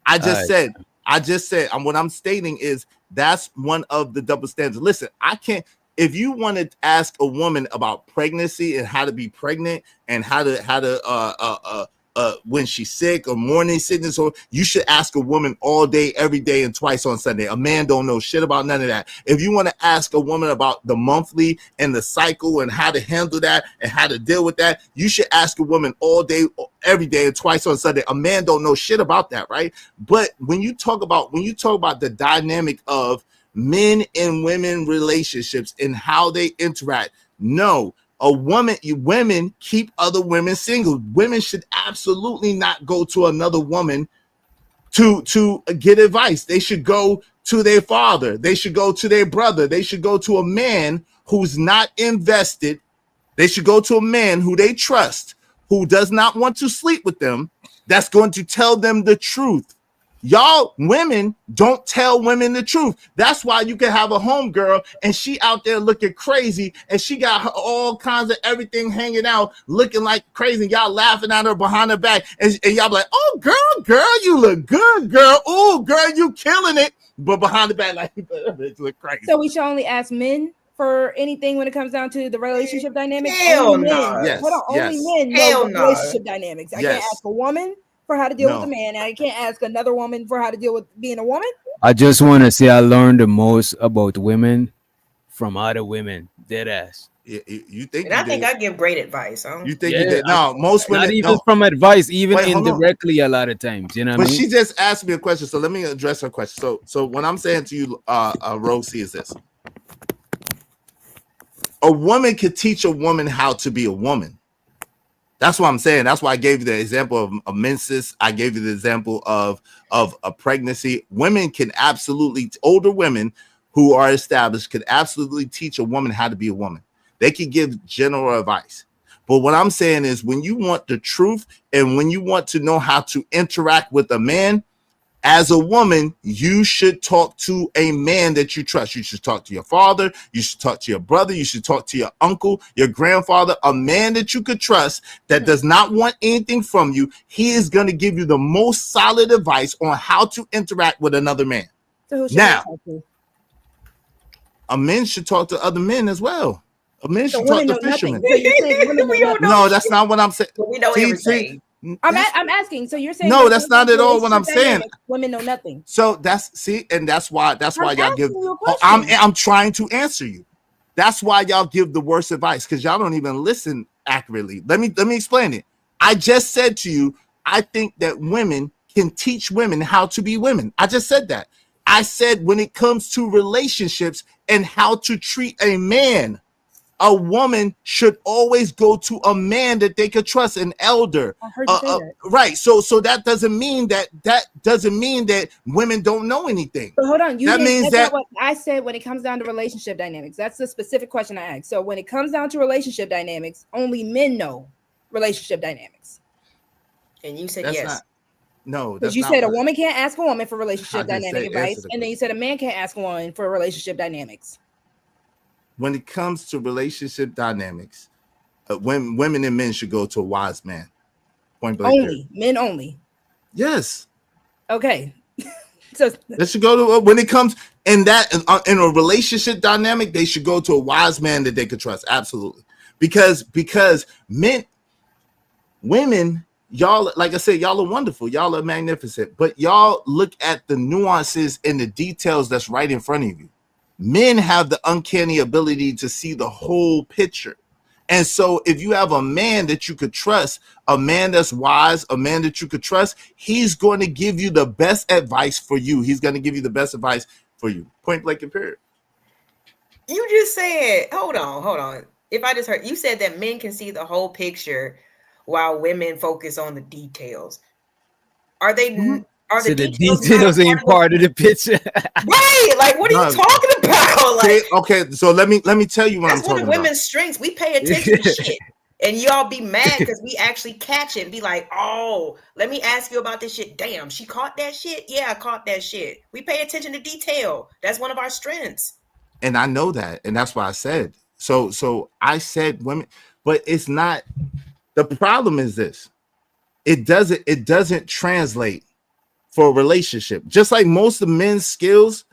I just said. What I'm stating is that's one of the double standards. Listen, I can't. If you want to ask a woman about pregnancy and how to be pregnant and how to when she's sick or morning sickness, or you should ask a woman all day, every day, and twice on Sunday. A man don't know shit about none of that. If you want to ask a woman about the monthly and the cycle and how to handle that and how to deal with that, you should ask a woman all day, every day, and twice on Sunday. A man don't know shit about that, right? But when you talk about the dynamic of men and women relationships and how they interact, no. Women keep other women single. Women should absolutely not go to another woman to get advice. They should go to their father. They should go to their brother. They should go to a man who's not invested. They should go to a man who they trust, who does not want to sleep with them, that's going to tell them the truth. Y'all women don't tell women the truth. That's why you can have a homegirl and she out there looking crazy and she got all kinds of everything hanging out, looking like crazy. Y'all laughing at her behind her back. And y'all be like, oh, girl, you look good, girl. Oh, girl, you killing it. But behind the back, like, bitch look crazy. So we should only ask men for anything when it comes down to the relationship dynamics? Hell only no. men. Yes, Hold on, only yes. men Hell know no. relationship dynamics. I can't ask a woman for how to deal with a man, and I can't ask another woman for how to deal with being a woman. I just want to say I learned the most about women from other women. Dead ass. You think And I think I give great advice. Huh? You think you did? No, most women not even from advice, even indirectly a lot of times. You know what I mean? She just asked me a question, so let me address her question. So what I'm saying to you, Rosie, is this: a woman could teach a woman how to be a woman. That's what I'm saying. That's why I gave you the example of menses. I gave you the example of a pregnancy. Women can absolutely, older women who are established could absolutely teach a woman how to be a woman. They can give general advice. But what I'm saying is when you want the truth and when you want to know how to interact with a man, as a woman, you should talk to a man that you trust. You should talk to your father. You should talk to your brother. You should talk to your uncle, your grandfather, a man that you could trust that does not want anything from you. He is going to give you the most solid advice on how to interact with another man. So who should now, talk to? A man should talk to other men as well. A man should talk to fishermen. So you're saying women know no, that's not what I'm saying. We know everything. I'm asking. So you're saying no, that's not at all what I'm saying. Women know nothing. So that's why y'all give. I'm trying to answer you. That's why y'all give the worst advice because y'all don't even listen accurately. Let me explain it. I just said to you, I think that women can teach women how to be women. I just said that. I said when it comes to relationships and how to treat a man, a woman should always go to a man that they could trust, an elder. I heard you say that. Right. So that doesn't mean that women don't know anything. But hold on, that's not what I said when it comes down to relationship dynamics. That's the specific question I asked. So when it comes down to relationship dynamics, only men know relationship dynamics. And you said yes. No, because you said a woman can't ask a woman for relationship dynamic advice, and then you said a man can't ask a woman for relationship dynamics. When it comes to relationship dynamics, when women and men should go to a wise man. Point blank. Only men only. Yes. Okay. So they should go to when it comes in a relationship dynamic, they should go to a wise man that they could trust. Absolutely, because women. Y'all, like I said, y'all are wonderful. Y'all are magnificent. But y'all look at the nuances and the details that's right in front of you. Men have the uncanny ability to see the whole picture. And so if you have a man that you could trust, a man that's wise, a man that you could trust, he's going to give you the best advice for you. He's going to give you the best advice for you. Point blank and period. You just said, hold on. If I just heard, you said that men can see the whole picture while women focus on the details. Are they? Mm-hmm. Are the details ain't part of the picture? Right? Like, what are you talking about? Like, okay, so let me tell you what I'm talking about. That's one of women's strengths. We pay attention to shit, and y'all be mad because we actually catch it and be like, "Oh, let me ask you about this shit." Damn, she caught that shit. Yeah, I caught that shit. We pay attention to detail. That's one of our strengths. And I know that, and that's why I said. So I said women, but it's not. The problem is this: it doesn't translate for a relationship. Just like most of men's skills,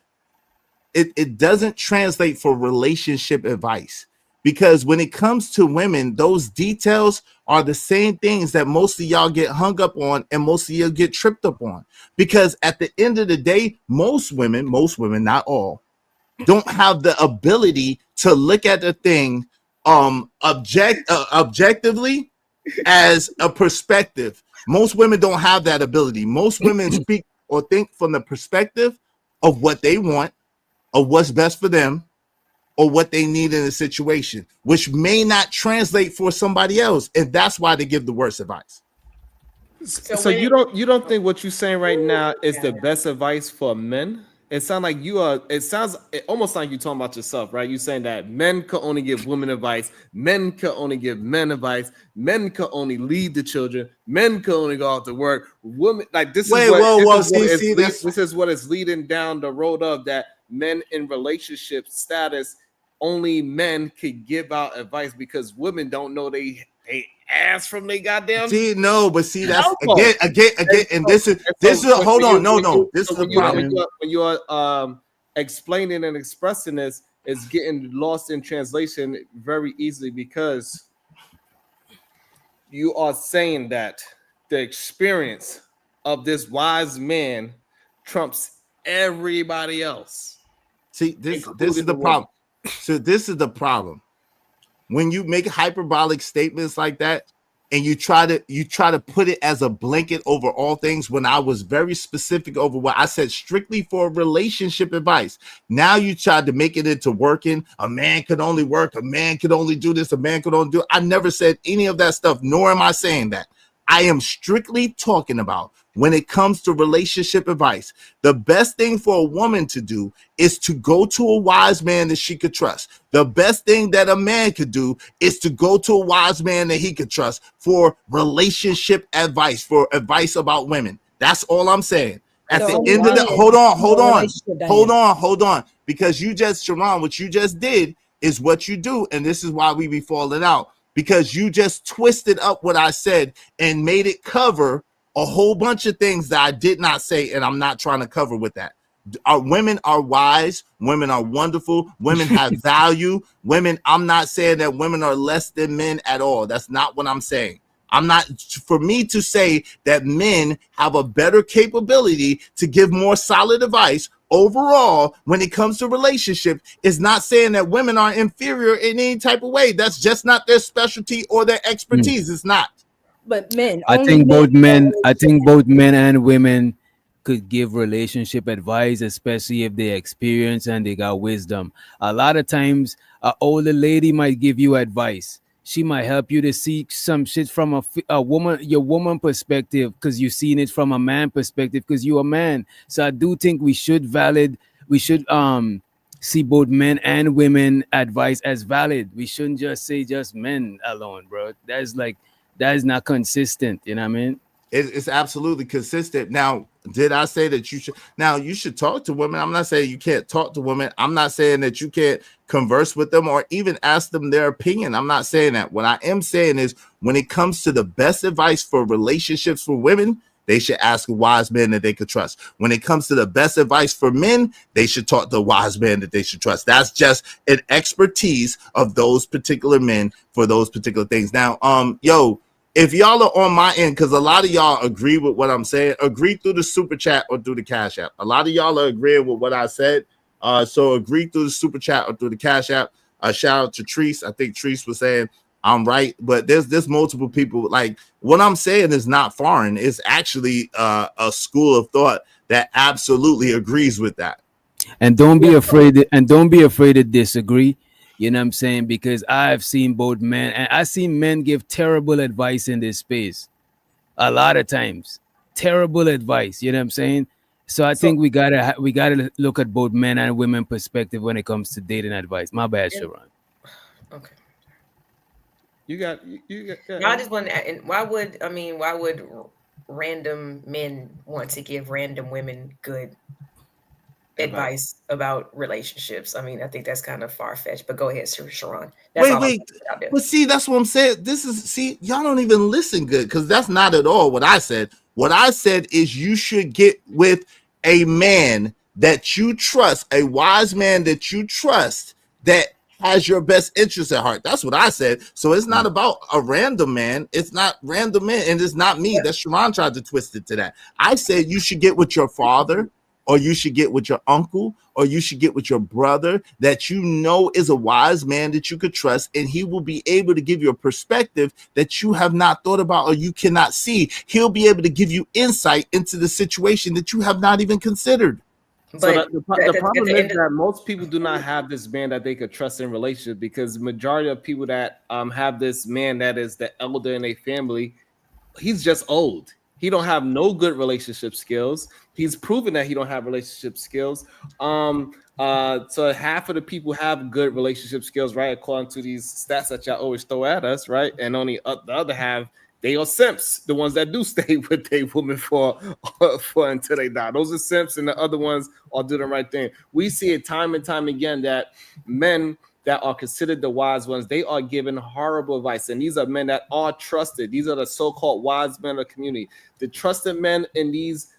it doesn't translate for relationship advice. Because when it comes to women, those details are the same things that most of y'all get hung up on and most of you get tripped up on. Because at the end of the day, most women, not all, don't have the ability to look at the thing objectively as a perspective. Most women don't have that ability. Most women speak or think from the perspective of what they want, of what's best for them, or what they need in a situation, which may not translate for somebody else, and that's why they give the worst advice. So you don't think what you're saying right now is the best advice for men? it sounds like you are. It almost like you're talking about yourself, right? You're saying that men could only give women advice, men could only give men advice, men could only lead the children, men could only go out to work. Women, like this is what is leading down the road of that. Men in relationship status, only men could give out advice because women don't know they ass from they goddamn. That's again, and this is hold on, this is the problem. When you are explaining and expressing this, is getting lost in translation very easily because you are saying that the experience of this wise man trumps everybody else. See, this is the problem. So this is the problem. When you make hyperbolic statements like that, and you try to put it as a blanket over all things, when I was very specific over what I said strictly for relationship advice. Now you tried to make it into working. A man could only work. A man could only do this. A man could only do it. I never said any of that stuff, nor am I saying that. I am strictly talking about when it comes to relationship advice, the best thing for a woman to do is to go to a wise man that she could trust. The best thing that a man could do is to go to a wise man that he could trust for relationship advice, for advice about women. That's all I'm saying. At the end of the hold on, because you just, Sharon, what you just did is what you do, and this is why we be falling out. Because you just twisted up what I said and made it cover a whole bunch of things that I did not say, and I'm not trying to cover with that. Our women are wise. Women are wonderful. Women have value. Women, I'm not saying that women are less than men at all. That's not what I'm saying. I'm not, for me to say that men have a better capability to give more solid advice overall when it comes to relationship is not saying that women are inferior in any type of way. That's just not their specialty or their expertise. It's not. But men, I think both men and women could give relationship advice, especially if they experience and they got wisdom. A lot of times an older lady might give you advice. She might help you to see some shit from your woman perspective, because you've seen it from a man perspective because you're a man. So I do think we should see both men and women advice as valid. We shouldn't just say just men alone, bro. That is not consistent. You know what I mean? It's absolutely consistent. Now, did I say that you should? Now, you should talk to women. I'm not saying you can't talk to women. I'm not saying that you can't converse with them or even ask them their opinion. I'm not saying that. What I am saying is when it comes to the best advice for relationships for women, they should ask a wise man that they could trust. When it comes to the best advice for men, they should talk to a wise man that they should trust. That's just an expertise of those particular men for those particular things. Now, if y'all are on my end, because a lot of y'all agree with what I'm saying, agree through the super chat or through the Cash App. A lot of y'all are agreeing with what I said. So agree through the super chat or through the Cash App. Shout out to Treese. I think Treese was saying I'm right, but there's multiple people. Like, what I'm saying is not foreign. It's actually a school of thought that absolutely agrees with that. And don't be afraid to disagree. You know what I'm saying? Because I've seen both men, and I've seen men give terrible advice in this space. A lot of times. Terrible advice. You know what I'm saying? So I think we gotta look at both men and women perspective when it comes to dating advice. My bad, Sharon. Okay. You got. No, I just want to. And why would random men want to give random women good advice about relationships? I mean, I think that's kind of far-fetched, but go ahead, Sharon. Wait. But see, that's what I'm saying. Y'all don't even listen good, because that's not at all what I said. What I said is you should get with a man that you trust, a wise man that you trust, that has your best interest at heart. That's what I said. So it's not about a random man. It's not random man, and it's not me. That Sharon tried to twist it to that. I said you should get with your father, or you should get with your uncle, or you should get with your brother that you know is a wise man that you could trust, and he will be able to give you a perspective that you have not thought about or you cannot see. He'll be able to give you insight into the situation that you have not even considered. But so the problem is that most people do not have this man that they could trust in relationship, because the majority of people that have this man that is the elder in a family, he's just old. He don't have no good relationship skills. He's proven that he don't have relationship skills. So half of the people have good relationship skills, right? According to these stats that y'all always throw at us, right? And only the other half, they are simps. The ones that do stay with their woman for until they die. Those are simps, and the other ones are doing the right thing. We see it time and time again that men that are considered the wise ones, they are given horrible advice. And these are men that are trusted. These are the so-called wise men of the community. The trusted men in these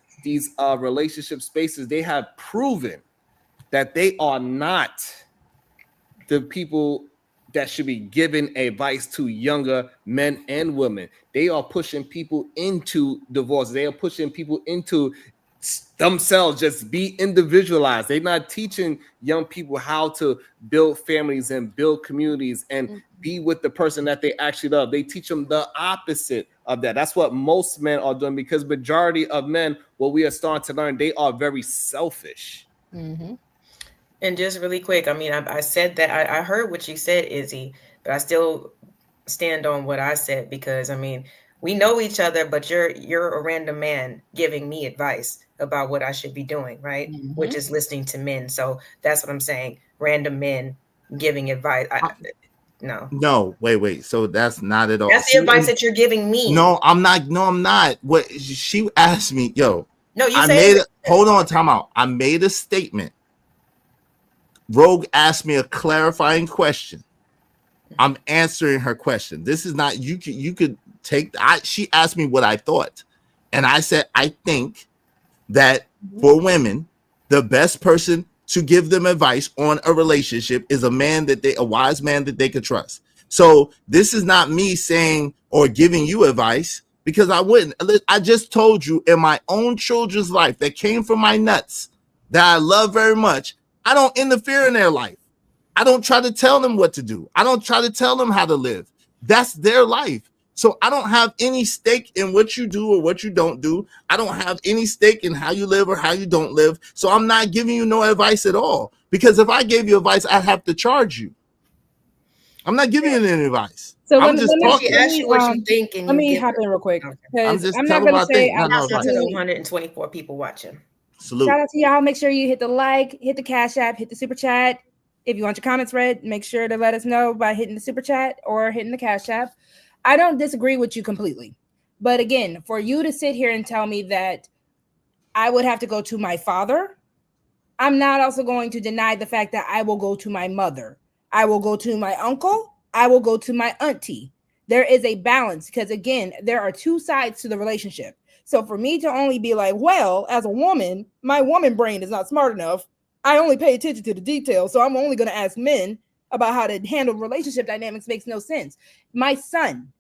relationship spaces, they have proven that they are not the people that should be giving advice to younger men and women. They are pushing people into divorce. They are pushing people into themselves just be individualized. They're not teaching young people how to build families and build communities and be with the person that they actually love. They teach them the opposite of that. That's what most men are doing, because majority of men, what we are starting to learn, they are very selfish. Mm-hmm. And just really quick, I mean, I said that I heard what you said, Izzy, but I still stand on what I said, because I mean, we know each other, but you're a random man giving me advice about what I should be doing, right? Mm-hmm. Which is listening to men. So that's what I'm saying. Random men giving advice. No, wait. So that's not at all. That's the advice that you're giving me. No, I'm not. No, I'm not. What she asked me, yo. No, you said. Hold on, time out. I made a statement. Rogue asked me a clarifying question. I'm answering her question. This is not, you could take, she asked me what I thought. And I said, I think that for women, the best person to give them advice on a relationship is a wise man that they could trust. So this is not me saying or giving you advice, because I wouldn't. I just told you, in my own children's life that came from my nuts, that I love very much, I don't interfere in their life. I don't try to tell them what to do. I don't try to tell them how to live. That's their life. So I don't have any stake in what you do or what you don't do. I don't have any stake in how you live or how you don't live. So I'm not giving you no advice at all. Because if I gave you advice, I'd have to charge you. I'm not giving you any advice. So I'm just talking. Ask you what you think, and let me hop in real quick. I'm just I'm telling not what I say think. Not no advice. 124 people watching. Salute. Shout out to y'all. Make sure you hit the like, hit the Cash App, hit the Super Chat. If you want your comments read, make sure to let us know by hitting the Super Chat or hitting the Cash App. I don't disagree with you completely. But again, for you to sit here and tell me that I would have to go to my father, I'm not also going to deny the fact that I will go to my mother. I will go to my uncle. I will go to my auntie. There is a balance, because again, there are two sides to the relationship. So for me to only be like, well, as a woman, my woman brain is not smart enough. I only pay attention to the details. So I'm only going to ask men about how to handle relationship dynamics makes no sense. My son,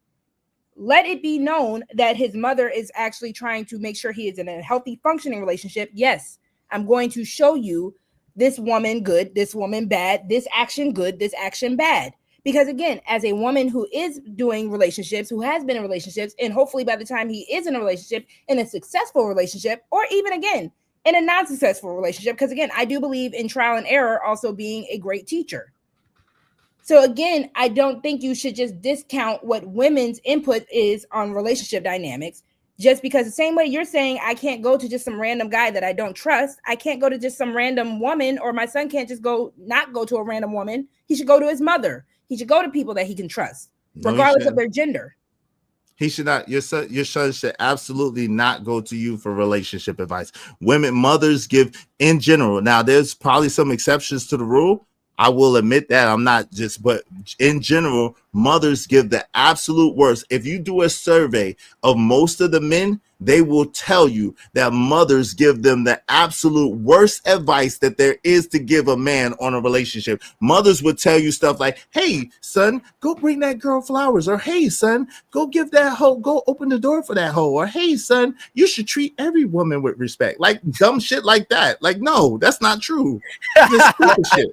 let it be known that his mother is actually trying to make sure he is in a healthy, functioning relationship. Yes, I'm going to show you this woman good, this woman bad, this action good, this action bad. Because again, as a woman who is doing relationships, who has been in relationships, and hopefully by the time he is in a relationship, in a successful relationship, or even again, in a non-successful relationship, because again, I do believe in trial and error also being a great teacher. So again, I don't think you should just discount what women's input is on relationship dynamics, just because the same way you're saying I can't go to just some random guy that I don't trust. I can't go to just some random woman, or my son can't just not go to a random woman. He should go to his mother. He should go to people that he can trust, regardless of their gender. He should not. Your son should absolutely not go to you for relationship advice. Mothers give in general. Now, there's probably some exceptions to the rule. I will admit that. I'm not just, but in general, mothers give the absolute worst. If you do a survey of most of the men, they will tell you that mothers give them the absolute worst advice that there is to give a man on a relationship. Mothers would tell you stuff like, hey, son, go bring that girl flowers. Or, hey, son, go give that hoe, go open the door for that hoe. Or, hey, son, you should treat every woman with respect. Like dumb shit like that. Like, no, that's not true. This stupid shit.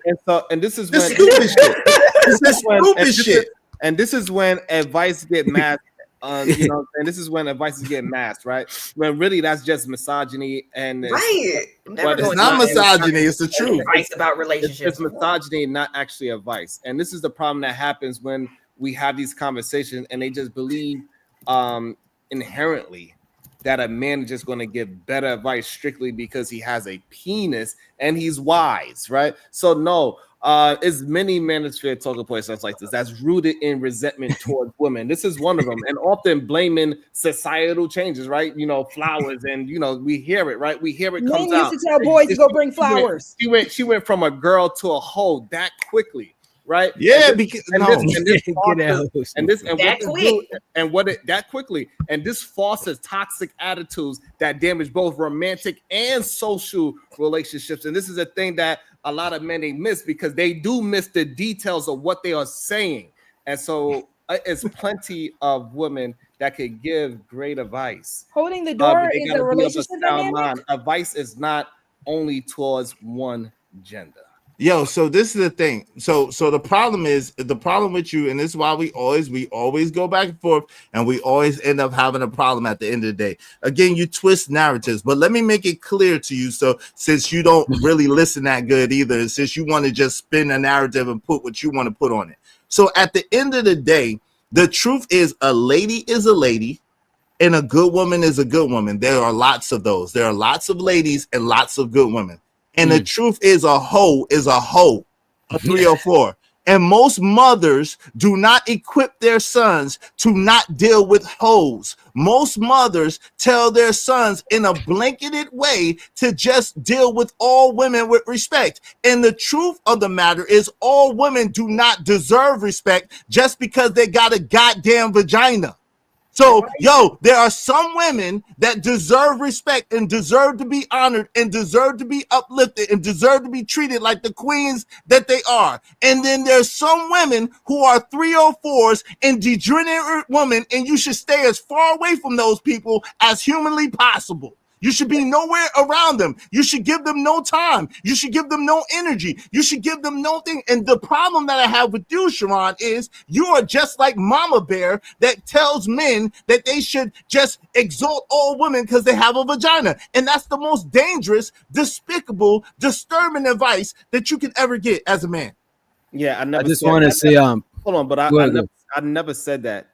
And this is when stupid shit. This is stupid shit. And this is when advice get masked. You know, and this is when advice is getting masked, right? When really that's just misogyny, and it's not misogyny, it's the truth. Advice about relationships. It's misogyny, not actually advice. And this is the problem that happens when we have these conversations and they just believe inherently that a man is just going to give better advice strictly because he has a penis and he's wise, right? So no, it's many manosphere talking points that's like this, that's rooted in resentment towards women. This is one of them, and often blaming societal changes, right? You know, flowers, and you know, we hear it, right? We hear it comes Men out. used to tell boys to go bring flowers. She went from a girl to a hoe that quickly. Right? Yeah, and because that quickly, and this fosters toxic attitudes that damage both romantic and social relationships. And this is a thing that a lot of men they miss because they do miss the details of what they are saying. And so it's plenty of women that could give great advice. Holding the door is a relationship dynamic. Advice is not only towards one gender. Yo, so this is the thing. So the problem with you, and this is why we always go back and forth, and we always end up having a problem at the end of the day. Again, you twist narratives, but let me make it clear to you. So since you don't really listen that good either, since you want to just spin a narrative and put what you want to put on it. So at the end of the day, the truth is a lady is a lady and a good woman is a good woman. There are lots of those. There are lots of ladies and lots of good women. And the truth is a hoe, a 304. And most mothers do not equip their sons to not deal with hoes. Most mothers tell their sons in a blanketed way to just deal with all women with respect. And the truth of the matter is all women do not deserve respect just because they got a goddamn vagina. So, yo, there are some women that deserve respect and deserve to be honored and deserve to be uplifted and deserve to be treated like the queens that they are. And then there's some women who are 304s and degenerate women, and you should stay as far away from those people as humanly possible. You should be nowhere around them. You should give them no time. You should give them no energy. You should give them no thing. And the problem that I have with you, Sharon, is you are just like Mama Bear that tells men that they should just exalt all women because they have a vagina. And that's the most dangerous, despicable, disturbing advice that you can ever get as a man. Yeah, I just want to say, hold on, but I never said that.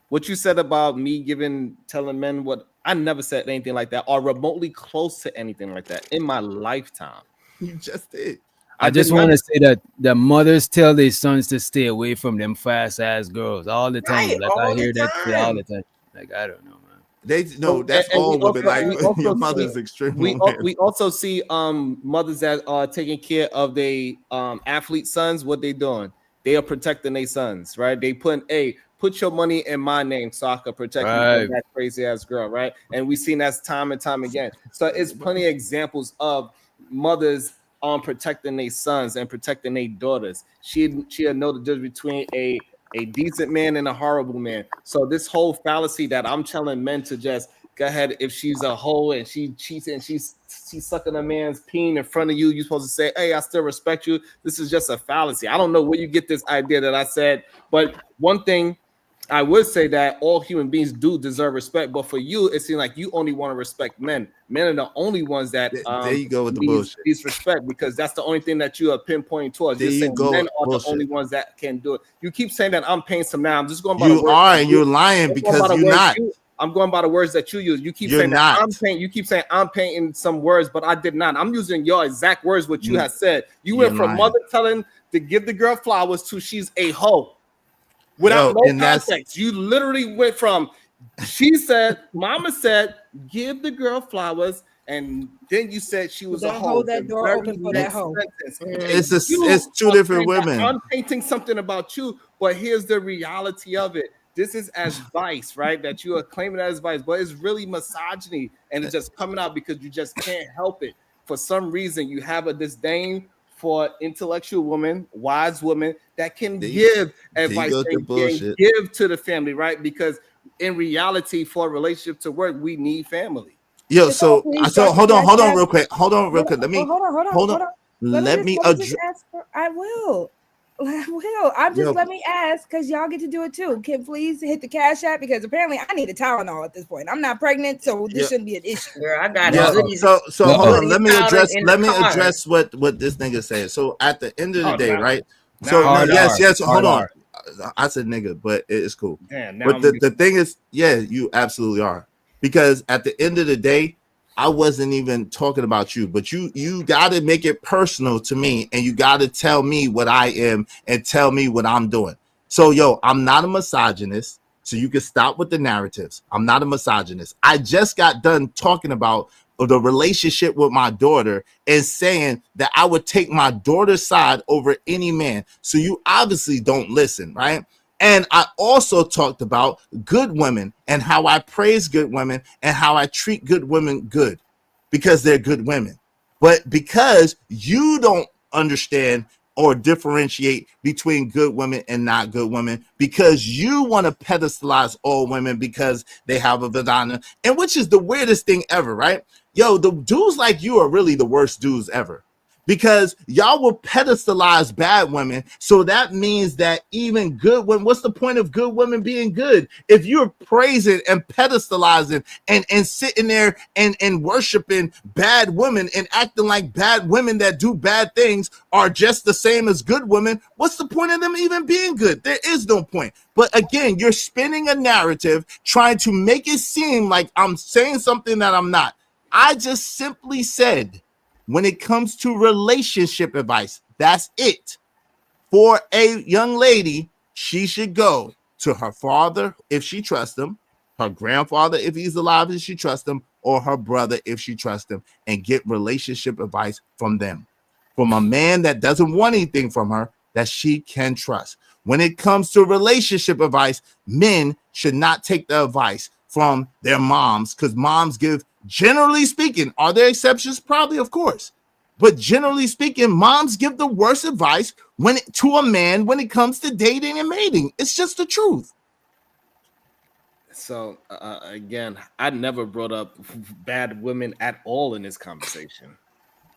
What you said about me telling men what, I never said anything like that or remotely close to anything like that in my lifetime. You just did. I just want to say that the mothers tell their sons to stay away from them fast ass girls all the time. Right, like I hear that shit all the time. Like I don't know, man. That's all women. Like your mother's extremely. We also see mothers that are taking care of their athlete sons. What they doing? They are protecting their sons, right? They put your money in my name so I can protect you from that crazy ass girl, right? And we've seen that time and time again. So it's plenty of examples of mothers protecting their sons and protecting their daughters. She'll know the difference between a decent man and a horrible man. So this whole fallacy that I'm telling men to just go ahead, if she's a hoe and she cheats and she's sucking a man's peen in front of you, you're supposed to say, hey, I still respect you. This is just a fallacy. I don't know where you get this idea that I said, but one thing I would say that all human beings do deserve respect, but for you, it seems like you only want to respect men. Men are the only ones that there you go with the bullshit. Respect, because that's the only thing that you are pinpointing towards. There you go. Men are the only ones that can do it. You keep saying that I'm paying some now. I'm just going by you are, and you're lying because you're not. I'm going by the words that you use. You keep saying that I'm paying. You keep saying I'm painting some words, but I did not. I'm using your exact words. What you have said. You went from mother telling to give the girl flowers to she's a hoe. Without no context, you literally went from she said, Mama said, give the girl flowers, and then you said she was a hoe. Hold that door open for that hoe. It's two different women. I'm painting something about you, but here's the reality of it. This is advice, right? That you are claiming as advice, but it's really misogyny, and it's just coming out because you just can't help it. For some reason, you have a disdain for intellectual women, wise women that can give advice and can give to the family, right? Because in reality, for a relationship to work, we need family. Yo, so hold on real quick. Let me address. I will. Let me ask, because y'all get to do it too. Can please hit the Cash App, because apparently I need a Tylenol at this point. I'm not pregnant, so this shouldn't be an issue. Girl, I got it. So hold on. Let me address what this nigga said. So at the end of the day, right? So yes. Hold on. I said nigga, but it's cool. Damn, but the thing is, yeah, you absolutely are. because at the end of the day, I wasn't even talking about you, but you got to make it personal to me, and you got to tell me what I am and tell me what I'm doing. So, yo, I'm not a misogynist, so you can stop with the narratives. I'm not a misogynist. I just got done talking about the relationship with my daughter and saying that I would take my daughter's side over any man. So you obviously don't listen, right? And I also talked about good women and how I praise good women and how I treat good women good because they're good women. But because you don't understand or differentiate between good women and not good women, because you want to pedestalize all women because they have a vagina, and which is the weirdest thing ever, right? Yo, the dudes like you are really the worst dudes ever, because y'all will pedestalize bad women. So that means that even good women, what's the point of good women being good? If you're praising and pedestalizing and sitting there and worshiping bad women and acting like bad women that do bad things are just the same as good women, what's the point of them even being good? There is no point. But again, you're spinning a narrative trying to make it seem like I'm saying something that I'm not. I just simply said, when it comes to relationship advice, that's it. For a young lady, she should go to her father if she trusts him, her grandfather if he's alive if she trusts him, or her brother if she trusts him, and get relationship advice from them. From a man that doesn't want anything from her that she can trust. When it comes to relationship advice, men should not take the advice from their moms, because moms give, generally speaking, are there exceptions? Probably, of course. But generally speaking, moms give the worst advice to a man when it comes to dating and mating. It's just the truth. So again, I never brought up bad women at all in this conversation.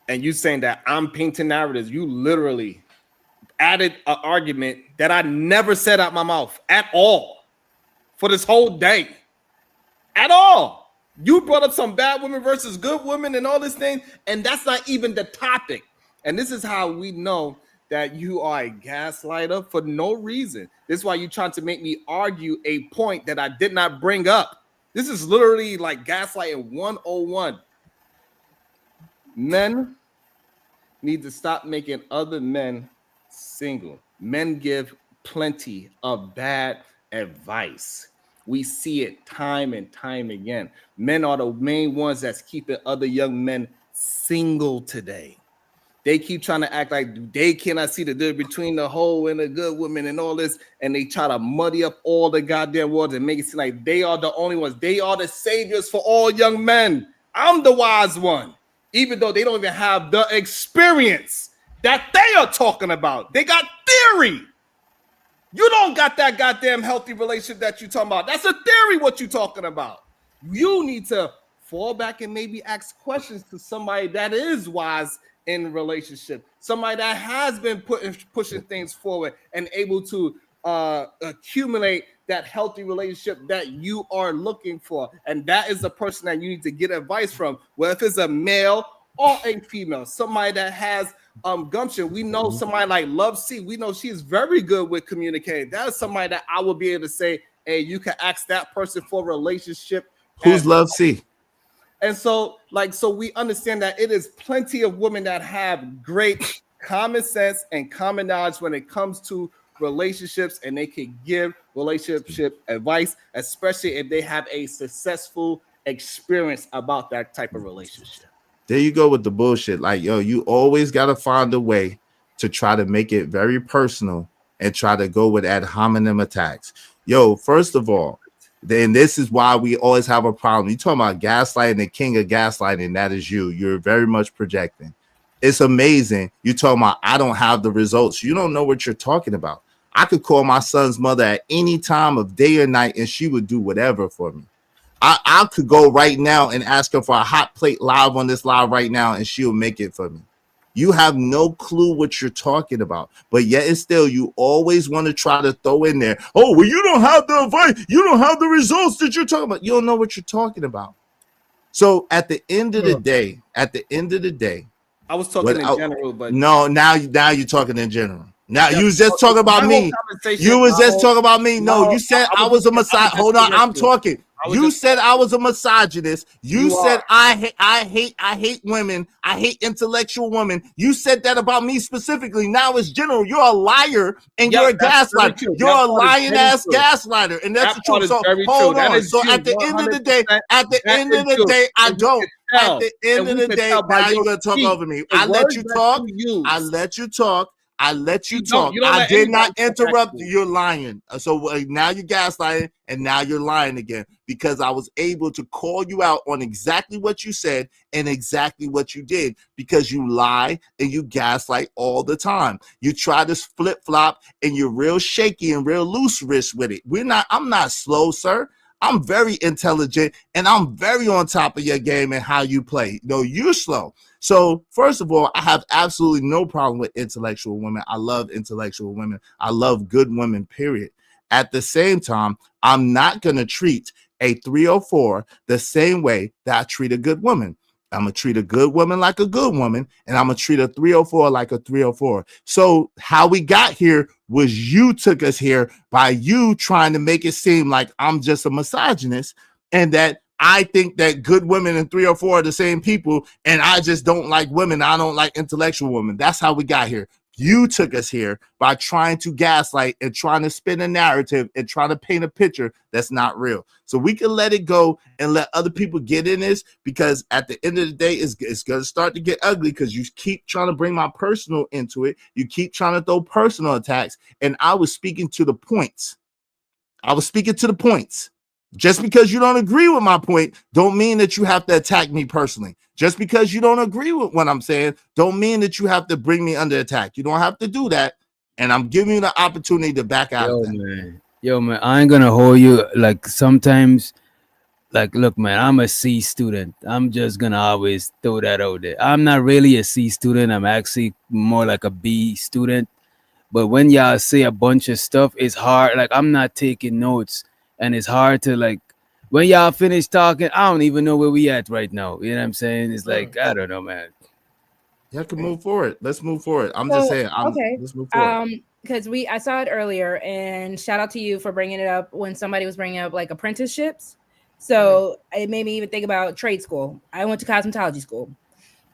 And you saying that I'm painting narratives, you literally added an argument that I never said out my mouth at all for this whole day. At all. You brought up some bad women versus good women and all this thing, and that's not even the topic. And this is how we know that you are a gaslighter for no reason. This is why you're trying to make me argue a point that I did not bring up. This is literally like gaslighting 101. Men need to stop making other men single. Men give plenty of bad advice. We see it time and time again. Men are the main ones that's keeping other young men single today. They keep trying to act like they cannot see the difference between the hoe and the good woman and all this, and they try to muddy up all the goddamn words and make it seem like they are the only ones. They are the saviors for all young men. I'm the wise one, even though they don't even have the experience that they are talking about. They got theory. You don't got that goddamn healthy relationship that you talking about. That's a theory what you talking about. You need to fall back and maybe ask questions to somebody that is wise in relationship, somebody that has been pushing things forward and able to accumulate that healthy relationship that you are looking for. And that is the person that you need to get advice from, whether it's a male or a female, somebody that has gumption. We know somebody like Love C. We know she's very good with communicating. That is somebody that I will be able to say, hey, you can ask that person for a relationship. Who's Love C? And so, so we understand that it is plenty of women that have great common sense and common knowledge when it comes to relationships, and they can give relationship advice, especially if they have a successful experience about that type of relationship. There you go with the bullshit. Like, yo, you always got to find a way to try to make it very personal and try to go with ad hominem attacks. Yo, first of all, then this is why we always have a problem. You talking about gaslighting, the king of gaslighting, that is you. You're very much projecting. It's amazing. You talking about I don't have the results. You don't know what you're talking about. I could call my son's mother at any time of day or night, and she would do whatever for me. I could go right now and ask her for a hot plate live on this live right now, and she'll make it for me. You have no clue what you're talking about, but yet and still you always want to try to throw in there, oh, well, you don't have the advice, you don't have the results that you're talking about. You don't know what you're talking about. So at the end of the day, I was talking in general, but no, now you're talking in general. Now you was just talking about me. You was just talking about me. No, you said I was a Messiah. Hold on, I'm talking. You said I was a misogynist. You said I hate women. I hate intellectual women. You said that about me specifically. Now it's general. You're a liar and you're a gaslighter. You're a lying ass gaslighter, and that's the truth. So hold on. So at the end of the day, I don't. At the end of the day, now you're gonna talk over me. I let you talk. I let you talk. I did not interrupt you. You're lying. So now you're gaslighting, and now you're lying again because I was able to call you out on exactly what you said and exactly what you did because you lie and you gaslight all the time. You try to flip flop and you're real shaky and real loose wrist with it. I'm not slow, sir. I'm very intelligent and I'm very on top of your game and how you play. No, you're slow. So first of all, I have absolutely no problem with intellectual women. I love intellectual women. I love good women, period. At the same time, I'm not going to treat a 304 the same way that I treat a good woman. I'm going to treat a good woman like a good woman, and I'm going to treat a 304 like a 304. So how we got here was you took us here by you trying to make it seem like I'm just a misogynist and that I think that good women and 304 are the same people, and I just don't like women. I don't like intellectual women. That's how we got here. You took us here by trying to gaslight and trying to spin a narrative and trying to paint a picture that's not real. So we can let it go and let other people get in this because at the end of the day, it's going to start to get ugly because you keep trying to bring my personal into it. You keep trying to throw personal attacks. And I was speaking to the points. Just because you don't agree with my point, don't mean that you have to attack me personally. Just because you don't agree with what I'm saying, don't mean that you have to bring me under attack. You don't have to do that. And I'm giving you the opportunity to back out of that. Yo, man, I ain't gonna hold you. Like sometimes, like, look, man, I'm a C student. I'm just gonna always throw that out there. I'm not really a C student. I'm actually more like a B student. But when y'all say a bunch of stuff, it's hard. Like I'm not taking notes. And it's hard to like when y'all finish talking, I don't even know where we at right now. You know what I'm saying? It's like I don't know, man. You have to move forward. Let's move forward. Let's move forward. Because I saw it earlier, and shout out to you for bringing it up when somebody was bringing up like apprenticeships. So it made me even think about trade school. I went to cosmetology school.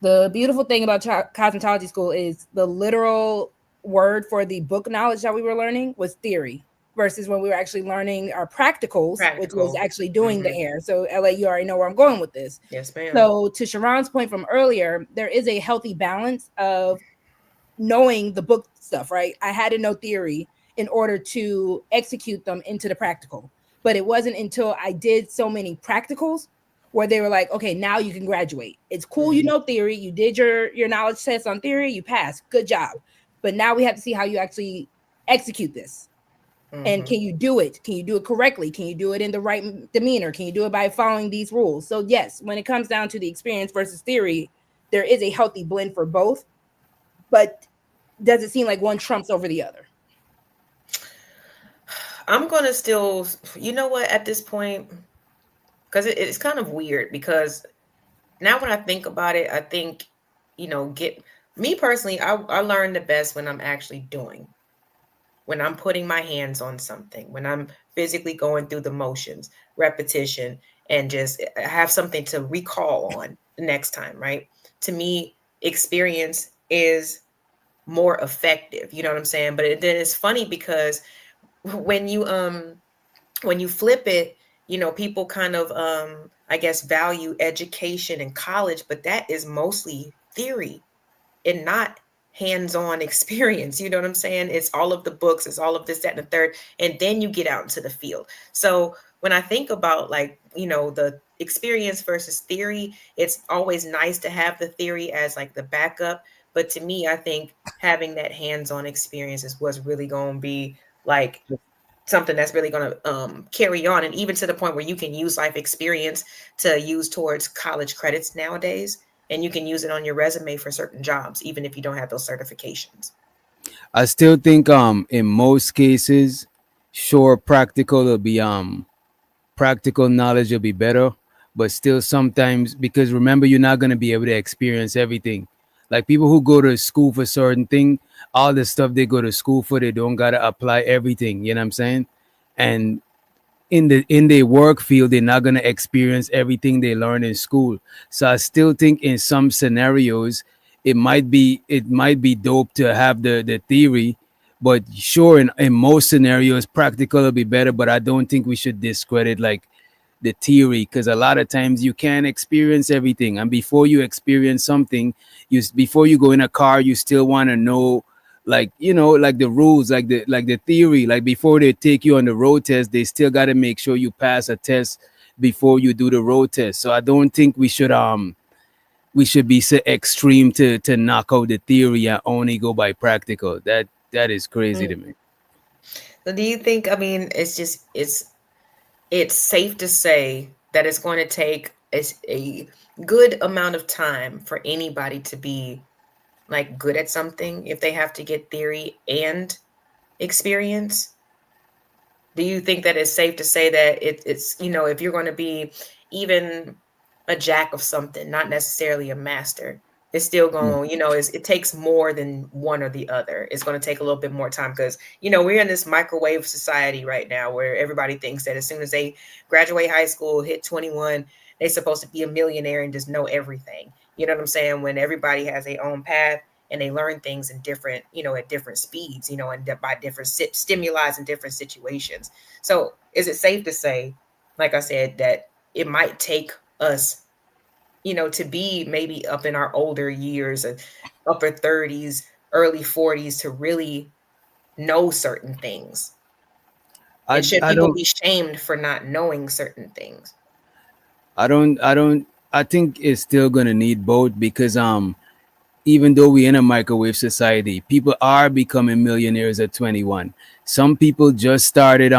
The beautiful thing about cosmetology school is the literal word for the book knowledge that we were learning was theory. Versus when we were actually learning our practicals, which was actually doing the hair. So LA, you already know where I'm going with this. Yes, ma'am. So to Sharon's point from earlier, there is a healthy balance of knowing the book stuff, right? I had to know theory in order to execute them into the practical. But it wasn't until I did so many practicals where they were like, okay, now you can graduate. It's cool, you know theory. You did your knowledge test on theory, you passed. Good job. But now we have to see how you actually execute this. And can you do it? Can you do it correctly? Can you do it in the right demeanor? Can you do it by following these rules? So yes, when it comes down to the experience versus theory, there is a healthy blend for both. But does it seem like one trumps over the other? I'm going to still, you know what, at this point, because it's kind of weird because now when I think about it, I think, me personally, I learn the best when I'm actually doing. When I'm putting my hands on something, when I'm physically going through the motions, repetition, and just have something to recall on the next time, right? To me, experience is more effective. You know what I'm saying? But then it's funny because when you flip it, people kind of, I guess, value education in college, but that is mostly theory and not hands-on experience. You know what I'm saying? It's all of the books, it's all of this, that, and the third, and then you get out into the field. So when I think about the experience versus theory, it's always nice to have the theory as like the backup. But to me, I think having that hands-on experience is what's really going to be like something that's really going to carry on. And even to the point where you can use life experience to use towards college credits nowadays. And you can use it on your resume for certain jobs, even if you don't have those certifications. I still think in most cases, sure, practical knowledge will be better, but still sometimes, because remember, you're not gonna be able to experience everything. Like people who go to school for certain thing, all the stuff they go to school for, they don't gotta apply everything. You know what I'm saying? And in their work field, they're not gonna experience everything they learn in school. So I still think in some scenarios it might be dope to have the theory, but sure, in most scenarios practical will be better. But I don't think we should discredit like the theory, because a lot of times you can't experience everything, and before you experience something, before you go in a car, you still want to know, like, like the rules, like the theory, like before they take you on the road test, they still got to make sure you pass a test before you do the road test. So I don't think we should be so extreme to knock out the theory and only go by practical. That is crazy to me. So do you think, I mean, it's safe to say that it's going to take a good amount of time for anybody to be like good at something if they have to get theory and experience? Do you think that it's safe to say that it's if you're going to be even a jack of something, not necessarily a master, it's still going, it takes more than one or the other. It's going to take a little bit more time because, we're in this microwave society right now where everybody thinks that as soon as they graduate high school, hit 21, they're supposed to be a millionaire and just know everything. You know what I'm saying? When everybody has their own path and they learn things in different, at different speeds, and by different stimuli and different situations. So is it safe to say, like I said, that it might take us to be maybe up in our older years, upper 30s, early 40s, to really know certain things? And should I people don't be shamed for not knowing certain things? I think it's still gonna need both, because even though we're in a microwave society, people are becoming millionaires at 21. Some people just started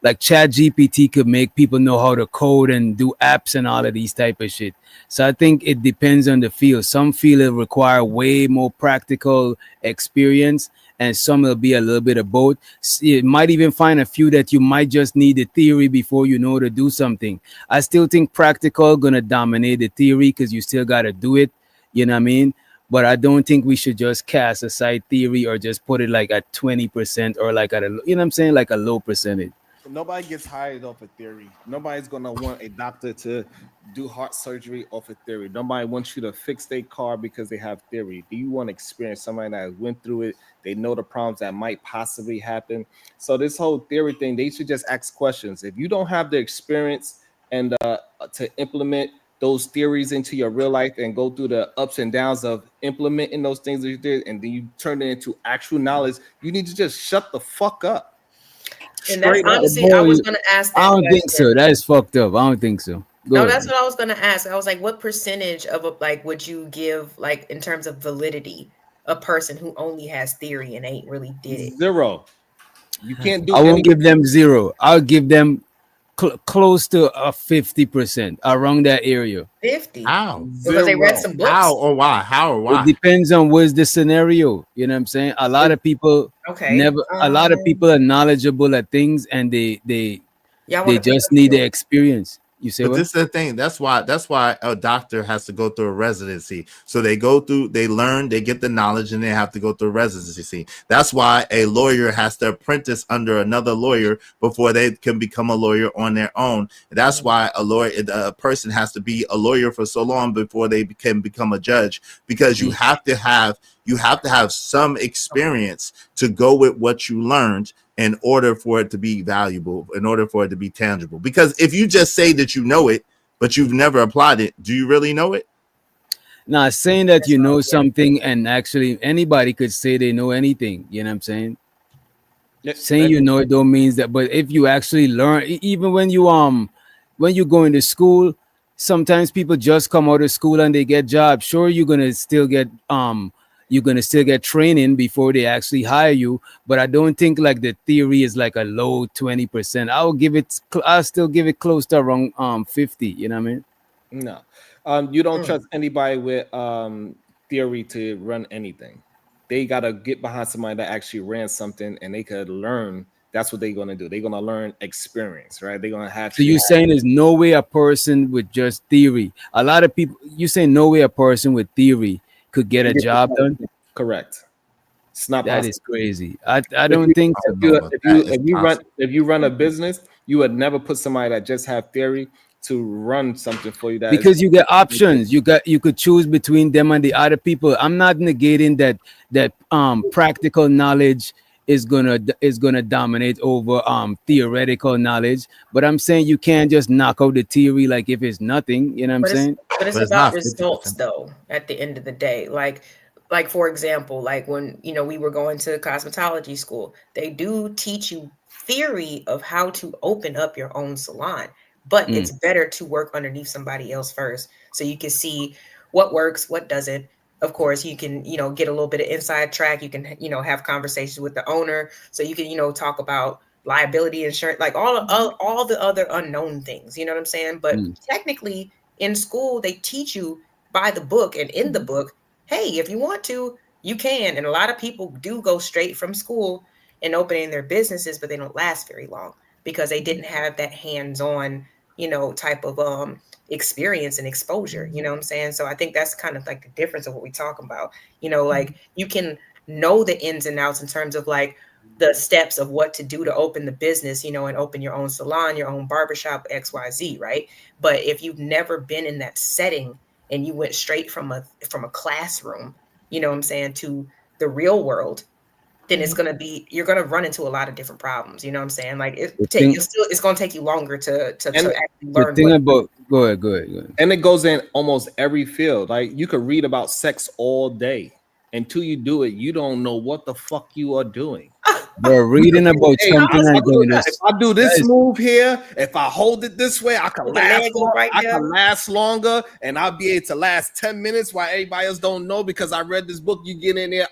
like chat gpt could make people know how to code and do apps and all of these type of shit. So I think it depends on the field. Some field will require way more practical experience, and some will be a little bit of both. You might even find a few that you might just need the theory before you know to do something. I still think practical gonna dominate the theory, because you still got to do it, you know what I mean? But I don't think we should just cast aside theory or just put it like at 20% or like at a, you know what I'm saying, like a low percentage. Nobody gets hired off a theory. Nobody's gonna want a doctor to do heart surgery off a theory. Nobody wants you to fix their car because they have theory. Do you want to experience somebody that went through it? They know the problems that might possibly happen. So this whole theory thing, they should just ask questions. If you don't have the experience and to implement those theories into your real life and go through the ups and downs of implementing those things that you did, and then you turn it into actual knowledge, you need to just shut the fuck up. And that's Straight up. honestly, I was going to ask I that don't think so. question. That is fucked up. I don't think so. Go No, ahead. that's what I was going to ask. I was like, what percentage of like would you give, like, in terms of validity, a person who only has theory and ain't really did it? Zero. You can't do I won't any. give them zero. I'll give them close to a 50% around that area. 50? How? Because they read Zero. some books? How or why? How or It why? depends on what's the scenario. You know what I'm saying? A lot of people Okay. a lot of people are knowledgeable at things, and they Y'all they want to pick just a need the field? experience. You say But what? this is the thing. That's why a doctor has to go through a residency. So they go through, they learn, they get the knowledge, and they have to go through a residency. That's why a lawyer has to apprentice under another lawyer before they can become a lawyer on their own. That's why a person has to be a lawyer for so long before they can become a judge, because you have to have some experience to go with what you learned in order for it to be valuable, in order for it to be tangible. Because if you just say that you know it, but you've never applied it, do you really know it? Now, saying that you know something, and actually anybody could say they know anything. You know what I'm saying? Saying you know it don't means that. But if you actually learn, even when you go into school, sometimes people just come out of school and they get jobs. Sure, you're gonna still get training before they actually hire you. But I don't think like the theory is like a low 20%. I'll still give it close to around 50. You know what I mean? No. You don't trust anybody with theory to run anything. They gotta get behind somebody that actually ran something and they could learn. That's what they're gonna do. They're gonna learn experience, right? They're gonna have So you're saying there's no way a person with just theory. A lot of people, you say no way a person with theory could get a job done. correct. It's not That possible. is crazy. I don't think so. If you run a business, you would never put somebody that just have theory to run something for you. That Because you get options. You could choose between them and the other people. I'm not negating that practical knowledge is gonna dominate over theoretical knowledge, but I'm saying you can't just knock out the theory like if it's nothing. You know what I'm saying? But it's But it's about not results 50%. though, at the end of the day. Like for example, like when we were going to cosmetology school, they do teach you theory of how to open up your own salon, but it's better to work underneath somebody else first so you can see what works, what doesn't. Of course, you can, get a little bit of inside track. You can, have conversations with the owner so you can, talk about liability insurance, like all the other unknown things, you know what I'm saying? But technically in school, they teach you by the book, and in the book, hey, if you want to, you can. And a lot of people do go straight from school and opening their businesses, but they don't last very long because they didn't have that hands-on, type of experience and exposure. You know what I'm saying? So I think that's kind of like the difference of what we talk about. Like you can know the ins and outs in terms of like the steps of what to do to open the business, and open your own salon, your own barbershop, XYZ, right? But if you've never been in that setting and you went straight from a classroom, you know what I'm saying, to the real world, then it's you're gonna run into a lot of different problems. You know what I'm saying? Like it's gonna take you longer to actually learn. The thing about go ahead. And it goes in almost every field. Like you could read about sex all day. Until you do it, you don't know what the fuck you are doing. We're reading about something and going to. If I do this move here, if I hold it this way, I can last longer, and I'll be able to last 10 minutes while everybody else don't know because I read this book. You get in there,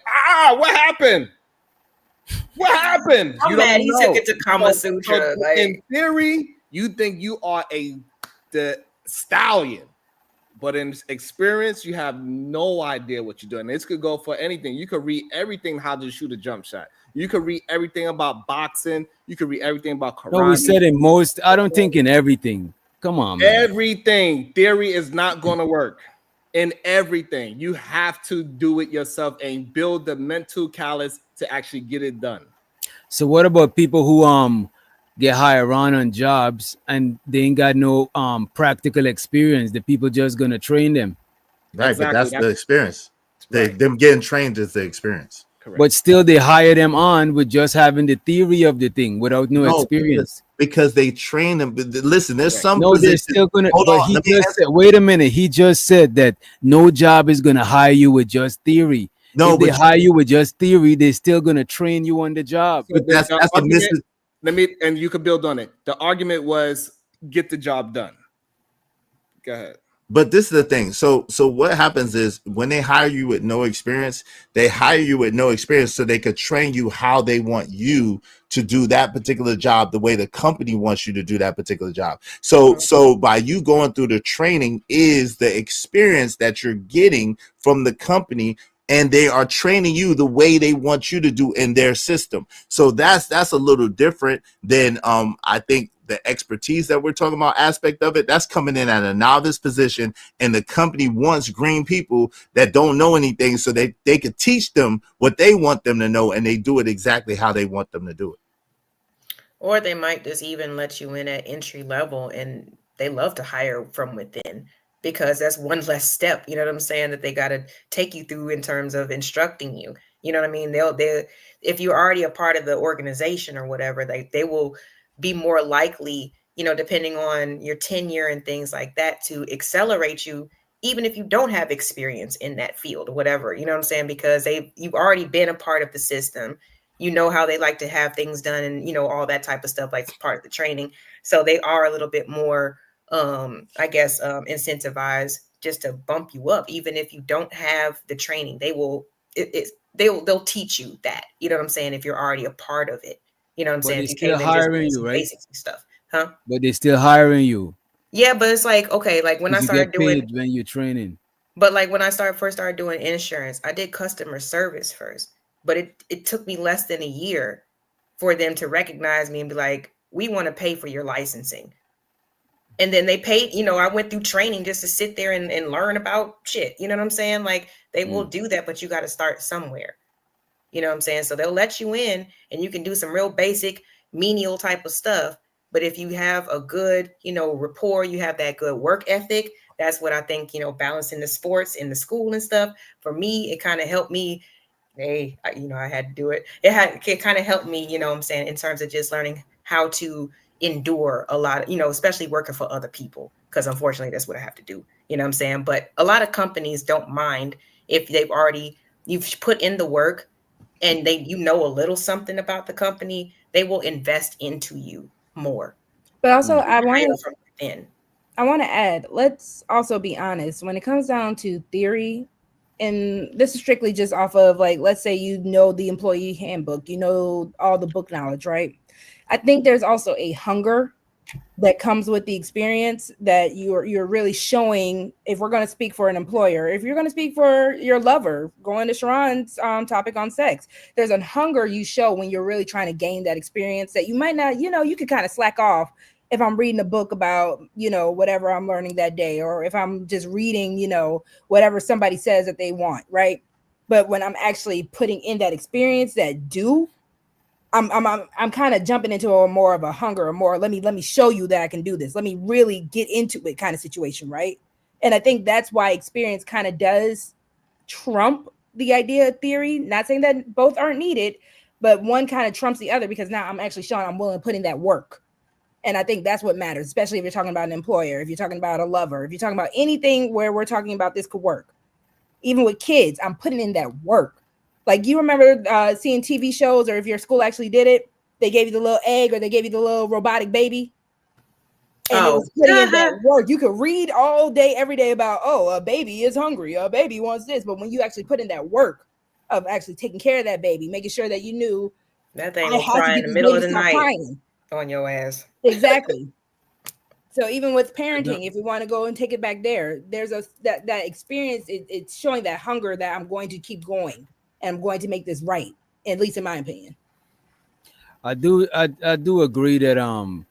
what happened? What happened? I'm mad he took it to Kama Sutra. In theory, you think you are the stallion. But in experience, you have no idea what you're doing. This could go for anything. You could read everything how to shoot a jump shot. You could read everything about boxing. You could read everything about karate. No, we said in most. I don't think in everything. Come on, man. Everything. Theory is not going to work. In everything. You have to do it yourself and build the mental callus to actually get it done. So what about people who get hired on jobs and they ain't got no practical experience? The people just gonna train them. Right, exactly. But that's the experience. Them getting trained is the experience. Correct. But still they hire them on with just having the theory of the thing without no experience. Because they train them. But listen, there's some they're still gonna wait a minute. He just said that no job is gonna hire you with just theory. No, if they hire you with just theory, they're still gonna train you on the job. So that's and you could build on it. The argument was get the job done. Go ahead. But this is the thing. So what happens is when they hire you with no experience, they hire you with no experience so they could train you how they want you to do that particular job the way the company wants you to do that particular job. So by you going through the training is the experience that you're getting from the company, and they are training you the way they want you to do in their system. So that's a little different than I think the expertise that we're talking about aspect of it. That's coming in at a novice position, and the company wants green people that don't know anything so they could teach them what they want them to know, and they do it exactly how they want them to do it. Or they might just even let you in at entry level, and they love to hire from within, because that's one less step, you know what I'm saying, that they got to take you through in terms of instructing you. You know what I mean? They'll if you're already a part of the organization or whatever, they will be more likely, depending on your tenure and things like that, to accelerate you, even if you don't have experience in that field or whatever, you know what I'm saying? Because you've already been a part of the system. You know how they like to have things done and, all that type of stuff, like part of the training. So they are a little bit more incentivized just to bump you up, even if you don't have the training. They'll teach you that, you know what I'm saying, if you're already a part of it, you know what I'm saying, if you came in hiring you, right? Basics and stuff, huh? But they're still hiring you. Yeah, but it's like, okay, like when I started doing when you're training, but like when I first started doing insurance, I did customer service first, but it took me less than a year for them to recognize me and be like, we want to pay for your licensing. And then they paid, I went through training just to sit there and learn about shit. You know what I'm saying? Like they will do that, but you got to start somewhere. You know what I'm saying? So they'll let you in and you can do some real basic menial type of stuff. But if you have a good, rapport, you have that good work ethic, that's what I think, balancing the sports in the school and stuff. For me, it kind of helped me. I had to do it. It kind of helped me, what I'm saying, in terms of just learning how to endure a lot of, especially working for other people, because unfortunately that's what I have to do. You know what I'm saying? But a lot of companies don't mind if you've put in the work and a little something about the company, they will invest into you more. But also, I want to add, let's also be honest, when it comes down to theory, and this is strictly just off of, like, let's say the employee handbook, all the book knowledge, right? I think there's also a hunger that comes with the experience that you're really showing. If we're going to speak for an employer, if you're going to speak for your lover, going to Sharon's topic on sex, there's a hunger you show when you're really trying to gain that experience that you might not, you could kind of slack off if I'm reading a book about, whatever I'm learning that day, or if I'm just reading, whatever somebody says that they want, right? But when I'm actually putting in that experience I'm kind of jumping into a more of a hunger, or more let me show you that I can do this. Let me really get into it kind of situation, right? And I think that's why experience kind of does trump the idea of theory. Not saying that both aren't needed, but one kind of trumps the other, because now I'm actually showing I'm willing to put in that work. And I think that's what matters, especially if you're talking about an employer, if you're talking about a lover, if you're talking about anything where we're talking about this could work. Even with kids, I'm putting in that work. Like, you remember seeing TV shows, or if your school actually did it, they gave you the little egg, or they gave you the little robotic baby. And it was putting in that work. You could read all day, every day about, a baby is hungry, a baby wants this. But when you actually put in that work of actually taking care of that baby, making sure that you knew that thing will cry in the middle of the night on your ass. Exactly. So even with parenting, if we want to go and take it back there, there's that experience. It's showing that hunger that I'm going to keep going. And I'm going to make this right, at least in my opinion. I do agree that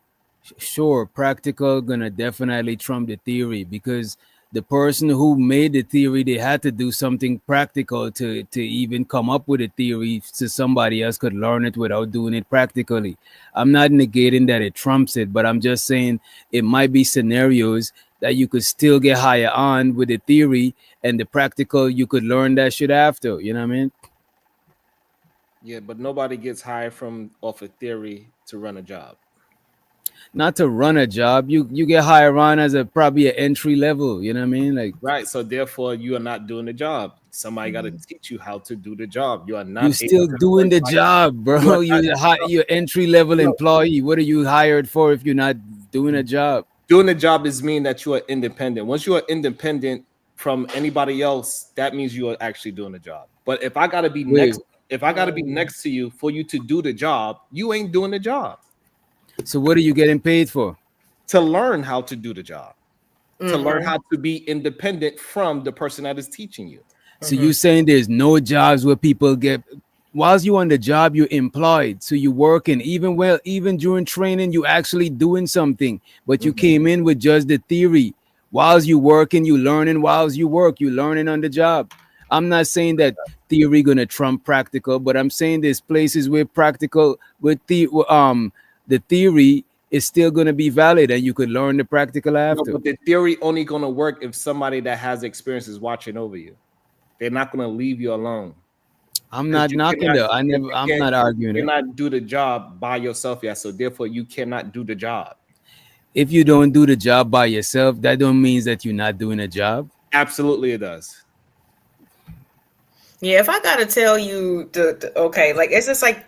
sure, practical gonna definitely trump the theory, because the person who made the theory, they had to do something practical to even come up with a theory, so somebody else could learn it without doing it practically. I'm not negating that it trumps it, but I'm just saying it might be scenarios that you could still get higher on with the theory, and the practical you could learn that shit after. You know what I mean? Yeah, but nobody gets hired off a theory to run a job. Not to run a job. You get hired on as probably an entry level. You know what I mean? Like, right. So therefore, you are not doing the job. Somebody got to teach you how to do the job. You are not. You still doing the job, bro. You're entry level employee. What are you hired for if you're not doing a job? Doing the job is mean that you are independent. Once you are independent from anybody else, that means you are actually doing the job. But if I gotta be next to you for you to do the job, you ain't doing the job. So what are you getting paid for? To learn how to do the job. To learn how to be independent from the person that is teaching you. So you're saying there's no jobs where people get, whilst you're on the job, you're employed. So you're working, even during training, you actually doing something, but you came in with just the theory. Whilst you working, you learning. Whilst you work, you learning on the job. I'm not saying that theory gonna trump practical, but I'm saying there's places where practical with the theory is still gonna be valid, and you could learn the practical after. No, but the theory only gonna work if somebody that has experience is watching over you. They're not gonna leave you alone. I'm not knocking that. I'm not arguing it. You cannot do the job by yourself yet, so therefore you cannot do the job. If you don't do the job by yourself, that don't mean that you're not doing a job. Absolutely, it does. Yeah, if I gotta tell you, okay, like, it's just like,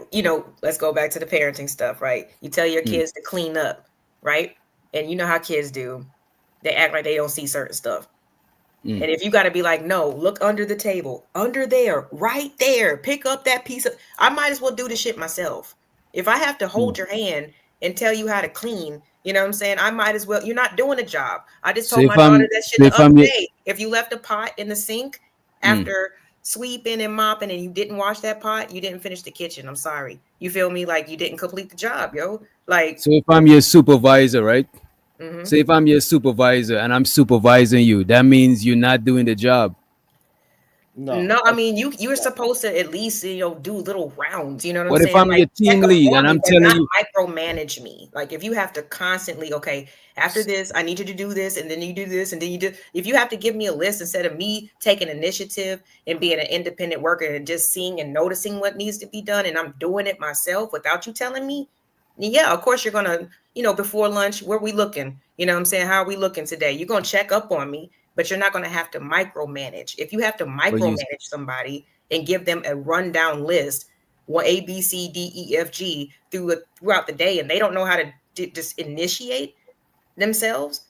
let's go back to the parenting stuff, right? You tell your kids to clean up, right? And you know how kids do. They act like they don't see certain stuff. And if you got to be like, no, look under the table, under there, right there, pick up that piece of, I might as well do the shit myself. If I have to hold your hand and tell you how to clean, you know what I'm saying? I might as well, you're not doing a job. I just told my daughter that shit the other day. If you left a pot in the sink after sweeping and mopping and you didn't wash that pot, you didn't finish the kitchen. I'm sorry. You feel me? Like, you didn't complete the job, yo. Like, so if I'm your supervisor, right? So if I'm your supervisor and I'm supervising you, that means you're not doing the job. No, I mean you're supposed to at least do little rounds. You know what I'm What if saying? I'm Like your team check up lead on and me, I'm but telling not you, micromanage me. Like if you have to constantly, okay, after this, I need you to do this, and then you do this, and then you do. If you have to give me a list instead of me taking initiative and being an independent worker and just seeing and noticing what needs to be done, and I'm doing it myself without you telling me, yeah, of course you're gonna, before lunch, where we looking? You know what I'm saying? How are we looking today? You're gonna check up on me, but you're not gonna have to micromanage. If you have to but you micromanage somebody and give them a rundown list, well, A, B, C, D, E, F, G throughout the day, and they don't know how to just initiate themselves,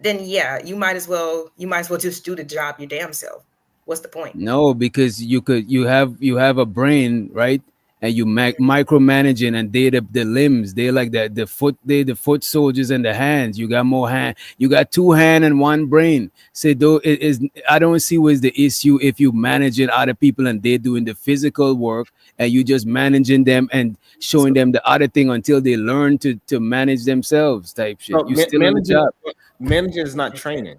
then yeah, you might as well just do the job your damn self. What's the point? no, because you have a brain, right? And you micromanaging, and they the limbs, they like the foot soldiers and the hands. You got more hand, you got two hand and one brain. So though it is, I don't see where's the issue if you managing other people and they're doing the physical work, and you just managing them and showing them the other thing until they learn to manage themselves type shit. No, You still on the job. managing is not training.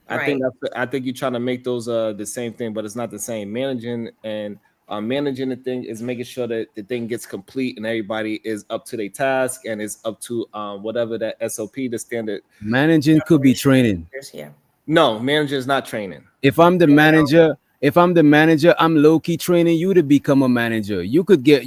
Right. I think you're trying to make those the same thing, but it's not the same. Managing the thing is making sure that the thing gets complete and everybody is up to their task and is up to whatever that SOP, the standard. Managing could be training. Yeah. No, manager is not training. If I'm the manager, I'm low key training you to become a manager. You could get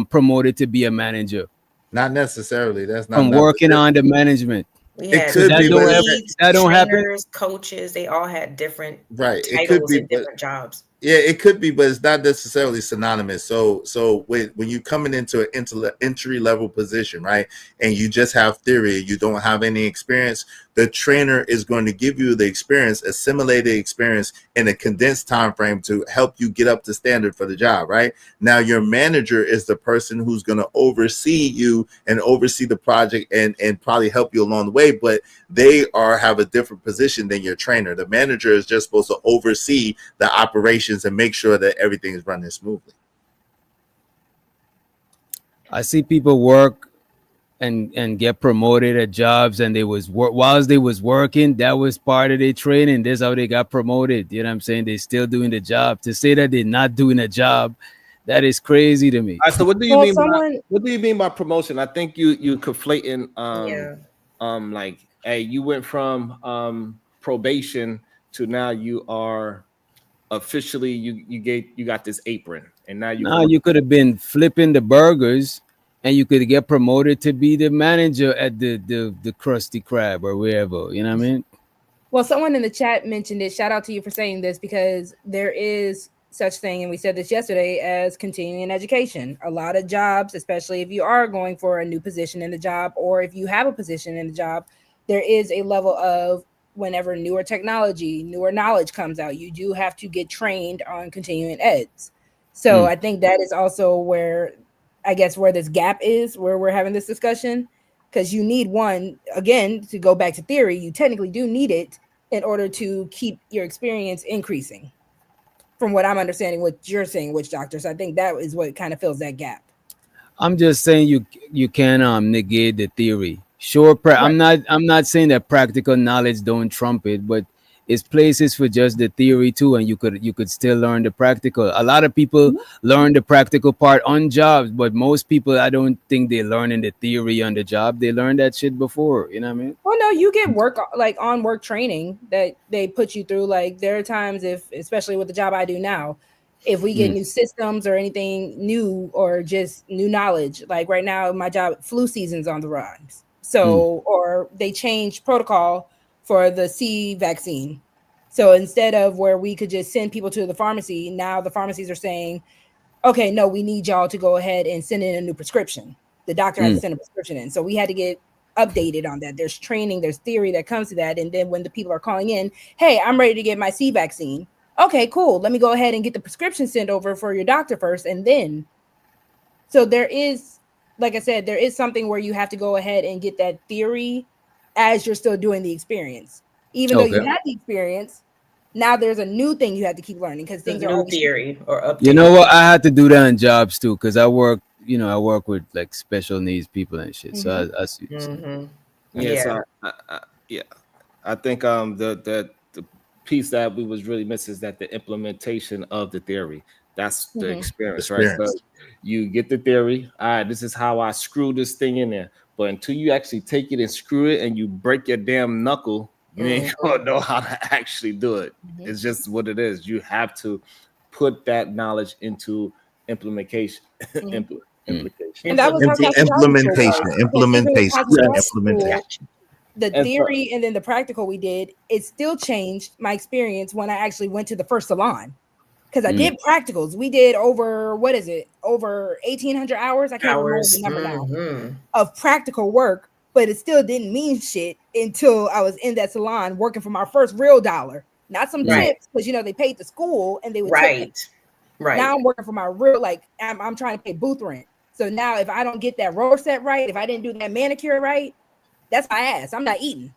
promoted to be a manager Not necessarily. That's from not. working on the management. We It had could That be, but don't ever leads, that don't happen. trainers, coaches. They all had different right. It could titles be, and but different jobs. yeah, it could be, but it's not necessarily synonymous. So when you coming into an entry level position, right, and you just have theory, you don't have any experience, the trainer is going to give you the experience, assimilated experience in a condensed time frame to help you get up to standard for the job, right? Now your manager is the person who's going to oversee you and oversee the project and probably help you along the way, but they have a different position than your trainer. The manager is just supposed to oversee the operations and make sure that everything is running smoothly. I see people work and get promoted at jobs, and they was whilst they was working, that was part of their training. That's how they got promoted. You know what I'm saying? They still doing the job. To say that they're not doing a job, that is crazy to me. So what do you Well, mean by promotion? I think you conflating like, hey, you went from probation to now you are officially you got this apron, and now You could have been flipping the burgers, and you could get promoted to be the manager at the Krusty Krab or wherever. You know what I mean? Well, someone in the chat mentioned it. Shout out to you for saying this, because there is such thing, and we said this yesterday, as continuing education. A lot of jobs, especially if you are going for a new position in the job, or if you have a position in the job, there is a level of, whenever newer technology, newer knowledge comes out, you do have to get trained on continuing eds. So I think that is also where, I guess, where this gap is, where we're having this discussion. Because you need one, again, to go back to theory, you technically do need it in order to keep your experience increasing. From what I'm understanding, what you're saying, witch doctor. So I think that is what kind of fills that gap. I'm just saying you can negate the theory. Sure, I'm not saying that practical knowledge don't trump it, but it's places for just the theory too, and you could still learn the practical. A lot of people learn the practical part on jobs, but most people, I don't think they learn in the theory on the job. They learned that shit before. You know what I mean? Well, no, you get work, like on work training that they put you through. Like there are times, if especially with the job I do now, if we get new systems or anything new, or just new knowledge, like right now my job, flu season's on the rise. So or they changed protocol for the C vaccine. So instead of where we could just send people to the pharmacy, now the pharmacies are saying, okay, no, we need y'all to go ahead and send in a new prescription. The doctor has to send a prescription in. So we had to get updated on that. There's training, there's theory that comes to that. And then when the people are calling in, hey, I'm ready to get my C vaccine. Okay, cool. Let me go ahead and get the prescription sent over for your doctor first. And then, so there is, like I said, there is something where you have to go ahead and get that theory as you're still doing the experience. Even though you had the experience, now there's a new thing you have to keep learning, because things are new always theory or updated. You know what? I had to do that in jobs too, because I work with like special needs people and shit. So I see. Yeah. So I think the piece that we was really missing is that the implementation of the theory. That's the experience, right? Experience. So you get the theory. All right, this is how I screw this thing in there. But until you actually take it and screw it and you break your damn knuckle, you ain't gonna know how to actually do it. It's just what it is. You have to put that knowledge into implementation. Implication. And that was how Implementation. the theory and then the practical we did, it still changed my experience when I actually went to the first salon. Because I did practicals. We did over 1,800 hours. I can't remember the number now of practical work, but it still didn't mean shit until I was in that salon working for my first real dollar. Not some tips, because they paid the school and they would tip. Right. Now I'm working for my real, I'm trying to pay booth rent. So now if I don't get that roller set right, if I didn't do that manicure right, that's my ass. I'm not eating.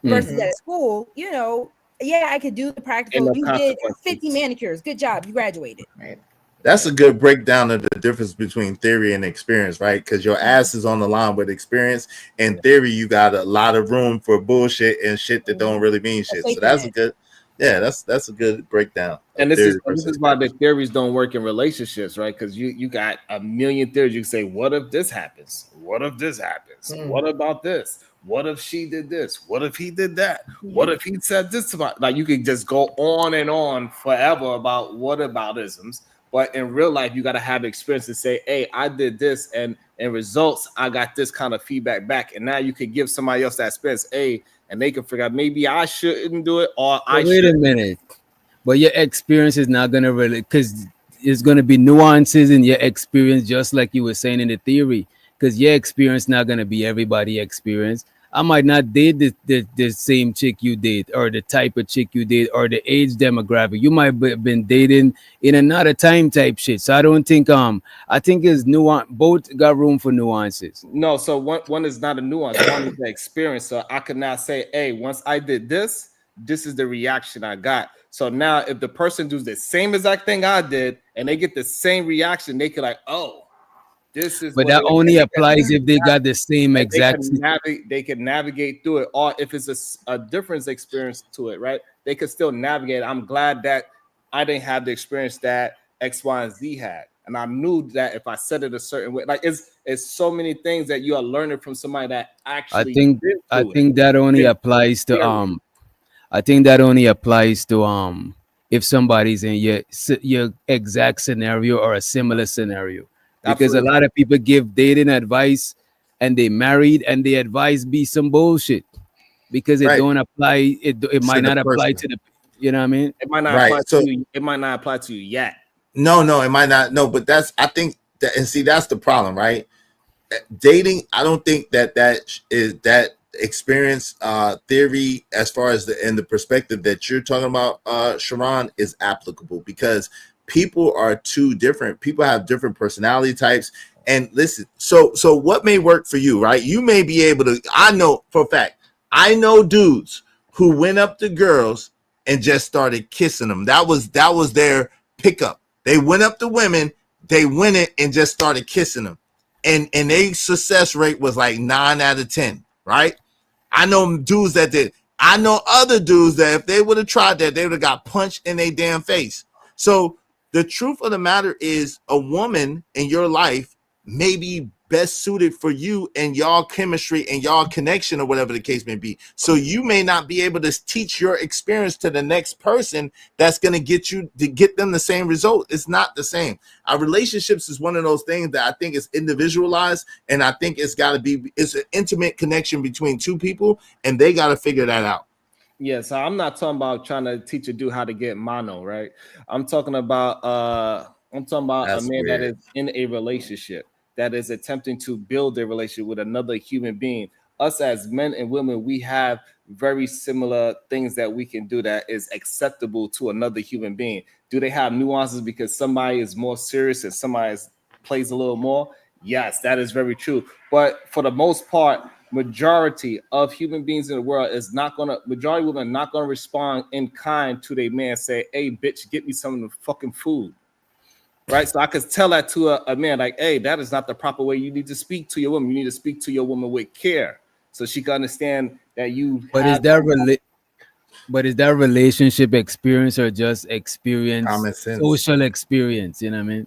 Versus at school, I could do the practical. You did 50 manicures. Good job. You graduated. Right. That's a good breakdown of the difference between theory and experience, right? Because your ass is on the line with experience. In theory, you got a lot of room for bullshit and shit that don't really mean shit. So that's a good, that's a good breakdown. And this is why the theories don't work in relationships, right? Because you got a million theories. You can say, what if this happens? What if this happens? What about this? What if she did this? What if he did that? What if he said this about? Like, you could just go on and on forever about what aboutisms. But in real life, you got to have experience to say, hey, I did this, and in results, I got this kind of feedback back. And now you can give somebody else that experience, and they can figure out maybe I shouldn't do it, or wait a minute. But your experience is not going to really, because it's going to be nuances in your experience, just like you were saying in the theory, because your experience not going to be everybody's experience. I might not date the same chick you date, or the type of chick you date, or the age demographic. You might have been dating in another time type shit. So I don't think I think it's nuance. Both got room for nuances. No, so one is not a nuance. One is the experience. So I could now say, hey, once I did this, this is the reaction I got. So now if the person does the same exact thing I did and they get the same reaction, they could like, oh. This is, but that only applies if they got the same exact. They can navigate through it, or if it's a different experience to it, right? They could still navigate. I'm glad that I didn't have the experience that X, Y, and Z had, and I knew that if I said it a certain way, like it's so many things that you are learning from somebody that actually. I think that only applies to I think that only applies to if somebody's in your exact scenario or a similar scenario. Because a lot of people give dating advice and they married and the advice be some bullshit because it don't apply. It might not apply to the, you know what I mean? It might not apply to you. It might not apply to you yet. No, it might not. No, but I think that, and see, that's the problem, right? Dating, I don't think that is that experience theory as far as in the perspective that you're talking about, Sharon, is applicable because people are too different. People have different personality types. And listen, so what may work for you, right? You may be able to, I know for a fact, I know dudes who went up to girls and just started kissing them. That was their pickup. They went up to women, they went in and just started kissing them. And their success rate was like 9 out of 10, right? I know dudes that did. I know other dudes that if they would have tried that, they would have got punched in their damn face. So the truth of the matter is a woman in your life may be best suited for you and y'all chemistry and y'all connection or whatever the case may be. So you may not be able to teach your experience to the next person that's going to get them the same result. It's not the same. Our relationships is one of those things that I think is individualized, and I think it's an intimate connection between two people, and they got to figure that out. Yeah, so I'm not talking about trying to teach a dude how to get mono, right? I'm talking about a man that is in a relationship, that is attempting to build a relationship with another human being. Us as men and women, we have very similar things that we can do that is acceptable to another human being. Do they have nuances because somebody is more serious and somebody plays a little more? Yes, that is very true. But for the most part, majority of human beings in the world majority of women are not gonna respond in kind to their man, say, hey, bitch, get me some of the fucking food. Right? So I could tell that to a man, like, hey, that is not the proper way you need to speak to your woman. You need to speak to your woman with care. So she can understand that you. But is that But is that relationship experience or just experience, Common sense. social experience? You know what I mean?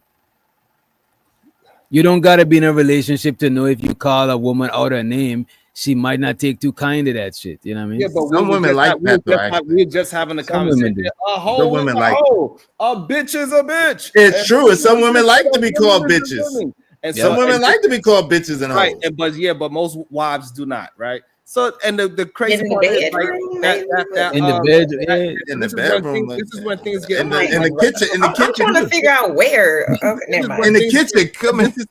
You don't gotta be in a relationship to know if you call a woman out her name, she might not take too kind to that shit. You know what I mean? Yeah, but Some women like that, though, actually. we're just having a Some women conversation. do. A hoe Some is women a like hoe. A bitch is a bitch. It's And true. And some women like to be women called is a bitches. woman. And Some so, women and like to be called bitches and right, hoes. but most wives do not, right? So, and the crazy In the part is like bedroom, that In the bedroom, yeah. In this the is when bedroom, this is when things get in the kitchen, in the I'm kitchen, trying to figure out where. Okay, never mind. in the kitchen. Come in. this is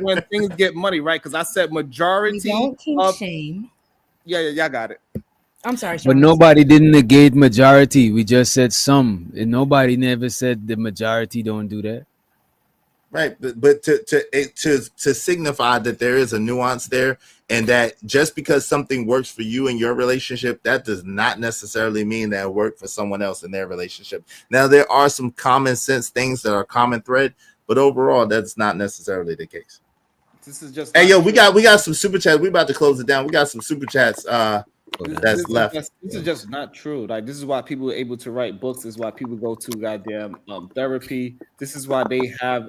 when things get money, right? Because I said majority We don't kink of shame. yeah, y'all got it. I'm sorry, But Sean. nobody didn't negate majority. We just said some. And nobody never said the majority don't do that. Right, but to signify that there is a nuance there, and that just because something works for you in your relationship, that does not necessarily mean that it worked for someone else in their relationship. Now, there are some common sense things that are common thread, but overall, that's not necessarily the case. This is just Hey, yo, we got some super chats. We about to close it down. We got some super chats. That's left. This is just not true. Like, this is why people are able to write books. This is why people go to goddamn therapy. This is why they have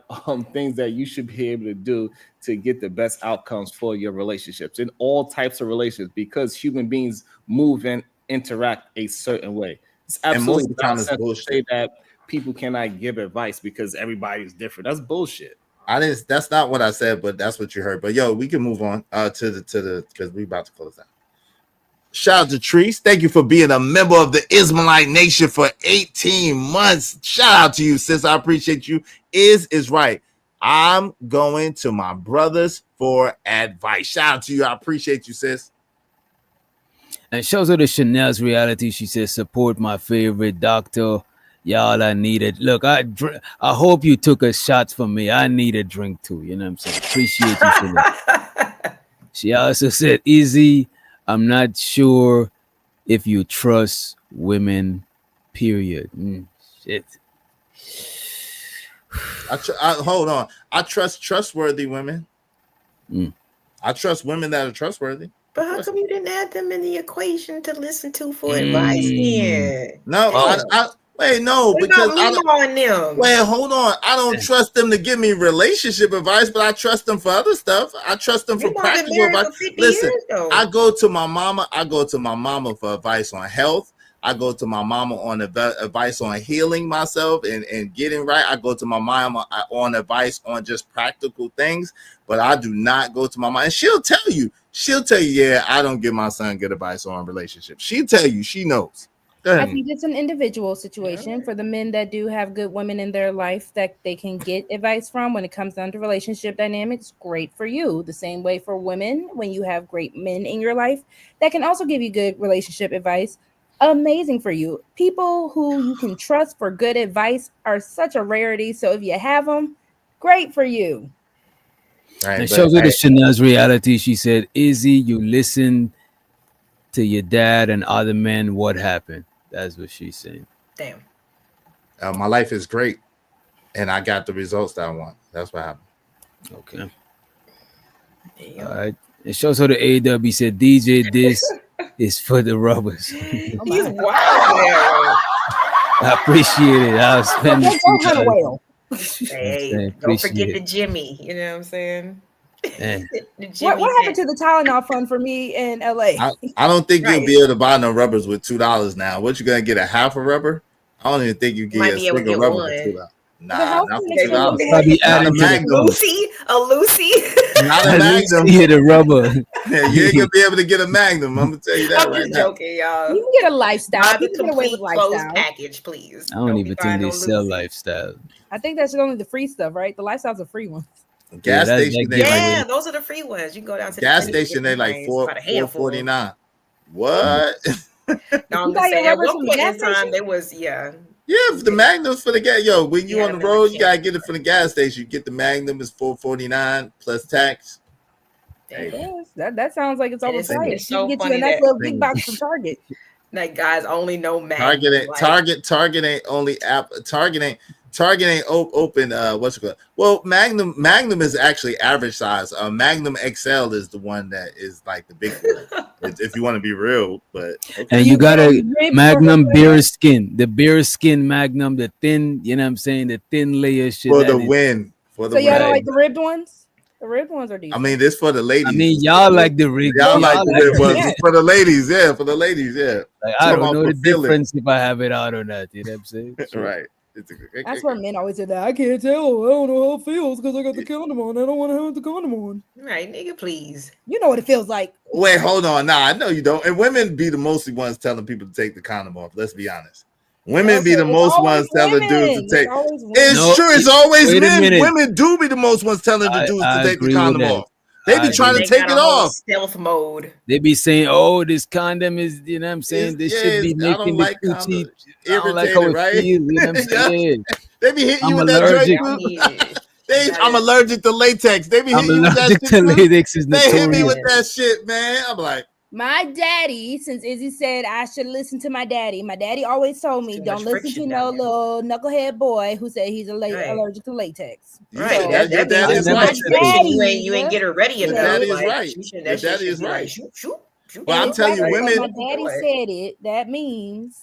things that you should be able to do to get the best outcomes for your relationships in all types of relationships, because human beings move and interact a certain way. It's absolutely most of the time it's nonsense to bullshit. say that people cannot give advice because everybody's different. That's bullshit. That's not what I said, but that's what you heard. But yo, we can move on to the because we about to close down. Shout out to Treese. Thank you for being a member of the Ismailite Nation for 18 months. Shout out to you, sis. I appreciate you. Is right. I'm going to my brothers for advice. Shout out to you. I appreciate you, sis. And shows her the Chanel's reality. She says, support my favorite doctor. Y'all, I need it. Look, I hope you took a shot for me. I need a drink too. You know what I'm saying? Appreciate you, Chanel. She also said, Easy, I'm not sure if you trust women, period. Shit. Hold on. I trust trustworthy women. I trust women that are trustworthy. But how come you didn't add them in the equation to listen to for advice then? No, wait, no, because I don't. Them. Wait, hold on. I don't trust them to give me relationship advice, but I trust them for other stuff. I trust them for practical advice. Listen, I go to my mama. I go to my mama for advice on health. I go to my mama on advice on healing myself and getting right. I go to my mama on advice on just practical things, but I do not go to my mama. And she'll tell you, yeah, I don't give my son good advice on relationships. She'll tell you, she knows. I think it's an individual situation for the men that do have good women in their life that they can get advice from when it comes down to relationship dynamics. Great for you. The same way for women, when you have great men in your life that can also give you good relationship advice. Amazing for you. People who you can trust for good advice are such a rarity. So if you have them, great for you. Right, and shows her the Chanel's reality. She said, Izzy, you listen to your dad and other men. What happened? That's what she's saying. Damn. My life is great, and I got the results that I want. That's what happened. Okay. All right. It shows her the AW said, DJ, this is for the rubbers. He's wild. I appreciate it. I'll spend it. Hey, don't forget the Jimmy. You know what I'm saying? What happened to the Tylenol fund for me in LA? I don't think you'll be able to buy no rubbers with $2 now. What, you gonna get a half a rubber? I don't even think you get a single rubber for $2. Nah, not for $2. Not a Magnum. A Lucy. Not a Magnum. Hit a rubber. Yeah, you ain't gonna be able to get a Magnum. I'm gonna tell you that right now. Joking, y'all. You can get a lifestyle. You can get away with lifestyle package, please. I don't even think they sell lifestyle. I think that's only the free stuff, right? The lifestyles are free ones. Gas station, those are the free ones. You can go down to gas station. They like $4.49. What? No, I'm just saying. At one point in time, there was Yeah, for the Magnums for the gas. Yo, when you on the road, you gotta get it from the gas station. You get the Magnum, it's $4.49 plus tax. Yes, that sounds like it's overpriced. So you can get you a nice little big box from Target. Like guys only know Magnum. Target ain't only app. Target ain't. Target ain't open. What's it called? Well, Magnum is actually average size. Magnum XL is the one that is like the big one. If you want to be real, but okay. And you got a Magnum bear skin, the bear skin Magnum, the thin, you know what I'm saying, the thin layer shit. For the win. For the so y'all don't like the ribbed ones? The ribbed ones are decent. I mean, this for the ladies. I mean, y'all like the ribbed. Y'all like the ribbed ones. For the ladies, yeah. For the ladies, yeah. Like, I don't know the difference if I have it out or not. You know what I'm saying? So, right. That's where men always say that. I can't tell. I don't know how it feels because I got the condom on. I don't want to have the condom on. Right, nigga, please. You know what it feels like. Wait, hold on. Nah, I know you don't. And women be the mostly ones telling people to take the condom off. Let's be honest. Women be the most ones telling dudes to take. It's true. It's always men. Women do be the most ones telling the dudes to take the condom off. They be trying to take it off. Stealth mode. They be saying, "Oh, this condom is," you know what I'm saying? This should be making the coochie irritated, right? You know what I'm saying? They be hitting you with that joint. I'm allergic to latex. They be hitting you with that shit. To latex is notorious. They hit me with that shit, man. I'm like, my daddy, since Izzy said I should listen to my daddy always told me don't listen to no little knucklehead boy who said he's allergic to latex. Right. So, that is right. You ain't get her ready enough. That is right. That is right. Well, I'm telling you, women. My daddy said it. That means.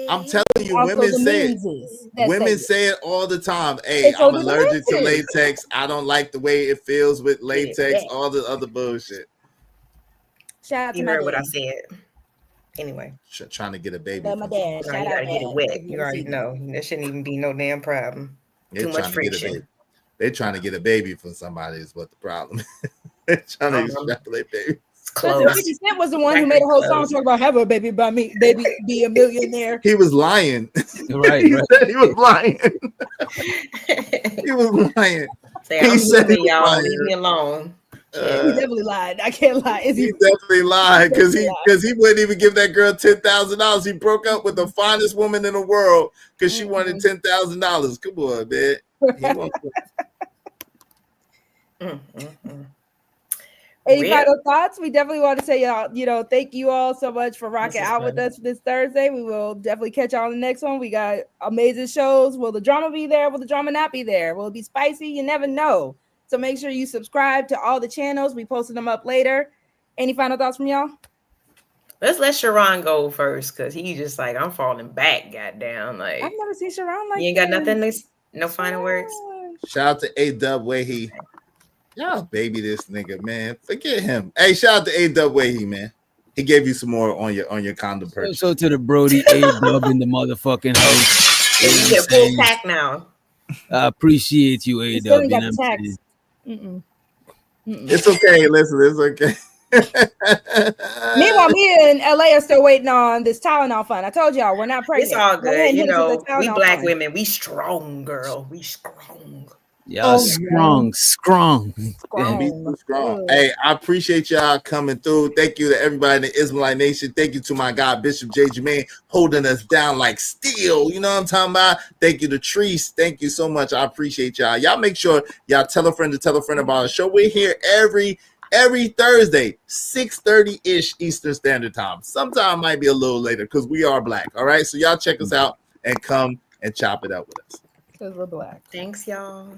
I'm telling you, women say it. Women say it all the time. Hey, I'm allergic to latex. I don't like the way it feels with latex. All the other bullshit. Shout out to you my heard dad. What I said. Anyway, trying to get a baby. My dad. You gotta get it wet. You already know that shouldn't even be no damn problem. Too much friction. They're trying to get a baby from somebody is what the problem is. They're trying to extrapolate baby. Listen, 50 Cent was the one who made a whole song talking about have a baby by me, baby, be a millionaire. He was lying. Right. He was lying. He was lying. He said, y'all leave me alone. He definitely lied. I can't lie. He definitely lied because he wouldn't even give that girl $10,000. He broke up with the finest woman in the world because she wanted $10,000. Come on, man. Any final thoughts? We definitely want to say y'all, thank you all so much for rocking out with us this Thursday. We will definitely catch y'all on the next one. We got amazing shows. Will the drama be there? Will the drama not be there? Will it be spicy? You never know. So make sure you subscribe to all the channels. We posted them up later. Any final thoughts from y'all? Let's let Sharon go first because he just like, I'm falling back, goddamn. Like I've never seen Sharon like that. You ain't got nothing, no final words? Shout out to A-Dub Wahey. Y'all baby this nigga, man. Forget him. Hey, shout out to A-Dub Wahey, man. He gave you some more on your condom purchase. So to the Brody A-Dub in the motherfucking house. You get full pack now. I appreciate you, A-Dub. It's okay. Listen, it's okay. Meanwhile, me and LA are still waiting on this Tylenol fund. I told y'all we're not pregnant. It's all good. We black women, we strong, girl. We strong. Y'all strong. Hey, I appreciate y'all coming through. Thank you to everybody in the Israelite Nation. Thank you to my guy, Bishop J. Jermaine, holding us down like steel. You know what I'm talking about? Thank you to Treese. Thank you so much. I appreciate y'all. Y'all make sure y'all tell a friend about our show. We're here every Thursday, 6:30-ish Eastern Standard Time. Sometime might be a little later because we are black. All right. So y'all check us out and come and chop it up with us. Because we're black. Thanks, y'all.